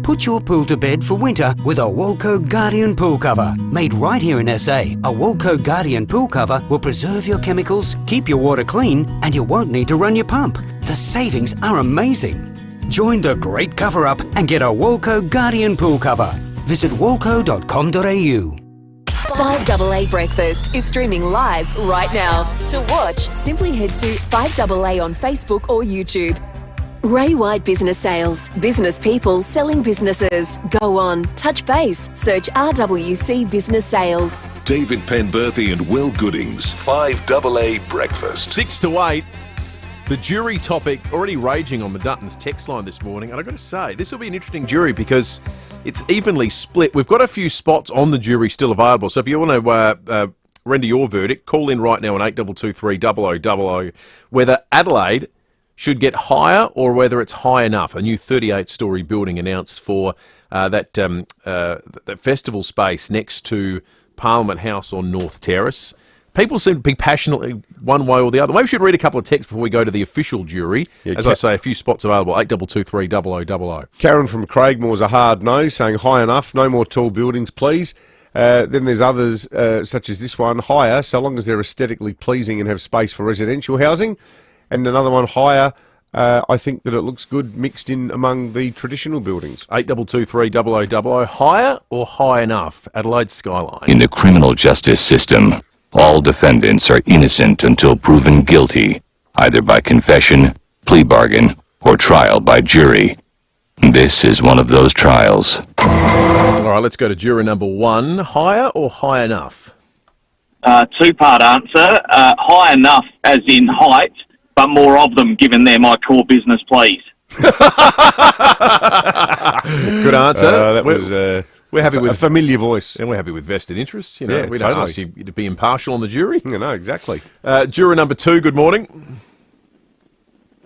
Put your pool to bed for winter with a Walco Guardian pool cover. Made right here in SA, a Walco Guardian pool cover will preserve your chemicals, keep your water clean, and you won't need to run your pump. The savings are amazing. Join the great cover-up and get a Walco Guardian pool cover. Visit walco.com.au. 5AA Breakfast is streaming live right now. To watch, simply head to 5AA on Facebook or YouTube. Ray White Business Sales. Business people selling businesses. Go on, touch base, search RWC Business Sales. David Penberthy and Will Goodings, 5AA Breakfast. 6 to 8. The jury topic already raging on the Duttons text line this morning. And I've got to say, this will be an interesting jury because it's evenly split. We've got a few spots on the jury still available. So if you want to render your verdict, call in right now on 8223 0000 whether Adelaide should get higher or whether it's high enough. A new 38-storey building announced for that festival space next to Parliament House on North Terrace. People seem to be passionately one way or the other. Maybe we should read a couple of texts before we go to the official jury. Yeah, as I say, a few spots available, 8223 0000. Karen from Craigmore's a hard no, saying high enough, no more tall buildings, please. Then there's others, such as this one, higher, so long as they're aesthetically pleasing and have space for residential housing. And another one, higher, I think that it looks good mixed in among the traditional buildings. 8223 0000. Higher or high enough? Adelaide Skyline. In the criminal justice system, all defendants are innocent until proven guilty, either by confession, plea bargain, or trial by jury. This is one of those trials. All right, let's go to juror number 1. Higher or high enough? Two-part answer. High enough as in height, but more of them given they're my core business, please. Good answer. That was we're happy with a familiar voice. And we're happy with vested interests. You know, Yeah, we don't totally. ask you to be impartial on the jury. No, exactly. Juror number 2, good morning.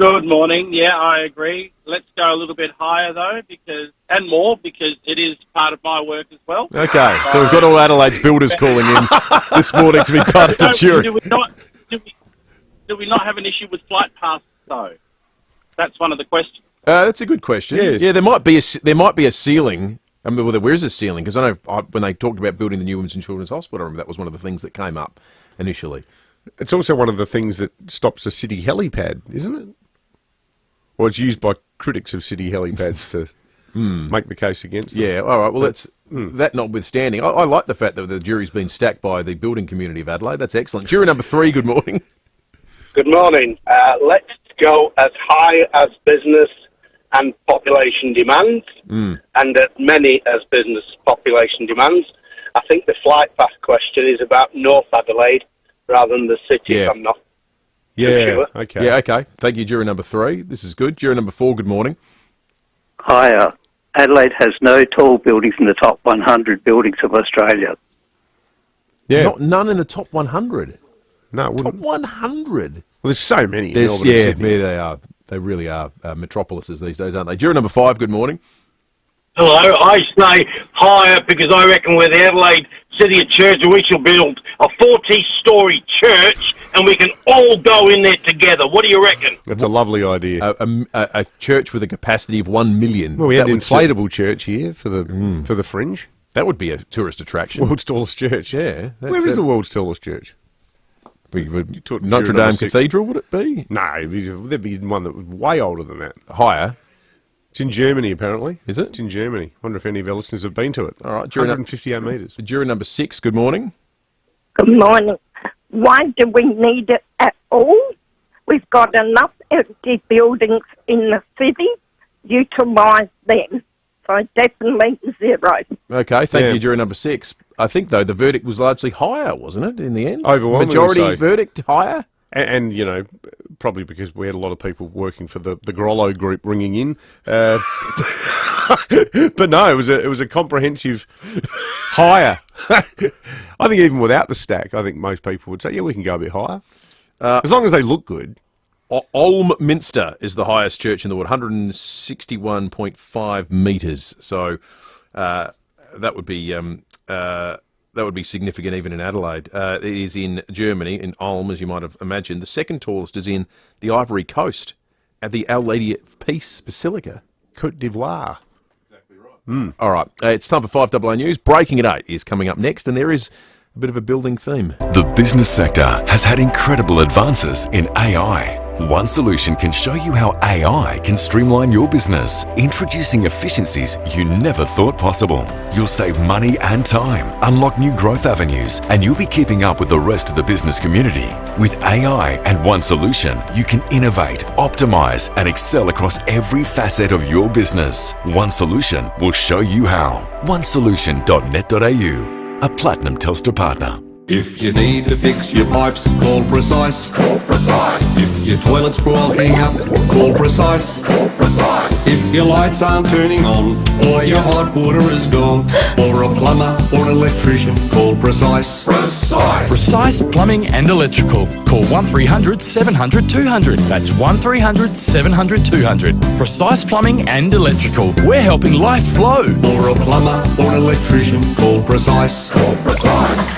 Good morning. Yeah, I agree. Let's go a little bit higher, though, because it is part of my work as well. Okay, so we've got all Adelaide's builders calling in this morning to be part of the jury. Do we not have an issue with flight passes, though? That's one of the questions. That's a good question. Yeah, there might be a ceiling. I mean, well, there is a ceiling, because I know when they talked about building the new Women's and Children's Hospital, I remember that was one of the things that came up initially. It's also one of the things that stops the city helipad, isn't it? Or it's used by critics of city helipads to make the case against them. Yeah, all right. Well, that notwithstanding, I like the fact that the jury's been stacked by the building community of Adelaide. That's excellent. Juror number 3, good morning. Good morning. Let's go as high as business and population demands, and as many as business population demands. I think the flight path question is about North Adelaide rather than the city. Yeah. I'm not Yeah, sure. okay. Yeah, okay. Thank you, juror number 3. This is good. Juror number 4, good morning. Higher. Adelaide has no tall buildings in the top 100 buildings of Australia. Yeah. None in the top 100. No, top 100. Well, there's so many. Yeah, they are. They really are metropolises these days, aren't they? Juror number 5, good morning. Hello, I say higher because I reckon with the Adelaide City Church we shall build a 40-storey church and we can all go in there together. What do you reckon? That's a lovely idea. A church with a capacity of 1 million. Well, we had an inflatable church here for the Fringe. That would be a tourist attraction. World's tallest church. Yeah. Where is the world's tallest church? Notre Dame Cathedral, would it be? No, there'd be one that was way older than that. Higher? It's in Germany, apparently. Is it? It's in Germany. I wonder if any of our listeners have been to it. All right. 158 metres. Juror number 6, good morning. Good morning. Why do we need it at all? We've got enough empty buildings in the city. Utilise them. So definitely 0. Okay, thank you, juror number 6. I think, though, the verdict was largely higher, wasn't it, in the end? Overwhelmingly Majority so. verdict higher? And, you know, probably because we had a lot of people working for the Grollo group ringing in. But no, it was a comprehensive higher. I think even without the stack, I think most people would say, yeah, we can go a bit higher. As long as they look good. Olmminster is the highest church in the world, 161.5 metres. So that would be significant even in Adelaide. It is in Germany, in Ulm, as you might have imagined. The second tallest is in the Ivory Coast at the Our Lady of Peace Basilica. Côte d'Ivoire. Exactly right. All right, it's time for 5AA News. Breaking at 8 is coming up next, and there is a bit of a building theme. The business sector has had incredible advances in AI. One Solution can show you how AI can streamline your business, introducing efficiencies you never thought possible. You'll save money and time, unlock new growth avenues, and you'll be keeping up with the rest of the business community. With AI and One Solution, you can innovate, optimize, and excel across every facet of your business. One Solution will show you how. onesolution.net.au, a Platinum Telstra partner. If you need to fix your pipes, call Precise. Call Precise. If your toilet's blocking up, call Precise. Call Precise. If your lights aren't turning on, or your hot water is gone, or a plumber or an electrician, call Precise. Precise. Precise Plumbing and Electrical. Call 1300 700 200. That's 1300 700 200. Precise Plumbing and Electrical. We're helping life flow. Or a plumber or an electrician, call Precise. Call Precise.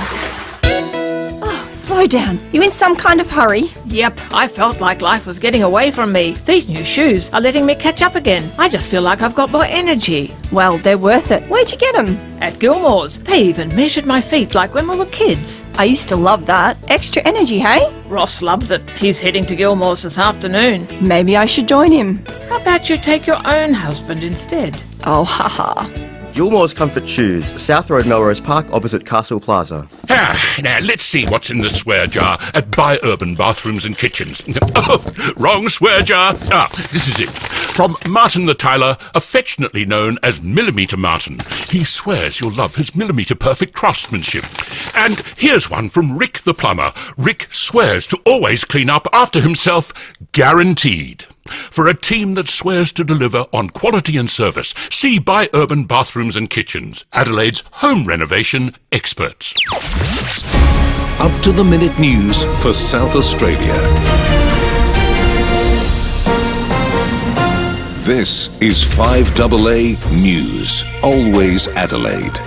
Slow down. You in some kind of hurry? Yep, I felt like life was getting away from me. These new shoes are letting me catch up again. I just feel like I've got more energy. Well, they're worth it. Where'd you get them? At Gilmore's. They even measured my feet like when we were kids. I used to love that. Extra energy, hey? Ross loves it. He's heading to Gilmore's this afternoon. Maybe I should join him. How about you take your own husband instead? Oh, haha. Gilmore's Comfort Shoes, South Road, Melrose Park, opposite Castle Plaza. Now, let's see what's in the swear jar at Buy Urban Bathrooms and Kitchens. Oh, wrong swear jar. This is it. From Martin the Tiler, affectionately known as Millimetre Martin. He swears you'll love his millimetre-perfect craftsmanship. And here's one from Rick the Plumber. Rick swears to always clean up after himself, guaranteed. For a team that swears to deliver on quality and service, see Buy Urban Bathrooms and Kitchens, Adelaide's home renovation experts. Up-to-the-minute news for South Australia. This is 5AA News, always Adelaide.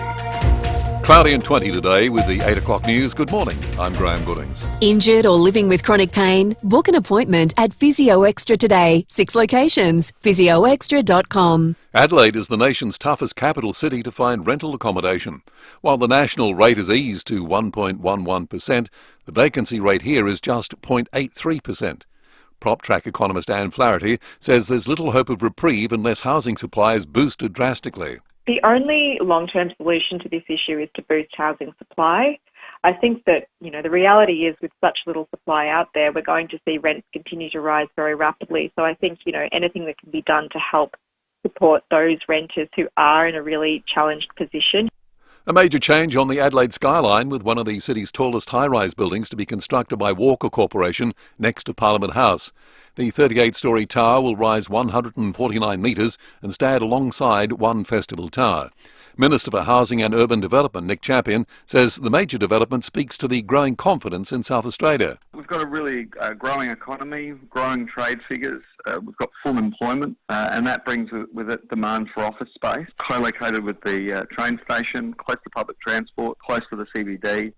Cloudy and 20 today with the 8 o'clock news. Good morning, I'm Graham Goodings. Injured or living with chronic pain? Book an appointment at Physio Extra today. 6 locations. physioextra.com. Adelaide is the nation's toughest capital city to find rental accommodation. While the national rate has eased to 1.11%, the vacancy rate here is just 0.83%. PropTrack economist Anne Flaherty says there's little hope of reprieve unless housing supply is boosted drastically. The only long-term solution to this issue is to boost housing supply. I think that, the reality is with such little supply out there, we're going to see rents continue to rise very rapidly. So I think, anything that can be done to help support those renters who are in a really challenged position. A major change on the Adelaide Skyline, with one of the city's tallest high-rise buildings to be constructed by Walker Corporation next to Parliament House. The 38-storey tower will rise 149 metres and stand alongside One Festival Tower. Minister for Housing and Urban Development, Nick Champion, says the major development speaks to the growing confidence in South Australia. We've got a really growing economy, growing trade figures. We've got full employment, and that brings with it demand for office space. Co-located with the train station, close to public transport, close to the CBD.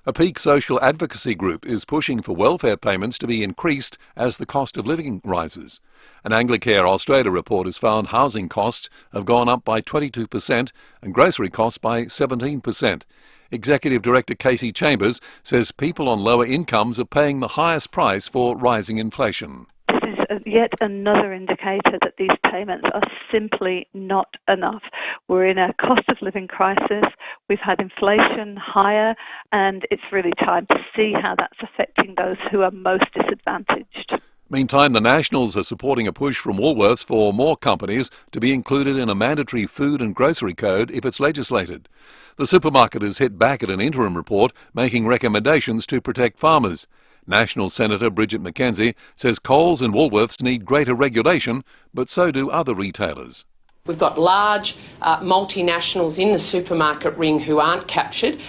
A peak social advocacy group is pushing for welfare payments to be increased as the cost of living rises. An Anglicare Australia report has found housing costs have gone up by 22% and grocery costs by 17%. Executive Director Casey Chambers says people on lower incomes are paying the highest price for rising inflation. This is yet another indicator that these payments are simply not enough. We're in a cost of living crisis, we've had inflation higher, and it's really time to see how that's affecting those who are most disadvantaged. Meantime, the Nationals are supporting a push from Woolworths for more companies to be included in a mandatory food and grocery code if it's legislated. The supermarket has hit back at an interim report making recommendations to protect farmers. National Senator Bridget McKenzie says Coles and Woolworths need greater regulation, but so do other retailers. We've got large multinationals in the supermarket ring who aren't captured,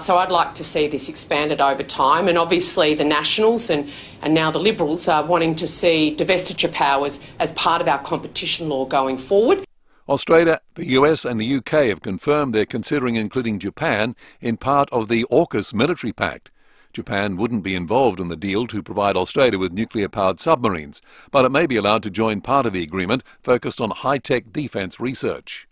so I'd like to see this expanded over time. And obviously the Nationals and now the Liberals are wanting to see divestiture powers as part of our competition law going forward. Australia, the US and the UK have confirmed they're considering including Japan in part of the AUKUS military pact. Japan wouldn't be involved in the deal to provide Australia with nuclear-powered submarines, but it may be allowed to join part of the agreement focused on high-tech defence research.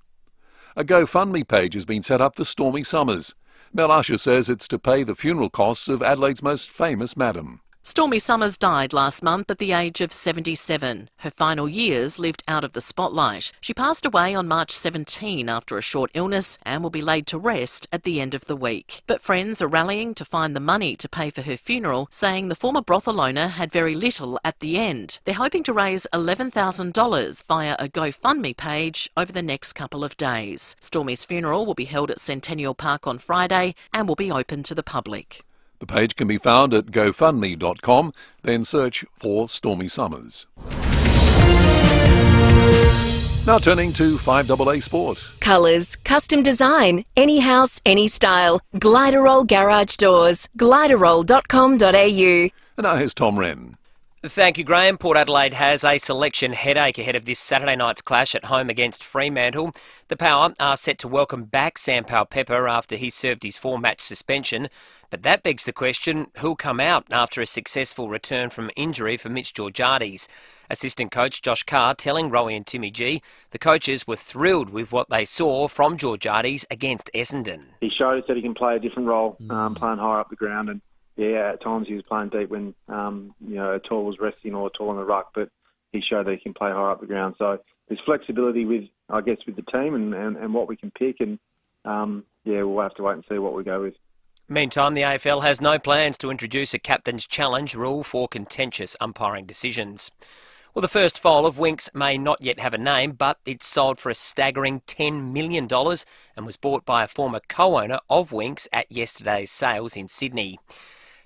A GoFundMe page has been set up for Stormy Summers. Mel Usher says it's to pay the funeral costs of Adelaide's most famous madam. Stormy Summers died last month at the age of 77. Her final years lived out of the spotlight. She passed away on March 17 after a short illness and will be laid to rest at the end of the week. But friends are rallying to find the money to pay for her funeral, saying the former brothel owner had very little at the end. They're hoping to raise $11,000 via a GoFundMe page over the next couple of days. Stormy's funeral will be held at Centennial Park on Friday and will be open to the public. The page can be found at gofundme.com, then search for Stormy Summers. Now turning to 5AA Sport. Colours, custom design, any house, any style. Gliderol Garage Doors, gliderol.com.au. And now here's Tom Wren. Thank you, Graham. Port Adelaide has a selection headache ahead of this Saturday night's clash at home against Fremantle. The Power are set to welcome back Sam Powell-Pepper after he served his 4-match suspension. But that begs the question, who'll come out after a successful return from injury for Mitch Georgiades? Assistant coach Josh Carr telling Rowie and Timmy G the coaches were thrilled with what they saw from Georgiades against Essendon. He showed us that he can play a different role, playing higher up the ground, and yeah, at times he was playing deep when Atul was resting or Atul on the ruck, but he showed that he can play higher up the ground. So there's flexibility with the team and what we can pick, and we'll have to wait and see what we go with. Meantime, the AFL has no plans to introduce a captain's challenge rule for contentious umpiring decisions. Well, the first foal of Winx may not yet have a name, but it's sold for a staggering $10 million and was bought by a former co-owner of Winx at yesterday's sales in Sydney.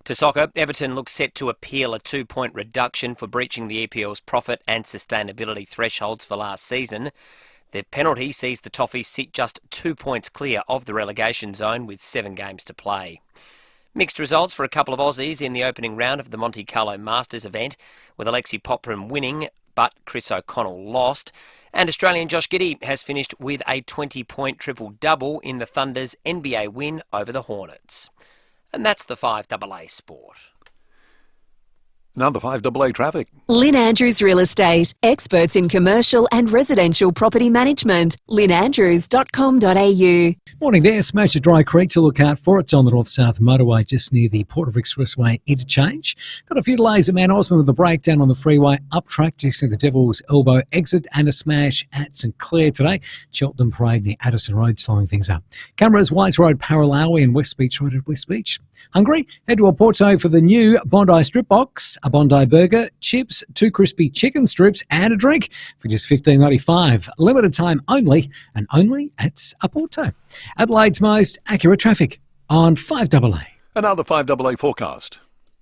To soccer, Everton looks set to appeal a 2-point reduction for breaching the EPL's profit and sustainability thresholds for last season. The penalty sees the Toffees sit just 2 points clear of the relegation zone with 7 games to play. Mixed results for a couple of Aussies in the opening round of the Monte Carlo Masters event, with Alexi Popram winning, but Chris O'Connell lost. And Australian Josh Giddey has finished with a 20-point triple-double in the Thunder's NBA win over the Hornets. And that's the 5AA Sport. Now the 5AA traffic. Lynn Andrews Real Estate, experts in commercial and residential property management. lynnandrews.com.au. Morning there, smash a Dry Creek to look out for. It's on the North-South Motorway just near the Port of Expressway interchange. Got a few delays at Mount Osmond with a breakdown on the freeway up track just near the Devil's Elbow exit, and a smash at St Clair today. Cheltenham Parade near Addison Road slowing things up. Cameras, Whites Road, Paralawi and West Beach Road at West Beach. Hungry? Head to Oporto for the new Bondi Strip Box. A Bondi burger, chips, 2 crispy chicken strips and a drink for just $15.95. Limited time only, and only at Oporto. Adelaide's most accurate traffic on 5AA. Another 5AA forecast.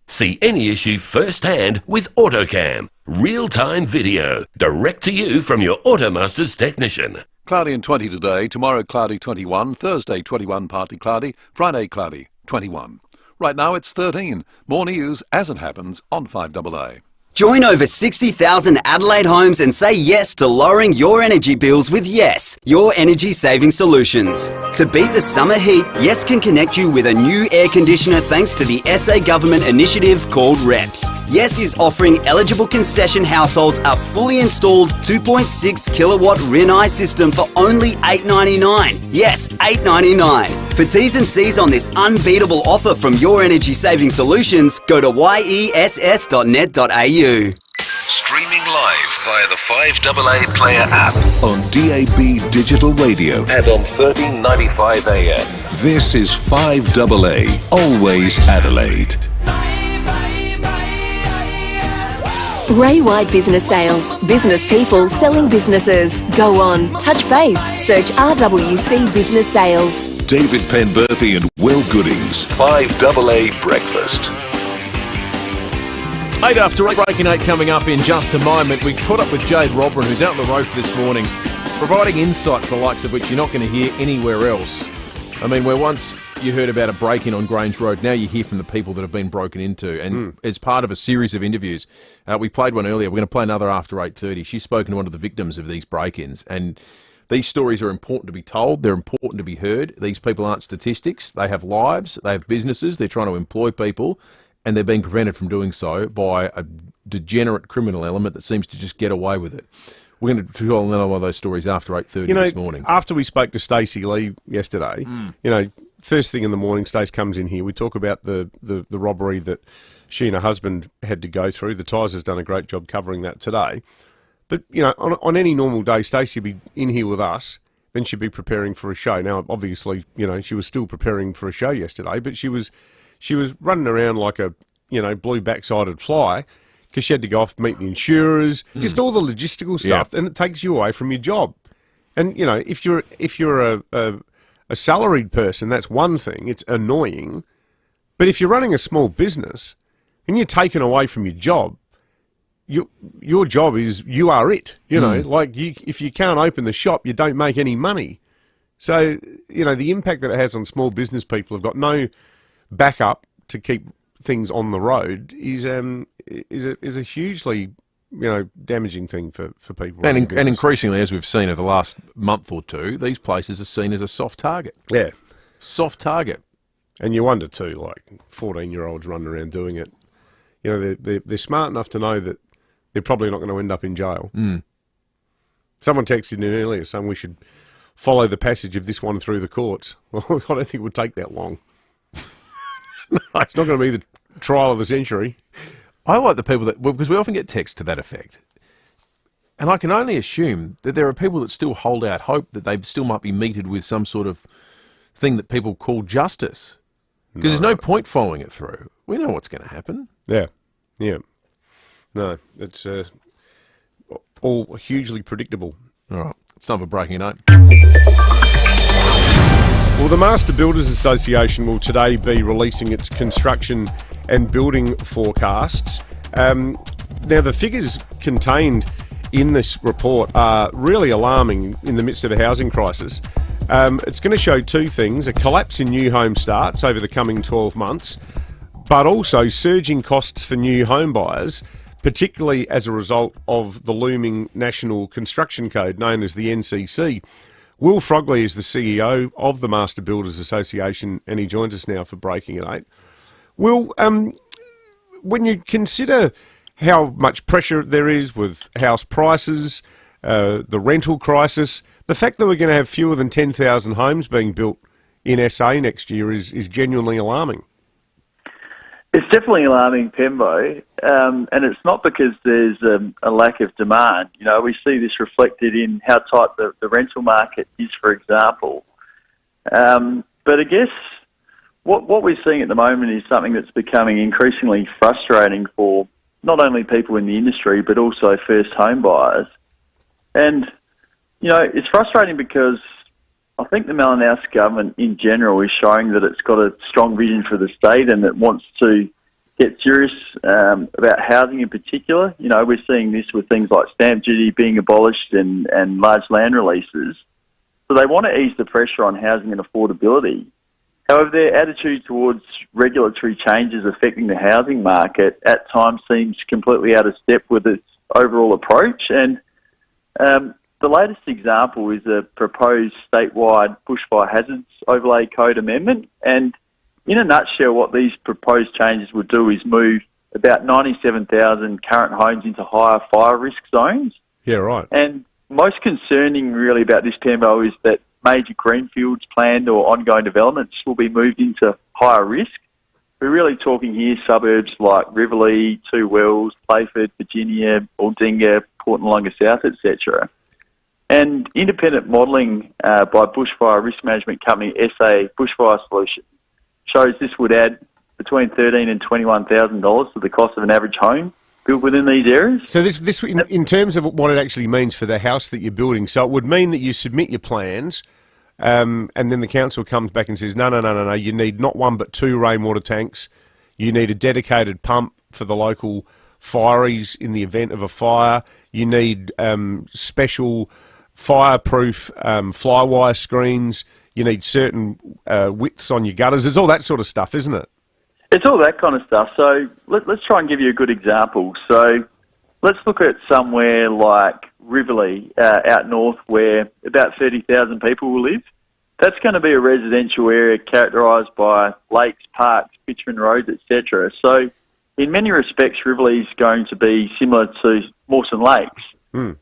See any issue firsthand with AutoCam. Real-time video, direct to you from your Automasters technician. Cloudy and 20 today, tomorrow cloudy 21, Thursday 21 partly cloudy, Friday cloudy 21. Right now it's 13. More news as it happens on 5AA. Join over 60,000 Adelaide homes and say yes to lowering your energy bills with Yes, your energy saving solutions. To beat the summer heat, Yes can connect you with a new air conditioner thanks to the SA government initiative called REPS. Yes is offering eligible concession households a fully installed 2.6 kilowatt Rinnai system for only $8.99. Yes, $8.99. For T's and C's on this unbeatable offer from your energy saving solutions, go to yess.net.au. Streaming live via the 5AA Player app on DAB Digital Radio and on 1395 AM. This is 5AA, always Adelaide. Ray White Business Sales. Business people selling businesses. Go on, touch base, search RWC Business Sales. David Penberthy and Will Goodings, 5AA Breakfast. 8 after 8, breaking 8 coming up in just a moment. We caught up with Jade Robran, who's out on the road this morning, providing insights the likes of which you're not going to hear anywhere else. I mean, where once you heard about a break-in on Grange Road, now you hear from the people that have been broken into. And as part of a series of interviews, we played one earlier. We're going to play another after 8:30. She's spoken to one of the victims of these break-ins. And these stories are important to be told. They're important to be heard. These people aren't statistics. They have lives. They have businesses. They're trying to employ people. And they're being prevented from doing so by a degenerate criminal element that seems to just get away with it. We're going to tell another one of those stories after 8:30 this morning. After we spoke to Stacey Lee yesterday, first thing in the morning, Stace comes in here. We talk about the robbery that she and her husband had to go through. The Ties has done a great job covering that today. But, you know, on any normal day, Stacey would be in here with us, then she'd be preparing for a show. Now, obviously, you know, she was still preparing for a show yesterday, but she was running around like a, you know, blue backsided fly because she had to go off, meet the insurers, just all the logistical stuff, and it takes you away from your job. And, you know, if you're a salaried person, that's one thing. It's annoying. But if you're running a small business and you're taken away from your job, your job is, you are it. You know, like if you can't open the shop, you don't make any money. So, you know, the impact that it has on small business people who've got no backup to keep things on the road is a hugely, you know, damaging thing for people. And increasingly, as we've seen over the last month or two, these places are seen as a soft target. Yeah. Soft target. And you wonder too, like 14-year-olds running around doing it. You know, they're smart enough to know that they're probably not going to end up in jail. Someone texted in earlier saying we should follow the passage of this one through the courts. Well, I don't think it would take that long. No, it's not going to be the trial of the century. I like the people that, well, because we often get texts to that effect. And I can only assume that there are people that still hold out hope that they still might be meted with some sort of thing that people call justice. Because there's no point following it through. We know what's going to happen. Yeah. No, it's all hugely predictable. All right, it's time for breaking note. Well, the Master Builders Association will today be releasing its construction and building forecasts. Now, the figures contained in this report are really alarming in the midst of a housing crisis. It's going to show two things: a collapse in new home starts over the coming 12 months, but also surging costs for new home buyers, particularly as a result of the looming National Construction Code known as the NCC. Will Frogley is the CEO of the Master Builders Association, and he joins us now for Breaking at 8. Will, when you consider how much pressure there is with house prices, the rental crisis, the fact that we're going to have fewer than 10,000 homes being built in SA next year is genuinely alarming. It's definitely alarming, Pembo, and it's not because there's a lack of demand. You know, we see this reflected in how tight the rental market is, for example. But I guess what we're seeing at the moment is something that's becoming increasingly frustrating for not only people in the industry, but also first home buyers. And, you know, it's frustrating because I think the Malinowski government in general is showing that it's got a strong vision for the state and it wants to get serious about housing in particular. You know, we're seeing this with things like stamp duty being abolished and large land releases. So they want to ease the pressure on housing and affordability. However, their attitude towards regulatory changes affecting the housing market at times seems completely out of step with its overall approach. And the latest example is a proposed statewide bushfire hazards overlay code amendment. And in a nutshell, what these proposed changes would do is move about 97,000 current homes into higher fire risk zones. Yeah, right. And most concerning really about this, Pembo, is that major greenfields, planned or ongoing developments will be moved into higher risk. We're really talking here suburbs like Riverlea, Two Wells, Playford, Virginia, Aldinga, Port Noarlunga South, etc. And independent modelling by bushfire risk management company SA Bushfire Solutions shows this would add between $13,000 and $21,000 to the cost of an average home built within these areas. So this in terms of what it actually means for the house that you're building, so it would mean that you submit your plans and then the council comes back and says, no, you need not one but two rainwater tanks. You need a dedicated pump for the local fireys in the event of a fire. You need special fireproof flywire screens. You need certain widths on your gutters. It's all that sort of stuff, isn't it? It's all that kind of stuff. So let's try and give you a good example. So let's look at somewhere like Riverlea out north where about 30,000 people will live. That's going to be a residential area characterised by lakes, parks, bitumen roads, etc. So in many respects, Riverlea is going to be similar to Mawson Lakes.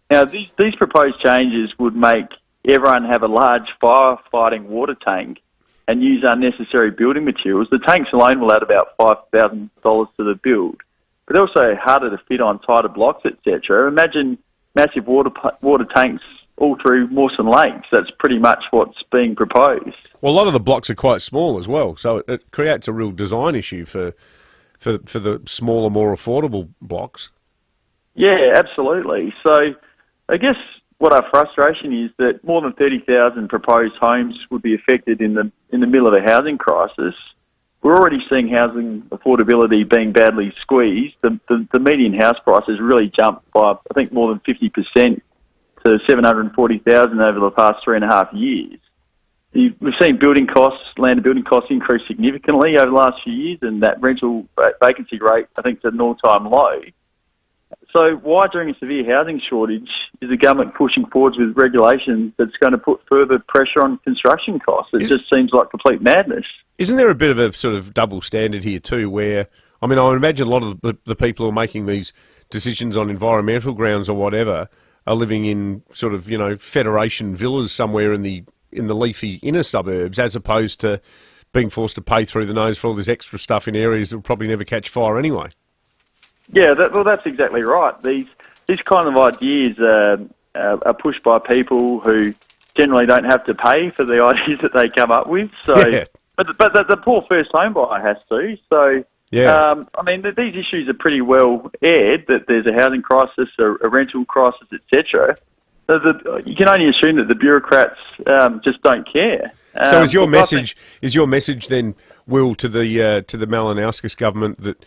Now, these proposed changes would make everyone have a large firefighting water tank and use unnecessary building materials, the tanks alone will add about $5,000 to the build. But they're also harder to fit on tighter blocks, etc. Imagine massive water tanks all through Mawson Lakes. That's pretty much what's being proposed. Well, a lot of the blocks are quite small as well, so it creates a real design issue for the smaller, more affordable blocks. Yeah, absolutely. So I guess what our frustration is that more than 30,000 proposed homes would be affected in the middle of a housing crisis. We're already seeing housing affordability being badly squeezed. The median house price has really jumped by, I think, more than 50% to 740,000 over the past 3.5 years. We've seen land and building costs increase significantly over the last few years, and that rental vacancy rate, I think, is at an all-time low. So why, during a severe housing shortage, is the government pushing forwards with regulations that's going to put further pressure on construction costs? It just seems like complete madness. Isn't there a bit of a sort of double standard here too, where, I mean, I would imagine a lot of the people who are making these decisions on environmental grounds or whatever are living in sort of, Federation villas somewhere in the leafy inner suburbs, as opposed to being forced to pay through the nose for all this extra stuff in areas that will probably never catch fire anyway. Yeah, that's exactly right. These kind of ideas are pushed by people who generally don't have to pay for the ideas that they come up with. So, yeah. But the poor first home buyer has to. So, yeah. I mean, these issues are pretty well aired, that there's a housing crisis, a rental crisis, etc. So you can only assume that the bureaucrats just don't care. So is your message then, Will, to the Malinowskis government, that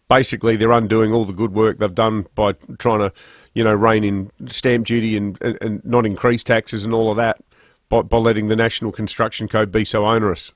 basically they're undoing all the good work they've done by trying to, rein in stamp duty and not increase taxes and all of that by letting the National Construction Code be so onerous?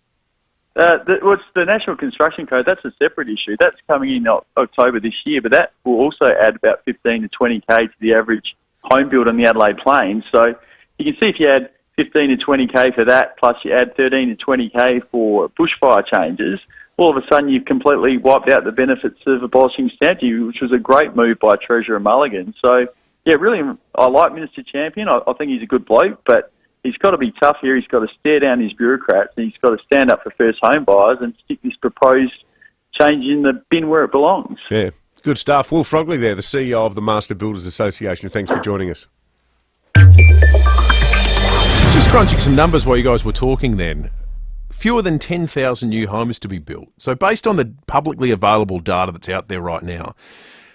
It's the National Construction Code. That's a separate issue. That's coming in October this year, but that will also add about 15 to 20k to the average home build on the Adelaide Plains. So you can see if you add 15 to 20k for that, plus you add 13 to 20k for bushfire changes, all of a sudden you've completely wiped out the benefits of abolishing stamp duty, which was a great move by Treasurer Mulligan. So, yeah, really, I like Minister Champion. I think he's a good bloke, but he's got to be tough here. He's got to stare down his bureaucrats, and he's got to stand up for first home buyers and stick this proposed change in the bin where it belongs. Yeah, good stuff. Will Frogley there, the CEO of the Master Builders Association. Thanks for joining us. Just crunching some numbers while you guys were talking then. Fewer than 10,000 new homes to be built. So based on the publicly available data that's out there right now,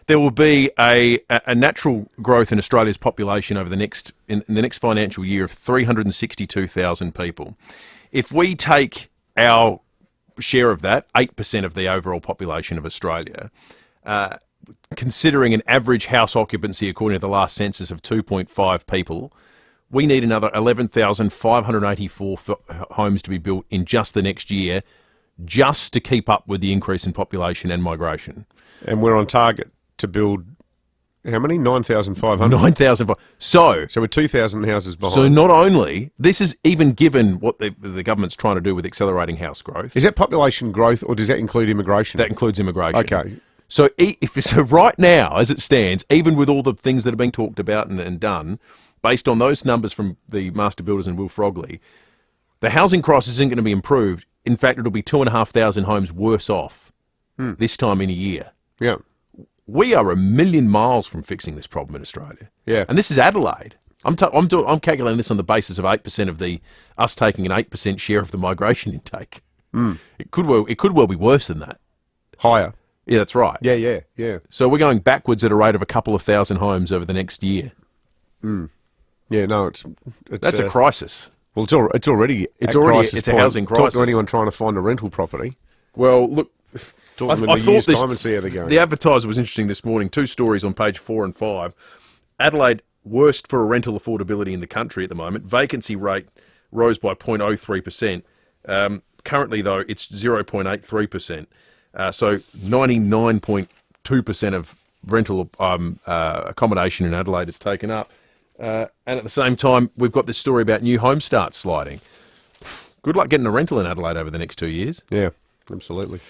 there will be a natural growth in Australia's population over the next financial year of 362,000 people. If we take our share of that, 8% of the overall population of Australia, considering an average house occupancy according to the last census of 2.5 people, we need another 11,584 homes to be built in just the next year, just to keep up with the increase in population and migration. And we're on target to build, how many? 9,500? 9,500. So we're 2,000 houses behind. So not only, this is even given what the government's trying to do with accelerating house growth. Is that population growth, or does that include immigration? That includes immigration. Okay. So right now, as it stands, even with all the things that are being talked about and done, based on those numbers from the Master Builders and Will Frogley, the housing crisis isn't going to be improved. In fact, it'll be 2,500 homes worse off this time in a year. Yeah. We are a million miles from fixing this problem in Australia. Yeah. And this is Adelaide. I'm calculating this on the basis of 8% of us taking an 8% share of the migration intake. It could well be worse than that. Higher. Yeah, that's right. Yeah. So we're going backwards at a rate of a couple of thousand homes over the next year. Yeah, no, that's a crisis. Well, it's already a housing crisis. Talk to anyone trying to find a rental property. Well, look, talk to them in a year's time and see how they're going. The Advertiser was interesting this morning. 2 stories on page 4 and 5. Adelaide, worst for a rental affordability in the country at the moment. Vacancy rate rose by 0.03%. Currently, though, it's 0.83%. So 99.2% of rental accommodation in Adelaide is taken up. And at the same time, we've got this story about new home starts sliding. Good luck getting a rental in Adelaide over the next 2 years. Yeah, absolutely.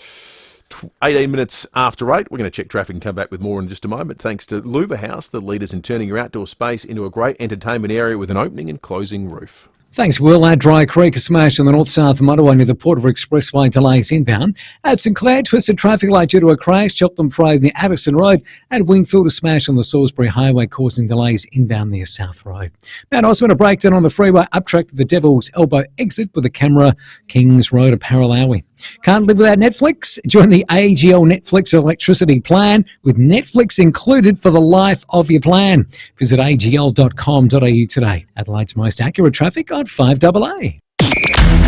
18 minutes after 8, we're going to check traffic and come back with more in just a moment. Thanks to Luba House, the leaders in turning your outdoor space into a great entertainment area with an opening and closing roof. Thanks, Will. At Dry Creek, a smash on the north-south motorway near the Port River Expressway, delays inbound. At St Clair, twisted traffic light due to a crash. Cheltenham Parade near Addison Road. At Wingfield, a smash on the Salisbury Highway causing delays inbound near South Road. Mount Osmond, a breakdown on the freeway up track to the Devil's Elbow exit with a camera. Kings Road, a Paralawi. Can't live without Netflix? Join the AGL Netflix electricity plan with Netflix included for the life of your plan. Visit agl.com.au today. Adelaide's most accurate traffic on 5AA.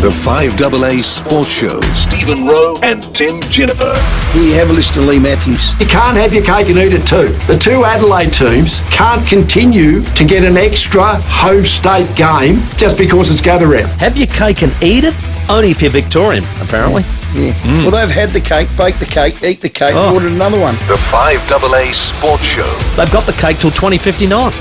The 5AA Sports Show. Stephen Rowe and Tim Jennifer. Here you have a list of Lee Matthews. You can't have your cake and eat it too. The two Adelaide teams can't continue to get an extra home state game just because it's gather round. Have your cake and eat it? Only if you're Victorian, apparently. Yeah. Well, they've had the cake, baked the cake, eat the cake, and ordered another one. The 5AA Sports Show. They've got the cake till 2059.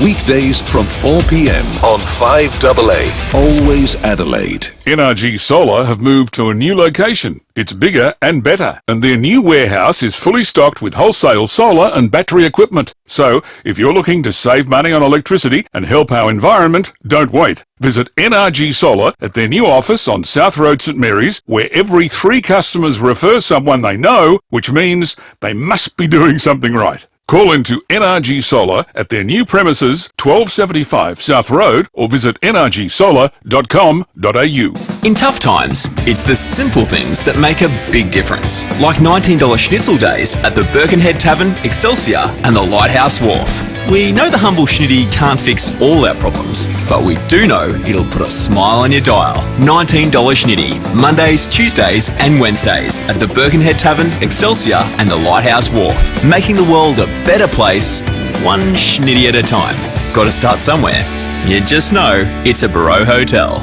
Weekdays from 4 p.m. on 5AA. Always Adelaide. NRG Solar have moved to a new location. It's bigger and better, and their new warehouse is fully stocked with wholesale solar and battery equipment. So, if you're looking to save money on electricity and help our environment, don't wait. Visit NRG Solar at their new office on South Road, St Mary's, where every 3 customers refer someone they know, which means they must be doing something right. Call into NRG Solar at their new premises, 1275 South Road, or visit nrgsolar.com.au. In tough times, it's the simple things that make a big difference. Like $19 schnitzel days at the Birkenhead Tavern, Excelsior and the Lighthouse Wharf. We know the humble schnitty can't fix all our problems, but we do know it'll put a smile on your dial. $19 schnitty, Mondays, Tuesdays and Wednesdays at the Birkenhead Tavern, Excelsior and the Lighthouse Wharf. Making the world a better place, one schnitty at a time. Got to start somewhere. You just know it's a Barreau Hotel.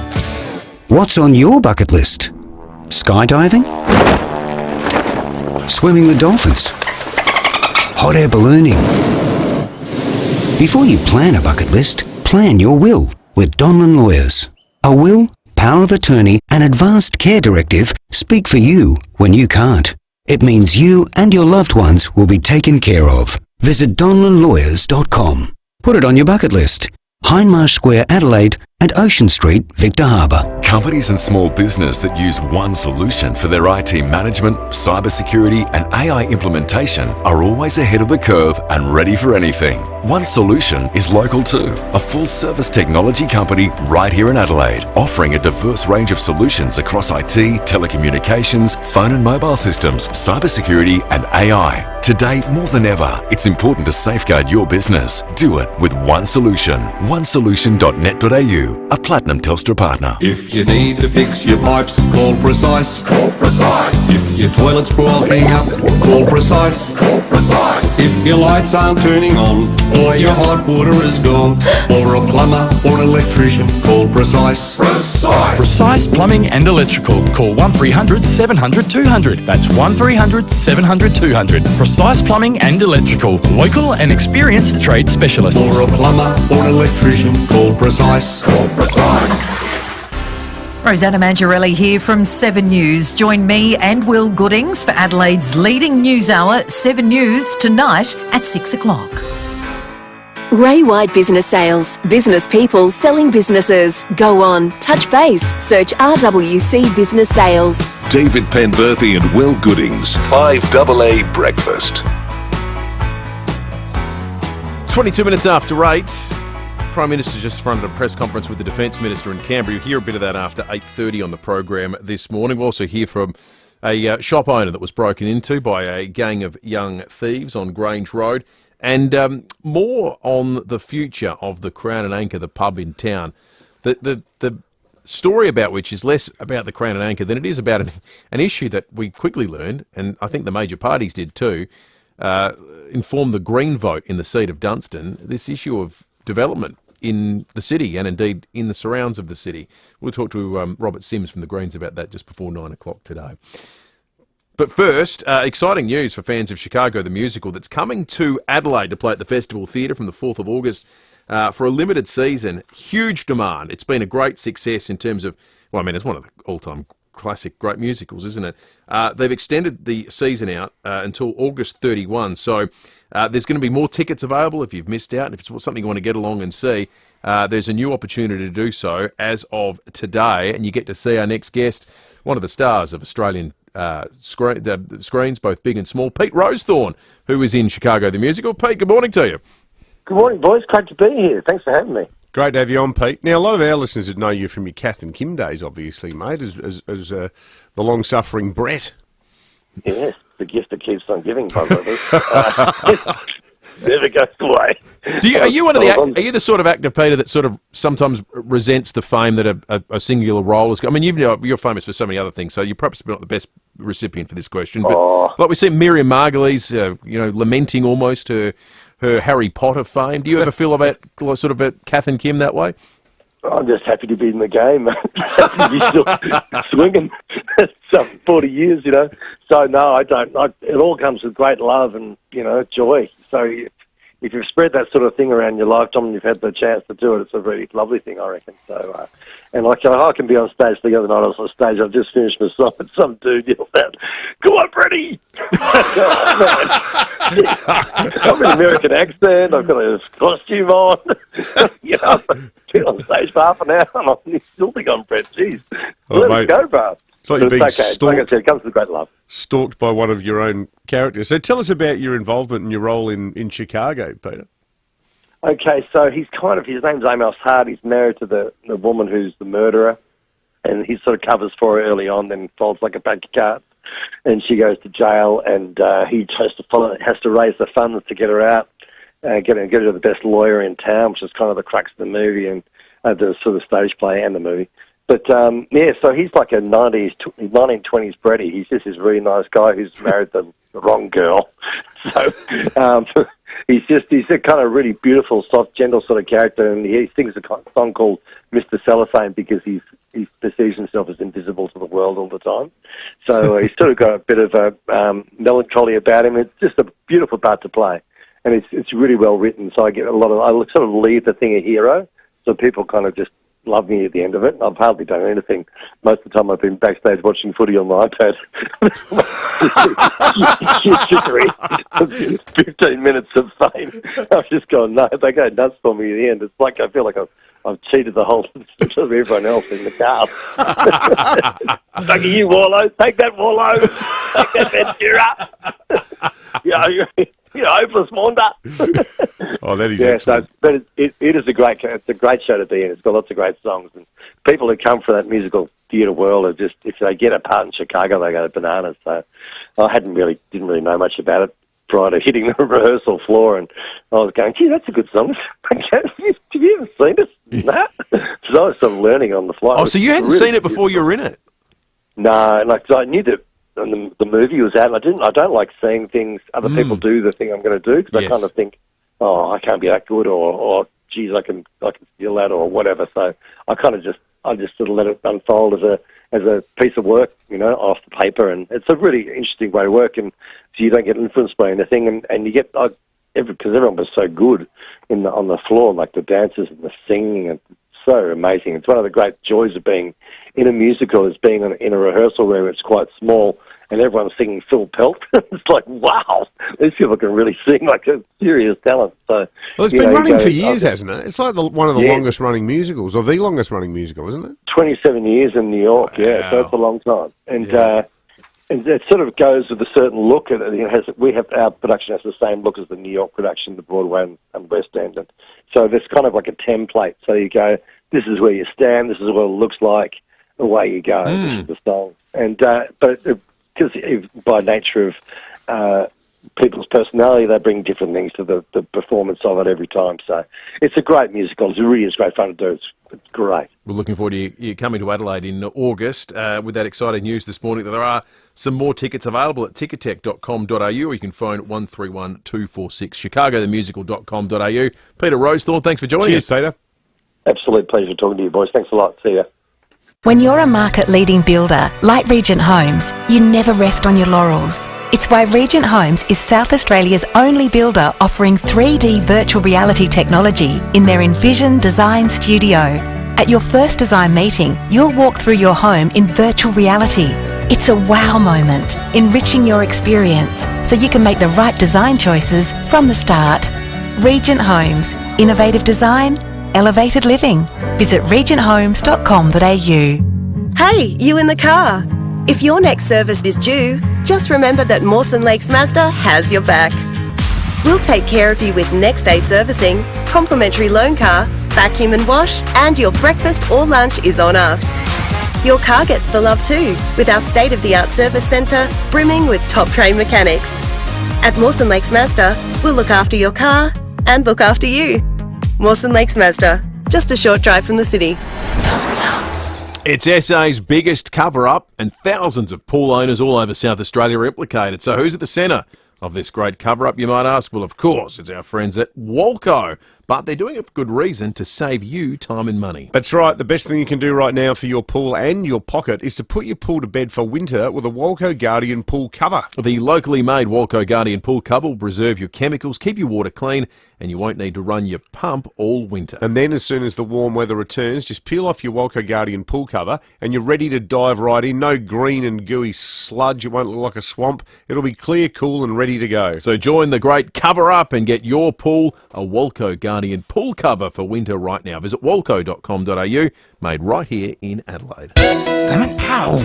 What's on your bucket list? Skydiving? Swimming with dolphins? Hot air ballooning? Before you plan a bucket list, plan your will with Donlan Lawyers. A will, power of attorney and advanced care directive speak for you when you can't. It means you and your loved ones will be taken care of. Visit donlanlawyers.com. Put it on your bucket list. Hindmarsh Square, Adelaide, and Ocean Street, Victor Harbour. Companies and small business that use one solution for their IT management, cybersecurity and AI implementation are always ahead of the curve and ready for anything. One Solution is local too, a full-service technology company right here in Adelaide, offering a diverse range of solutions across IT, telecommunications, phone and mobile systems, cybersecurity and AI. Today, more than ever, it's important to safeguard your business. Do it with One Solution. onesolution.net.au, a Platinum Telstra partner. If you need to fix your pipes, call Precise. Call Precise. If your toilet's blocking up, call Precise. Call Precise. If your lights aren't turning on, or your hot water is gone, or a plumber or an electrician, call Precise. Precise. Precise Plumbing and Electrical. Call 1300 700 200. That's 1300 700 200. Precise Plumbing and Electrical. Local and experienced trade specialists. Or a plumber or an electrician, call Precise. Call Precise. Rosanna Mangiarelli here from 7 News. Join me and Will Goodings for Adelaide's leading news hour, 7 News, tonight at 6 o'clock. Ray White Business Sales. Business people selling businesses. Go on, touch base, search RWC Business Sales. David Penberthy and Will Goodings, 5AA Breakfast. 22 minutes after 8. Prime Minister just fronted a press conference with the Defence Minister in Canberra. You'll hear a bit of that after 8:30 on the program this morning. We'll also hear from a shop owner that was broken into by a gang of young thieves on Grange Road. And more on the future of the Crown and Anchor, the pub in town. The story about which is less about the Crown and Anchor than it is about an issue that we quickly learned, and I think the major parties did too, informed the Green vote in the seat of Dunstan, this issue of development in the city and indeed in the surrounds of the city. We'll talk to Robert Sims from the Greens about that just before 9 o'clock today. But first, exciting news for fans of Chicago the Musical that's coming to Adelaide to play at the Festival Theatre from the 4th of August for a limited season. Huge demand. It's been a great success in terms of, well, I mean, it's one of the all-time classic great musicals, isn't it? They've extended the season out until August 31, so there's going to be more tickets available if you've missed out, and if it's something you want to get along and see. there's a new opportunity to do so as of today, and you get to see our next guest, one of the stars of Australian screens, both big and small, Pete Rosethorn, who is in Chicago the Musical. Pete, good morning to you. Good morning, boys. Great to be here. Thanks for having me. Great to have you on, Pete. Now, a lot of our listeners would know you from your Kath and Kim days, obviously, mate, as the long-suffering Brett. Yes, the gift that keeps on giving, probably. Never goes away. Are you the sort of actor, Peter, that sort of sometimes resents the fame that a singular role has got? I mean, you're famous for so many other things, so you're perhaps not the best recipient for this question. But like we see Miriam Margolyes, lamenting almost her Harry Potter fame. Do you ever feel about Kath and Kim that way? I'm just happy to be in the game, man. Happy to be still swinging. Some 40 years, So no, I don't. It all comes with great love and joy. So if you've spread that sort of thing around your lifetime and you've had the chance to do it, it's a very lovely thing, I reckon. So, and I can be on stage. The other night I was on stage. I just finished my song, and some dude yelled out, "Come on, Freddie!" I've got an American accent. I've got a costume on. I've been on stage for half an hour, and I still think I'm Brett. Jeez, let it go, bro. It's like you're being stalked. Like I said, it comes with great love. Stalked by one of your own characters. So tell us about your involvement and your role in Chicago, Peter. Okay, so his name's Amos Hart. He's married to the woman who's the murderer, and he sort of covers for her early on, then folds like a pack of cards, and she goes to jail, and he has to raise the funds to get her out, get her to the best lawyer in town, which is kind of the crux of the movie and the sort of stage play and the movie. But, so he's like a 1920s Bretty. He's just this really nice guy who's married the wrong girl. So he's a kind of really beautiful, soft, gentle sort of character, and he sings a song called Mr. Cellophane because he perceives himself as invisible to the world all the time. So he's sort of got a bit of a melancholy about him. It's just a beautiful part to play, and it's really well written. So I sort of leave the thing a hero, so people kind of just love me at the end of it. I've hardly done anything. Most of the time I've been backstage watching footy on my iPad. 15 minutes of fame. I've just gone, no, they go nuts for me at the end. It's like I feel like I've cheated the whole everyone else in the car. Like you, Warlow. Take that, Warlow. Take that, Ventura. Hopeless Wanda. Oh, that is excellent. But it is a great show to be in. It's got lots of great songs, and people who come from that musical theatre world are just, if they get a part in Chicago, they go bananas. So I didn't really know much about it prior to hitting the rehearsal floor, and I was going, gee, that's a good song. Have you ever seen it? Nah. So I was sort of learning on the fly. Oh, so you hadn't seen it before you were in it? No, I knew that. And the movie was out, and I don't like seeing things other people do the thing I'm going to do, because I kind of think, oh, I can't be that good, or geez, I can steal that, or whatever. So I just sort of let it unfold as a piece of work, off the paper, and it's a really interesting way to work, and so you don't get influenced by anything, and you get because everyone was so good on the floor, like the dancers and the singing, and so amazing. It's one of the great joys of being in a musical, is being in a rehearsal room. It's quite small, and everyone's singing Phil Pelt. It's like, wow, these people can really sing, like a serious talent. So, well, it's been running for years, hasn't it? It's like one of the longest running musicals, or the longest running musical, isn't it? 27 years in New York, so it's a long time. And it sort of goes with a certain look. Our production has the same look as the New York production, the Broadway and West End. And so there's kind of like a template. So you go, this is where you stand, this is what it looks like, away you go. This is the song. And but because by nature of people's personality, they bring different things to the performance of it every time. So it's a great musical. It really is great fun to do. It's great. We're looking forward to you coming to Adelaide in August with that exciting news this morning that there are some more tickets available at ticketek.com.au, or you can phone 131 246, chicagothemusical.com.au. Peter Rosethorn, thanks for joining us. Cheers, Peter. Absolute pleasure talking to you, boys. Thanks a lot. See ya. When you're a market-leading builder like Regent Homes, you never rest on your laurels. It's why Regent Homes is South Australia's only builder offering 3D virtual reality technology in their Envision Design Studio. At your first design meeting, you'll walk through your home in virtual reality. It's a wow moment, enriching your experience so you can make the right design choices from the start. Regent Homes, innovative design, real elevated living. Visit regenthomes.com.au. Hey, you in the car. If your next service is due, just remember that Mawson Lakes Mazda has your back. We'll take care of you with next day servicing, complimentary loan car, vacuum and wash, and your breakfast or lunch is on us. Your car gets the love too, with our state-of-the-art service centre brimming with top-trained mechanics. At Mawson Lakes Mazda, we'll look after your car and look after you. Mawson Lakes Mazda, just a short drive from the city. It's SA's biggest cover-up, and thousands of pool owners all over South Australia are implicated. So who's at the centre of this great cover-up, you might ask? Well, of course, it's our friends at Walco. But they're doing it for good reason, to save you time and money. That's right. The best thing you can do right now for your pool and your pocket is to put your pool to bed for winter with a Walco Guardian pool cover. The locally made Walco Guardian pool cover will preserve your chemicals, keep your water clean, and you won't need to run your pump all winter. And then as soon as the warm weather returns, just peel off your Walco Guardian pool cover and you're ready to dive right in. No green and gooey sludge. It won't look like a swamp. It'll be clear, cool and ready to go. So join the great cover-up and get your pool a Walco Guardian pool cover for winter right now. Visit walco.com.au, made right here in Adelaide. Damn it. Ow.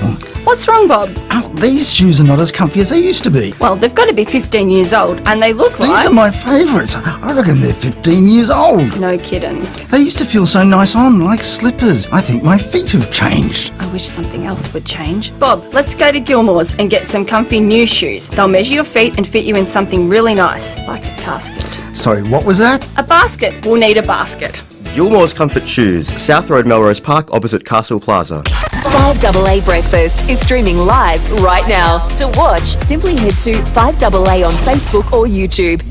What's wrong, Bob? Ow, these shoes are not as comfy as they used to be. Well, they've got to be 15 years old, and they look like... These are my favourites. I reckon they're 15 years old. No kidding. They used to feel so nice on, like slippers. I think my feet have changed. I wish something else would change. Bob, let's go to Gilmore's and get some comfy new shoes. They'll measure your feet and fit you in something really nice, like a casket. Sorry, what was that? A basket. We'll need a basket. Gilmore's Comfort Shoes, South Road, Melrose Park, opposite Castle Plaza. 5AA Breakfast is streaming live right now. To watch, simply head to 5AA on Facebook or YouTube.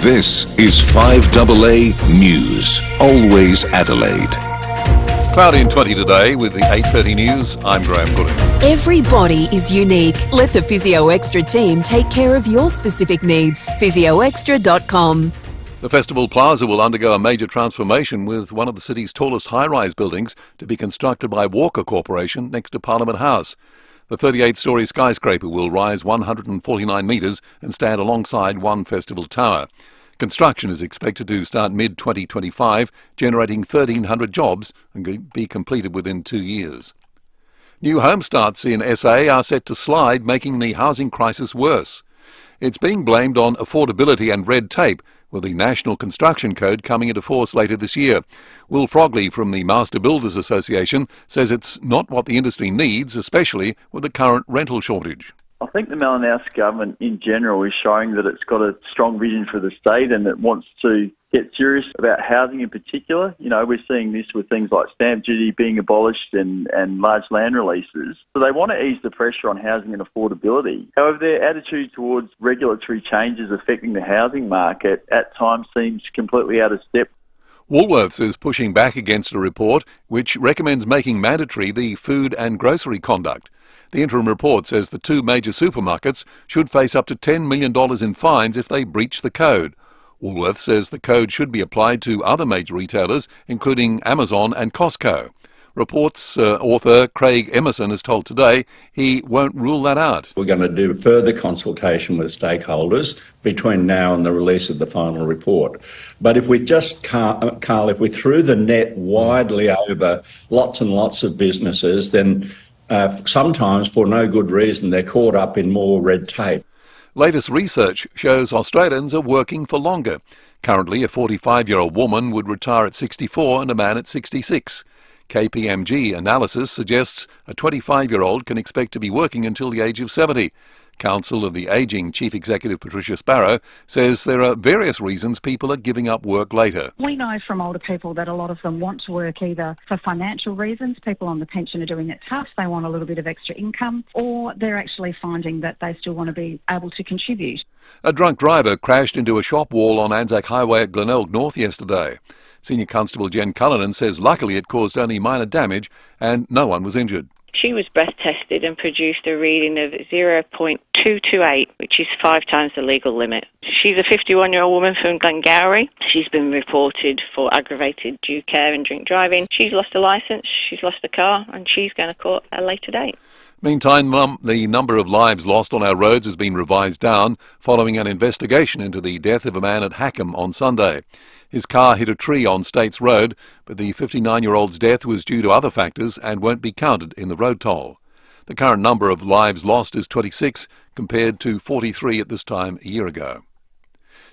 This is 5AA News, always Adelaide. Cloudy and 20 today with the 8:30 news. I'm Graham Gooding. Everybody is unique. Let the Physio Extra team take care of your specific needs. PhysioExtra.com. The Festival Plaza will undergo a major transformation, with one of the city's tallest high-rise buildings to be constructed by Walker Corporation next to Parliament House. The 38-storey skyscraper will rise 149 metres and stand alongside one festival tower. Construction is expected to start mid-2025, generating 1,300 jobs and be completed within 2 years. New home starts in SA are set to slide, making the housing crisis worse. It's being blamed on affordability and red tape, with the National Construction Code coming into force later this year. Will Frogley from the Master Builders Association says it's not what the industry needs, especially with the current rental shortage. I think the Malinowski government in general is showing that it's got a strong vision for the state and it wants to get serious about housing in particular. You know, we're seeing this with things like stamp duty being abolished and large land releases. So they want to ease the pressure on housing and affordability. However, their attitude towards regulatory changes affecting the housing market at times seems completely out of step. Woolworths is pushing back against a report which recommends making mandatory the food and grocery conduct. The interim report says the two major supermarkets should face up to $10 million in fines if they breach the code. Woolworths says the code should be applied to other major retailers, including Amazon and Costco. Reports author Craig Emerson has told Today he won't rule that out. We're going to do further consultation with stakeholders between now and the release of the final report. But if we just, Carl, if we threw the net widely over lots and lots of businesses, then sometimes for no good reason they're caught up in more red tape. Latest research shows Australians are working for longer. Currently, a 45-year-old woman would retire at 64 and a man at 66. KPMG analysis suggests a 25-year-old can expect to be working until the age of 70. Council of the Ageing Chief Executive Patricia Sparrow says there are various reasons people are giving up work later. We know from older people that a lot of them want to work either for financial reasons, people on the pension are doing it tough, they want a little bit of extra income, or they're actually finding that they still want to be able to contribute. A drunk driver crashed into a shop wall on Anzac Highway at Glenelg North yesterday. Senior Constable Jen Cullinan says luckily it caused only minor damage and no one was injured. She was breath tested and produced a reading of 0.228, which is 5 times the legal limit. She's a 51-year-old woman from Glengarry. She's been reported for aggravated due care and drink driving. She's lost her licence, she's lost her car, and she's going to court at a later date. Meantime, the number of lives lost on our roads has been revised down following an investigation into the death of a man at Hackham on Sunday. His car hit a tree on States Road, but the 59-year-old's death was due to other factors and won't be counted in the road toll. The current number of lives lost is 26, compared to 43 at this time a year ago.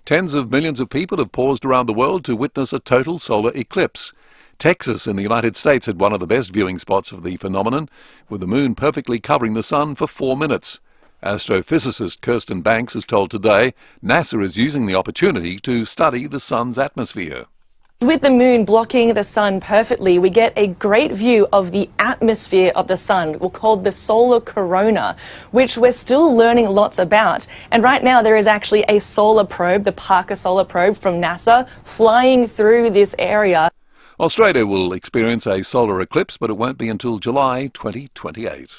Tens of millions of people have paused around the world to witness a total solar eclipse. Texas in the United States had one of the best viewing spots of the phenomenon, with the moon perfectly covering the sun for 4 minutes. Astrophysicist Kirsten Banks has told Today NASA is using the opportunity to study the sun's atmosphere. With the moon blocking the sun perfectly, we get a great view of the atmosphere of the sun, called the solar corona, which we're still learning lots about. And right now there is actually a solar probe, the Parker Solar Probe from NASA, flying through this area. Australia will experience a solar eclipse, but it won't be until July 2028.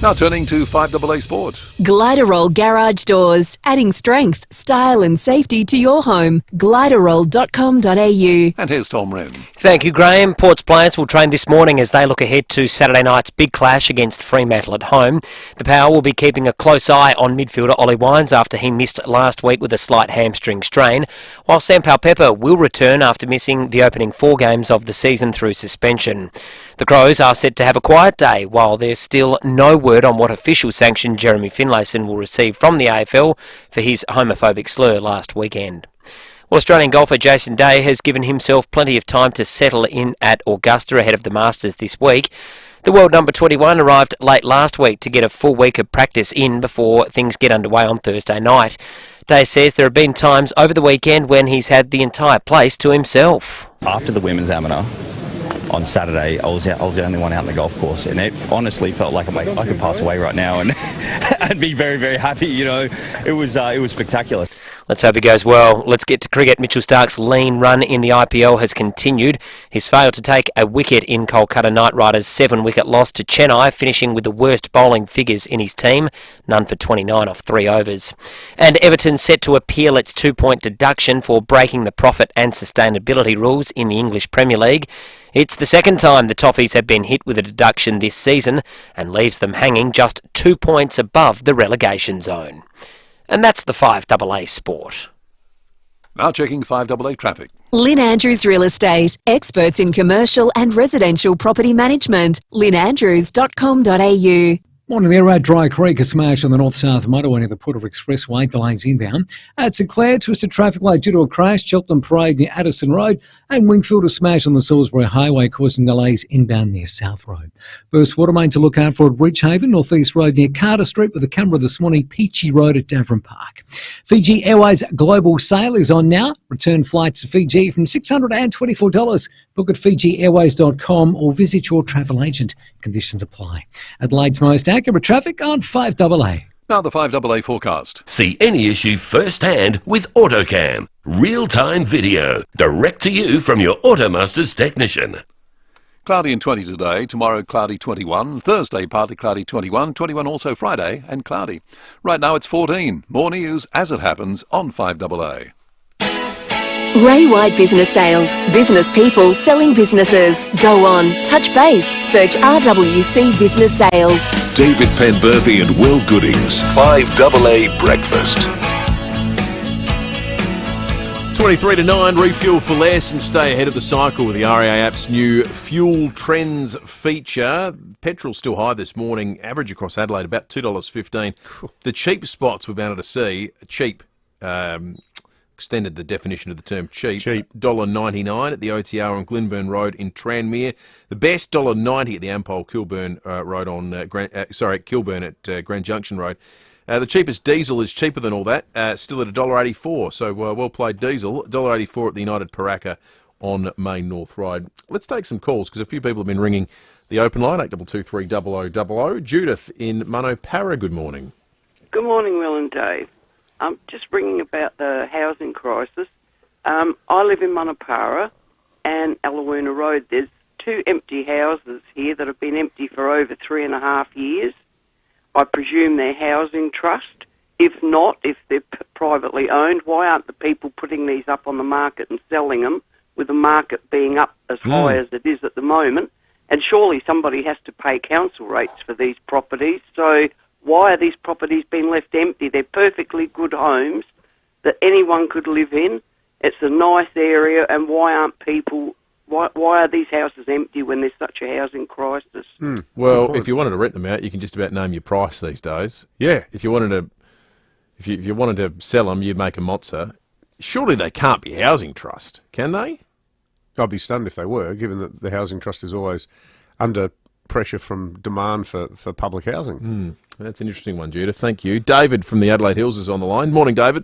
Now turning to 5AA Sport. Gliderol Garage Doors, adding strength, style and safety to your home. Gliderol.com.au. And here's Tom Wren. Thank you, Graham. Port's players will train this morning as they look ahead to Saturday night's big clash against Fremantle at home. The Power will be keeping a close eye on midfielder Ollie Wines after he missed last week with a slight hamstring strain, while Sam Powell-Pepper will return after missing the opening 4 games of the season through suspension. The Crows are set to have a quiet day, while there's still no word on what official sanction Jeremy Finlayson will receive from the AFL for his homophobic slur last weekend. Australian golfer Jason Day has given himself plenty of time to settle in at Augusta ahead of the Masters this week. The world number 21 arrived late last week to get a full week of practice in before things get underway on Thursday night. Day says there have been times over the weekend when he's had the entire place to himself. After the women's amateur on Saturday, I was the only one out in the golf course, and it honestly felt like I could pass away right now and I'd be very, very happy. You know, it was spectacular. Let's hope it goes well. Let's get to cricket. Mitchell Starc's lean run in the IPL has continued. He's failed to take a wicket in Kolkata Knight Riders' 7-wicket loss to Chennai, finishing with the worst bowling figures in his team, none for 29 off 3 overs. And Everton set to appeal its 2-point deduction for breaking the profit and sustainability rules in the English Premier League. It's the second time the Toffees have been hit with a deduction this season and leaves them hanging just 2 points above the relegation zone. And that's the 5AA Sport. Now checking 5AA traffic. Lynn Andrews Real Estate, experts in commercial and residential property management. lynnandrews.com.au. Morning there at Dry Creek, a smash on the north-south motorway near the Porter Expressway, delays inbound. At St Clair, twisted traffic light due to a crash, Cheltenham Parade near Addison Road, and Wingfield a smash on the Salisbury Highway causing delays inbound near South Road. Burst water main to look out for at Ridgehaven, North East Road near Carter Street with a camera this morning, Peachy Road at Davern Park. Fiji Airways global sale is on now. Return flights to Fiji from $624. Book at FijiAirways.com or visit your travel agent. Conditions apply. Adelaide's most accurate traffic on 5AA. Now the 5AA forecast. See any issue firsthand with AutoCam. Real-time video. Direct to you from your Automasters technician. Cloudy and 20 today, tomorrow cloudy 21, Thursday partly cloudy 21, 21 also Friday and cloudy. Right now it's 14. More news as it happens on 5AA. Ray White Business Sales. Business people selling businesses. Go on, touch base, search RWC Business Sales. David Penberthy and Will Goodings, 5AA Breakfast. 23 to 9, refuel for less and stay ahead of the cycle with the REA app's new Fuel Trends feature. Petrol's still high this morning, average across Adelaide about $2.15. The cheap spots we've been able to see, cheap, extended the definition of the term cheap. $1.99 at the OTR on Glenburn Road in Tranmere. The best $1.90 at the Ampol Kilburn Road on Kilburn at Grand Junction Road. The cheapest diesel is cheaper than all that, still at $1.84. So well played diesel. $1.84 at the United Paraka on Main North Road. Let's take some calls because a few people have been ringing the open line 8223 0000. Judith in Monopara. Good morning. Good morning, Will and Dave. I'm just ringing about the housing crisis. I live in Monopara and Alawoona Road. There's 2 empty houses here that have been empty for over 3.5 years. I presume they're housing trust. If not, if they're privately owned, why aren't the people putting these up on the market and selling them with the market being up as high as it is at the moment? And surely somebody has to pay council rates for these properties. So why are these properties being left empty? They're perfectly good homes that anyone could live in. It's a nice area, and why aren't people... Why are these houses empty when there's such a housing crisis? Well, if you wanted to rent them out, you can just about name your price these days. Yeah. If you wanted to, if you wanted to sell them, you'd make a mozza. Surely they can't be housing trust, can they? I'd be stunned if they were, given that the housing trust is always under pressure from demand for public housing. That's an interesting one, Judith. Thank you. David from the Adelaide Hills is on the line. Morning, David.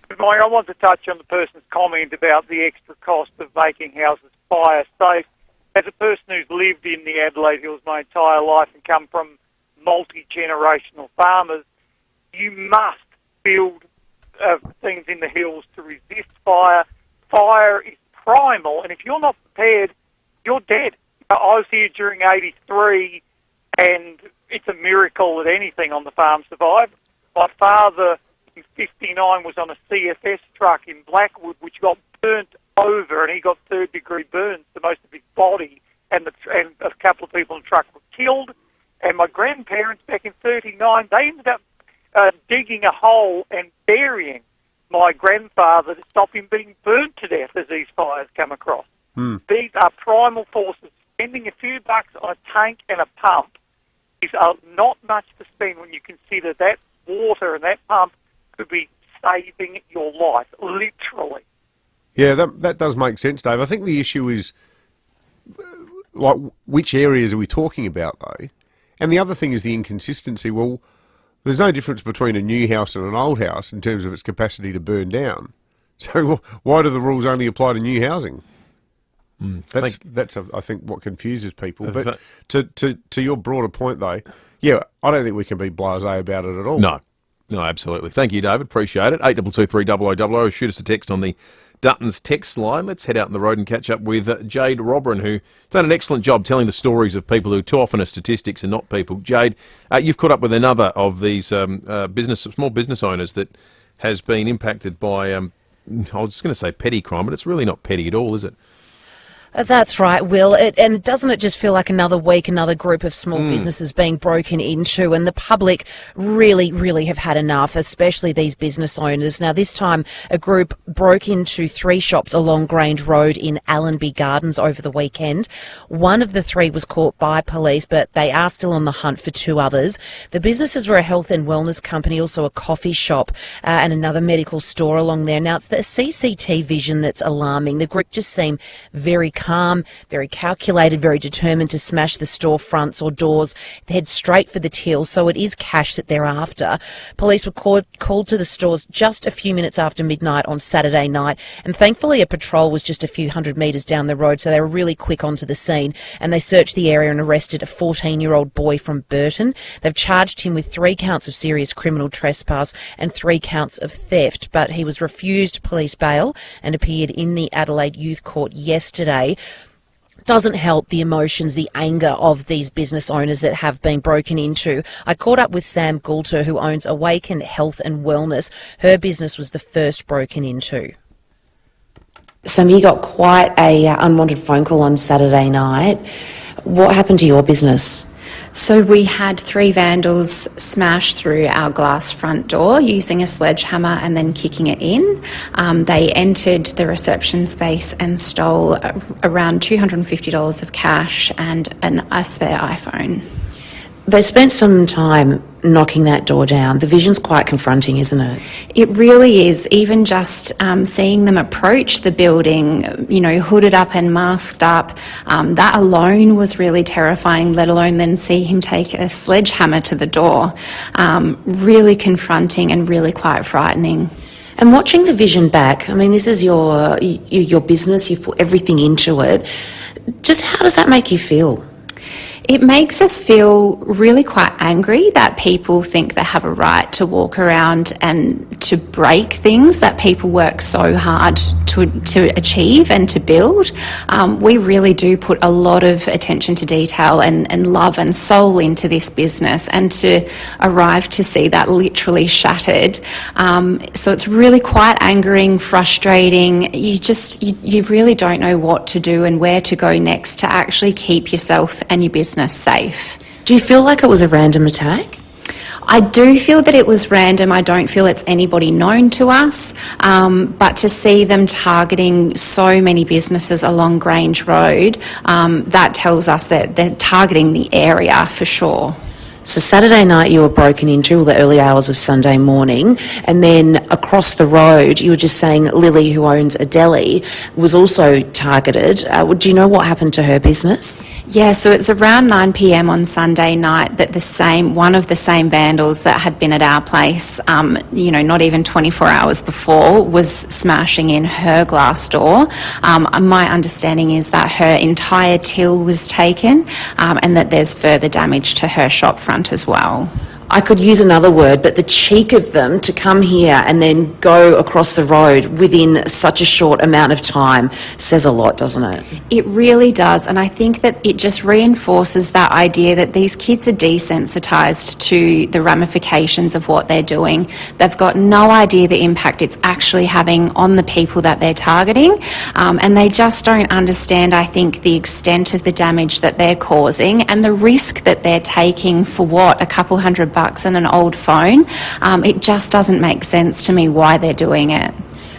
Good morning. I want to touch on the person's comment about the extra cost of making houses fire safe. As a person who's lived in the Adelaide Hills my entire life and come from multi-generational farmers, you must build things in the hills to resist fire. Fire is primal, and if you're not prepared, you're dead. I was here during 83, and it's a miracle that anything on the farm survived. My father in 59 was on a CFS truck in Blackwood, which got burnt over, and he got third-degree burns to most of his body, and a couple of people in the truck were killed. And my grandparents back in 39, they ended up digging a hole and burying my grandfather to stop him being burnt to death as these fires come across. These are primal forces. Spending a few bucks on a tank and a pump is not much to spend when you consider that water and that pump could be saving your life, literally. Yeah, that does make sense, Dave. I think the issue is, like, which areas are we talking about, though? And the other thing is the inconsistency. Well, there's no difference between a new house and an old house in terms of its capacity to burn down. So why do the rules only apply to new housing? That's I think what confuses people. But to your broader point, though, yeah, I don't think we can be blasé about it at all. No, absolutely. Thank you, David. Appreciate it. 8223 0000. Shoot us a text on the Dutton's text line. Let's head out on the road and catch up with Jade Robran, who's done an excellent job telling the stories of people who too often are statistics and not people. Jade, you've caught up with another of these small business owners that has been impacted by, I was just going to say petty crime, but it's really not petty at all, is it? That's right, Will. And doesn't it just feel like another week, another group of small businesses being broken into, and the public really, really have had enough, especially these business owners. Now, this time, a group broke into 3 shops along Grange Road in Allenby Gardens over the weekend. One of the 3 was caught by police, but they are still on the hunt for 2 others. The businesses were a health and wellness company, also a coffee shop, and another medical store along there. Now, it's the CCTV vision that's alarming. The group just seem very calm, very calculated, very determined to smash the store fronts or doors. They head straight for the till, so it is cash that they're after. Police were called to the stores just a few minutes after midnight on Saturday night, and thankfully a patrol was just a few hundred metres down the road, so they were really quick onto the scene, and they searched the area and arrested a 14-year-old boy from Burton. They've charged him with 3 counts of serious criminal trespass and 3 counts of theft, but he was refused police bail and appeared in the Adelaide Youth Court yesterday. Doesn't help the emotions, the anger of these business owners that have been broken into. I caught up with Sam Goulter, who owns Awaken Health and Wellness. Her business was the first broken into. Sam, you got quite a unwanted phone call on Saturday night. What happened to your business? So we had 3 vandals smash through our glass front door using a sledgehammer and then kicking it in. They entered the reception space and stole around $250 of cash and a spare iPhone. They spent some time knocking that door down. The vision's quite confronting, isn't it? It really is. Even just seeing them approach the building, hooded up and masked up, that alone was really terrifying, let alone then see him take a sledgehammer to the door. Really confronting and really quite frightening. And watching the vision back, I mean, this is your business, you've put everything into it. Just how does that make you feel? It makes us feel really quite angry that people think they have a right to walk around and to break things that people work so hard to achieve and to build. We really do put a lot of attention to detail and love and soul into this business, and to arrive to see that literally shattered. So it's really quite angering, frustrating. You really don't know what to do and where to go next to actually keep yourself and your business safe. Do you feel like it was a random attack? I do feel that it was random. I don't feel it's anybody known to us, but to see them targeting so many businesses along Grange Road, that tells us that they're targeting the area for sure. So Saturday night you were broken into, the early hours of Sunday morning, and then across the road you were just saying Lily, who owns a deli, was also targeted. Do you know what happened to her business? Yeah, so it's around 9 p.m. on Sunday night that one of the same vandals that had been at our place, not even 24 hours before, was smashing in her glass door. My understanding is that her entire till was taken, and that there's further damage to her shop front as well. I could use another word, but the cheek of them to come here and then go across the road within such a short amount of time says a lot, doesn't it? It really does, and I think that it just reinforces that idea that these kids are desensitised to the ramifications of what they're doing. They've got no idea the impact it's actually having on the people that they're targeting, and they just don't understand, I think, the extent of the damage that they're causing and the risk that they're taking for a couple $100 and an old phone. It just doesn't make sense to me why they're doing it.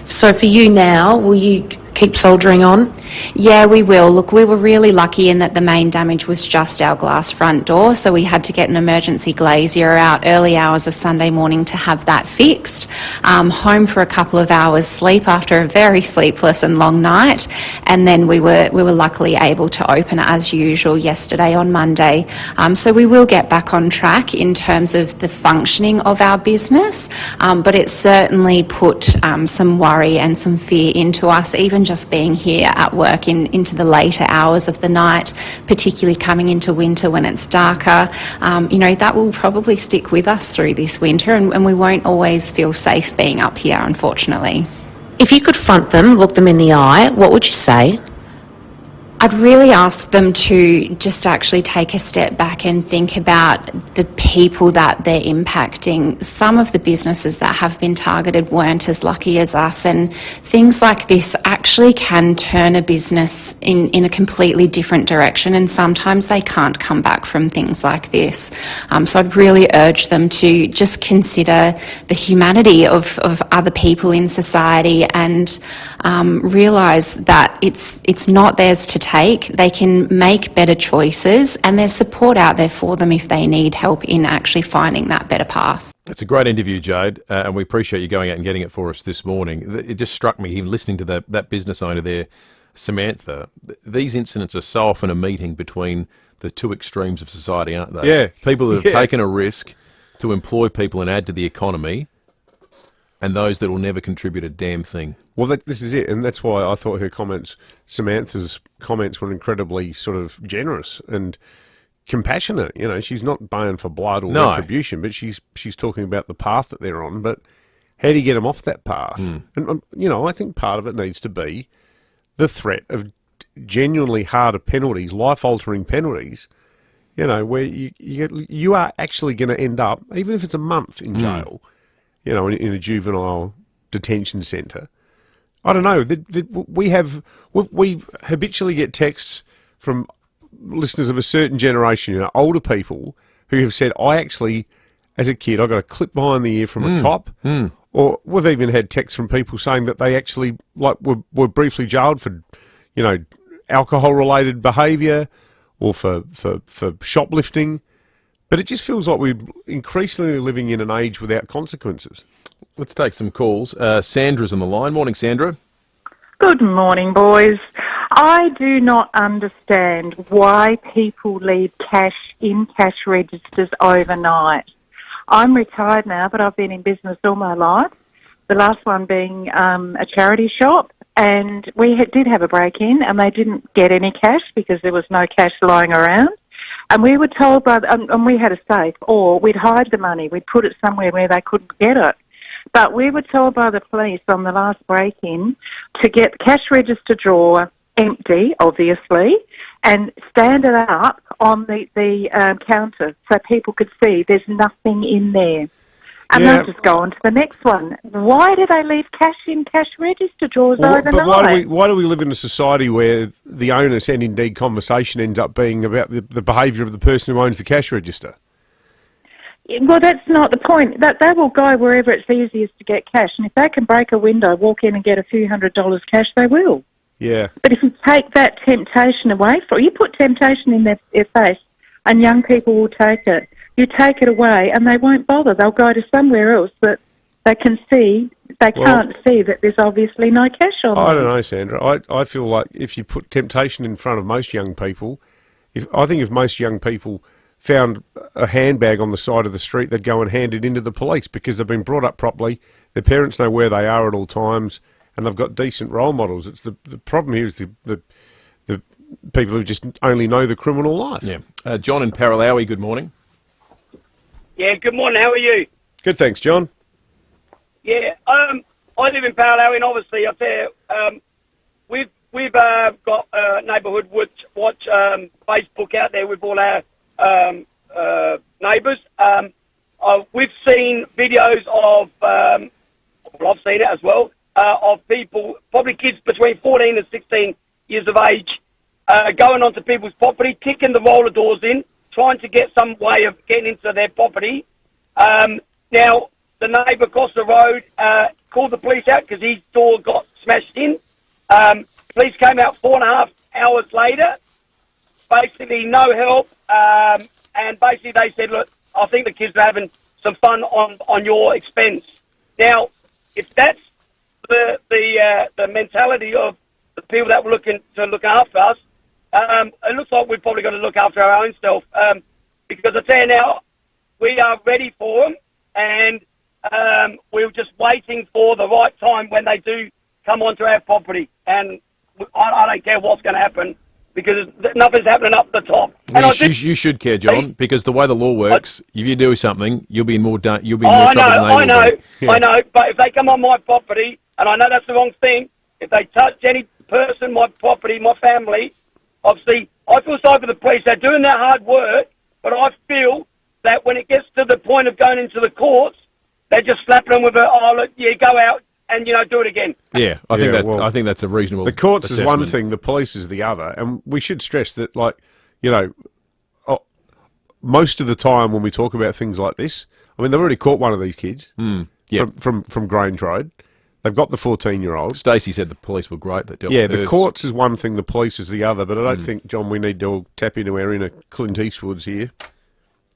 So for you now, will you keep soldiering on? Yeah, we will. Look, we were really lucky in that the main damage was just our glass front door, so we had to get an emergency glazier out early hours of Sunday morning to have that fixed. Home for a couple of hours sleep after a very sleepless and long night, and then we were luckily able to open as usual yesterday on Monday. So we will get back on track in terms of the functioning of our business, but it certainly put some worry and some fear into us, even just being here at work into the later hours of the night, particularly coming into winter when it's darker. That will probably stick with us through this winter, and we won't always feel safe being up here, unfortunately. If you could front them, look them in the eye, what would you say? I'd really ask them to just actually take a step back and think about the people that they're impacting. Some of the businesses that have been targeted weren't as lucky as us, and things like this actually can turn a business in a completely different direction, and sometimes they can't come back from things like this. So I'd really urge them to just consider the humanity of other people in society, and realise that it's not theirs to take. They can make better choices, and there's support out there for them if they need help in actually finding that better path. It's a great interview, Jade, and we appreciate you going out and getting it for us this morning. It just struck me, him listening to that business owner there, Samantha. These incidents are so often a meeting between the two extremes of society, aren't they? Yeah. People that have taken a risk to employ people and add to the economy, and those that will never contribute a damn thing. Well, this is it, and that's why I thought Samantha's comments were incredibly sort of generous and compassionate. She's not baying for blood or retribution, but she's talking about the path that they're on. But how do you get them off that path? And I think part of it needs to be the threat of genuinely harder penalties, life-altering penalties. Where you are actually going to end up, even if it's a month in jail, in a juvenile detention centre. I don't know. We habitually get texts from listeners of a certain generation, older people, who have said, I actually, as a kid, I got a clip behind the ear from a cop. Or we've even had texts from people saying that they actually were briefly jailed for, alcohol-related behaviour or for shoplifting. But it just feels like we're increasingly living in an age without consequences. Let's take some calls. Sandra's on the line. Morning, Sandra. Good morning, boys. I do not understand why people leave cash in cash registers overnight. I'm retired now, but I've been in business all my life, the last one being a charity shop, and we did have a break-in, and they didn't get any cash because there was no cash lying around. And we were told and we had a safe, or we'd hide the money, we'd put it somewhere where they couldn't get it. But we were told by the police on the last break-in to get the cash register drawer empty, obviously, and stand it up on the counter so people could see there's nothing in there. And they'll just go on to the next one. Why do they leave cash in cash register drawers overnight? But why do we live in a society where the onus and indeed conversation ends up being about the behaviour of the person who owns the cash register? Well, that's not the point. That they will go wherever it's easiest to get cash, and if they can break a window, walk in and get a few $100s cash, they will. Yeah. But if you take that temptation away, you put temptation in their face, and young people will take it. You take it away, and they won't bother. They'll go to somewhere else that they can see. They can't see that there's obviously no cash on them. I don't know, Sandra. I feel like if you put temptation in front of most young people, I think if most young people found a handbag on the side of the street, they'd go and hand it into the police because they've been brought up properly. Their parents know where they are at all times, and they've got decent role models. It's the problem here is the people who just only know the criminal life. Yeah. John in Paralawi, good morning. Yeah, good morning. How are you? Good, thanks, John. Yeah, I live in Paralawi, and obviously up there, we've got a neighbourhood watch Facebook out there with all our neighbours. We've seen videos of, well, I've seen it as well, of people, probably kids between 14 and 16 years of age, going onto people's property, kicking the roller doors in, trying to get some way of getting into their property. Now, the neighbour across the road called the police out because his door got smashed in. Police came out 4.5 hours later. Basically, no help. And basically they said, look, I think the kids are having some fun on your expense. Now, if that's the mentality of the people that were looking to look after us, it looks like we've probably got to look after our own self, because I tell you now, we are ready for them, and we're just waiting for the right time when they do come onto our property. And I don't care what's going to happen, because nothing's happening up the top. And You should care, John, because the way the law works, if you do something, you'll be in more trouble than they will be. I know, but if they come on my property, and I know that's the wrong thing, if they touch any person, my property, my family, obviously, I feel sorry for the police. They're doing their hard work, but I feel that when it gets to the point of going into the courts, they're just slapping them with go out and, do it again. Yeah, I think that's a reasonable The courts assessment. is one thing, the police is the other. And we should stress that, most of the time when we talk about things like this, I mean, they've already caught one of these kids from Grange Road. They've got the 14-year-old. Stacey said the police were great. That dealt with the courts is one thing, the police is the other. But I don't think, John, we need to all tap into our inner Clint Eastwoods here.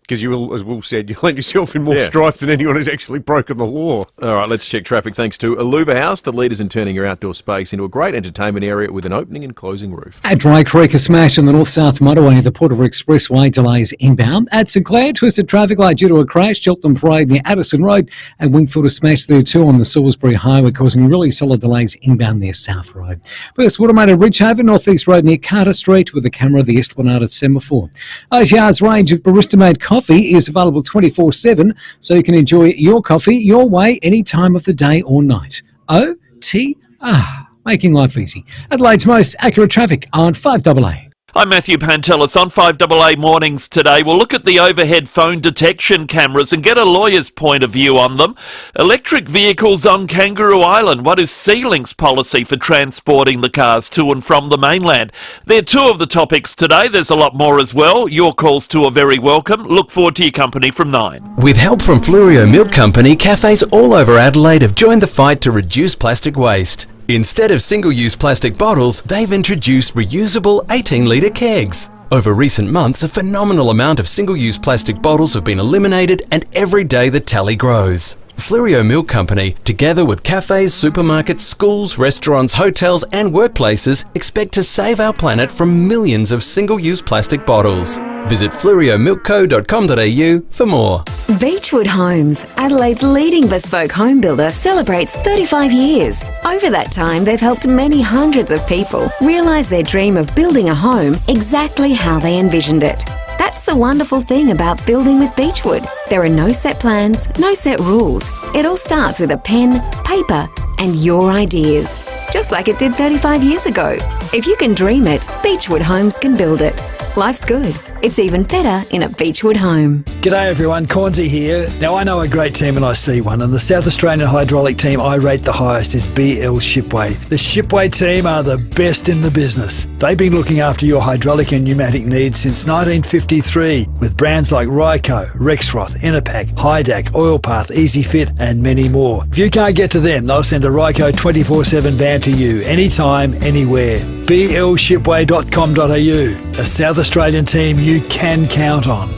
Because you will, as Will said, you land yourself in more strife than anyone who's actually broken the law. All right, let's check traffic. Thanks to Aluva House, the leaders in turning your outdoor space into a great entertainment area with an opening and closing roof. At Dry Creek, a smash on the north-south motorway near the Port River Expressway, delays inbound. At St Clair, twisted traffic light due to a crash. Cheltenham Parade near Addison Road, and Wingfield a smash there too on the Salisbury Highway, causing really solid delays inbound near South Road. First, Watermaid at Ridgehaven, North East Road near Carter Street with the camera of the Esplanade at semaphore. OTR's range of barista-made coffee is available 24/7, so you can enjoy your coffee your way any time of the day or night. OTR, making life easy. Adelaide's most accurate traffic on 5AA. I'm Matthew Pantelis on 5AA Mornings today. We'll look at the overhead phone detection cameras and get a lawyer's point of view on them. Electric vehicles on Kangaroo Island. What is Sea-Link's policy for transporting the cars to and from the mainland? They're two of the topics today. There's a lot more as well. Your calls too are very welcome. Look forward to your company from 9. With help from FIVEAA Milk Company, cafes all over Adelaide have joined the fight to reduce plastic waste. Instead of single-use plastic bottles, they've introduced reusable 18-litre kegs. Over recent months, a phenomenal amount of single-use plastic bottles have been eliminated, and every day the tally grows. FIVEAA Milk Company, together with cafes, supermarkets, schools, restaurants, hotels and workplaces, expect to save our planet from millions of single-use plastic bottles. Visit fleuriomilkco.com.au for more. Beechwood Homes, Adelaide's leading bespoke home builder, celebrates 35 years. Over that time, they've helped many hundreds of people realise their dream of building a home exactly how they envisioned it. That's the wonderful thing about building with Beechwood. There are no set plans, no set rules. It all starts with a pen, paper, and your ideas. Just like it did 35 years ago. If you can dream it, Beechwood Homes can build it. Life's good. It's even better in a Beechwood home. G'day everyone, Cornsey here. Now I know a great team when I see one, and the South Australian hydraulic team I rate the highest is BL Shipway. The Shipway team are the best in the business. They've been looking after your hydraulic and pneumatic needs since 1953 with brands like Ryco, Rexroth, Enerpac, Hydac, Oilpath, EasyFit and many more. If you can't get to them, they'll send a Ryco 24/7 van to you anytime, anywhere. blshipway.com.au, a South Australian team you can count on.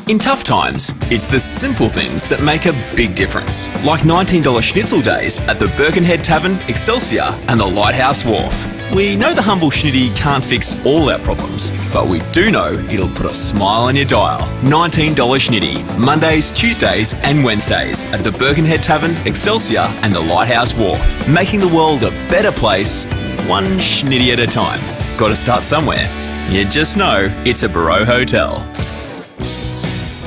In tough times, it's the simple things that make a big difference. Like $19 schnitzel days at the Birkenhead Tavern, Excelsior and the Lighthouse Wharf. We know the humble schnitty can't fix all our problems, but we do know it'll put a smile on your dial. $19 schnitty, Mondays, Tuesdays and Wednesdays at the Birkenhead Tavern, Excelsior and the Lighthouse Wharf. Making the world a better place, one schnitty at a time. Got to start somewhere. You just know it's a Barreau Hotel.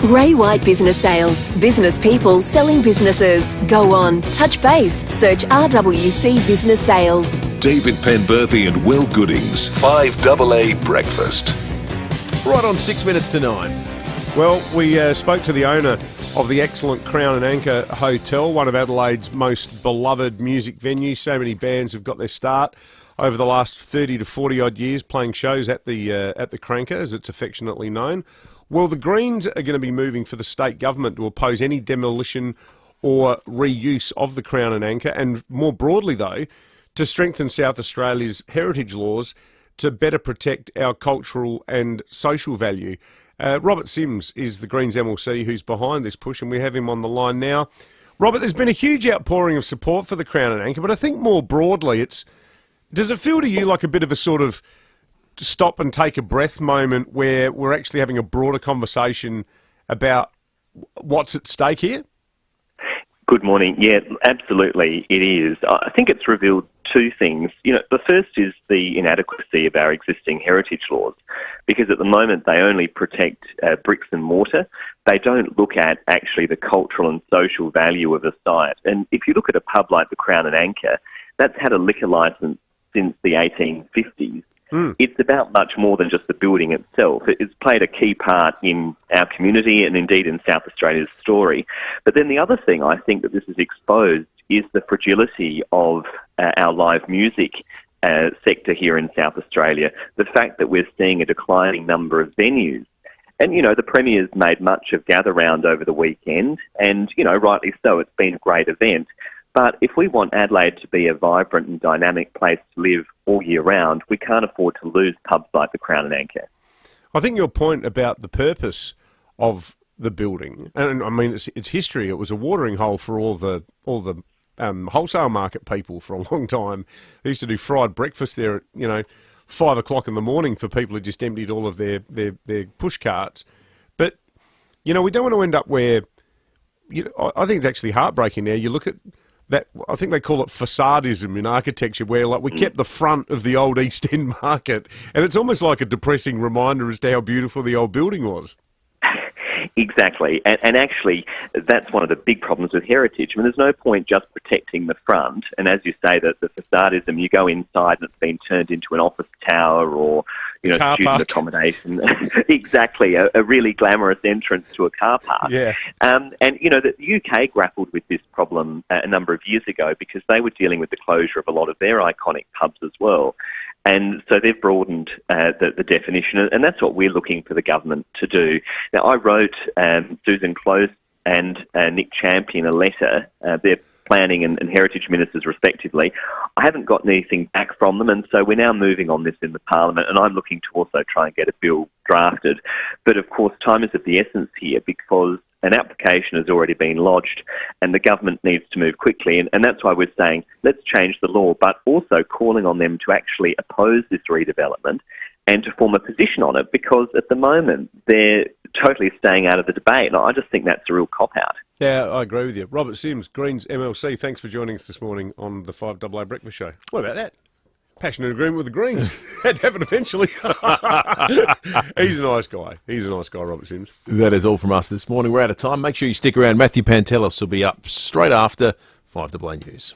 Ray White Business Sales. Business people selling businesses. Go on, touch base. Search RWC Business Sales. David Penberthy and Will Goodings, 5AA Breakfast. Right on 6 minutes to 9. Well, we spoke to the owner of the excellent Crown and Anchor Hotel, one of Adelaide's most beloved music venues. So many bands have got their start over the last 30 to 40 odd years playing shows at the Cranker, as it's affectionately known. Well, the Greens are going to be moving for the state government to oppose any demolition or reuse of the Crown and Anchor, and more broadly, though, to strengthen South Australia's heritage laws to better protect our cultural and social value. Robert Sims is the Greens MLC who's behind this push, and we have him on the line now. Robert, there's been a huge outpouring of support for the Crown and Anchor, but I think more broadly, does it feel to you like a bit of a sort of stop and take a breath moment where we're actually having a broader conversation about what's at stake here? Good morning. Yeah, absolutely it is. I think it's revealed two things. The first is the inadequacy of our existing heritage laws, because at the moment they only protect bricks and mortar. They don't look at actually the cultural and social value of a site. And if you look at a pub like the Crown and Anchor, that's had a liquor licence since the 1850s. It's about much more than just the building itself. It's played a key part in our community and indeed in South Australia's story. But then the other thing I think that this has exposed is the fragility of our live music sector here in South Australia. The fact that we're seeing a declining number of venues. And, the Premier's made much of Gather Round over the weekend, and, rightly so, it's been a great event. But if we want Adelaide to be a vibrant and dynamic place to live all year round, we can't afford to lose pubs like the Crown and Anchor. I think your point about the purpose of the building, and I mean it's history. It was a watering hole for all the wholesale market people for a long time. They used to do fried breakfast there at 5 o'clock in the morning for people who just emptied all of their push carts. But we don't want to end up where I think it's actually heartbreaking now. You look at that, I think they call it facadism in architecture, where we kept the front of the old East End market, and it's almost like a depressing reminder as to how beautiful the old building was. Exactly, and actually that's one of the big problems with heritage. I mean, there's no point just protecting the front, and as you say, that the facadism, you go inside and it's been turned into an office tower or student accommodation. Exactly, a really glamorous entrance to a car park. Yeah. The UK grappled with this problem a number of years ago because they were dealing with the closure of a lot of their iconic pubs as well. And so they've broadened the definition, and that's what we're looking for the government to do. Now, I wrote Susan Close and Nick Champion a letter. They're planning and heritage ministers respectively. I haven't gotten anything back from them, and so we're now moving on this in the Parliament, and I'm looking to also try and get a bill drafted. But of course, time is of the essence here because an application has already been lodged and the government needs to move quickly, and that's why we're saying let's change the law, but also calling on them to actually oppose this redevelopment and to form a position on it, because at the moment they're totally staying out of the debate, and I just think that's a real cop-out. Yeah, I agree with you. Robert Sims, Greens MLC, thanks for joining us this morning on the 5AA Breakfast Show. What about that? passionate agreement with the Greens. Had to happen eventually. He's a nice guy. Robert Sims. That is all from us this morning. We're out of time. Make sure you stick around. Matthew Pantelis will be up straight after 5AA News.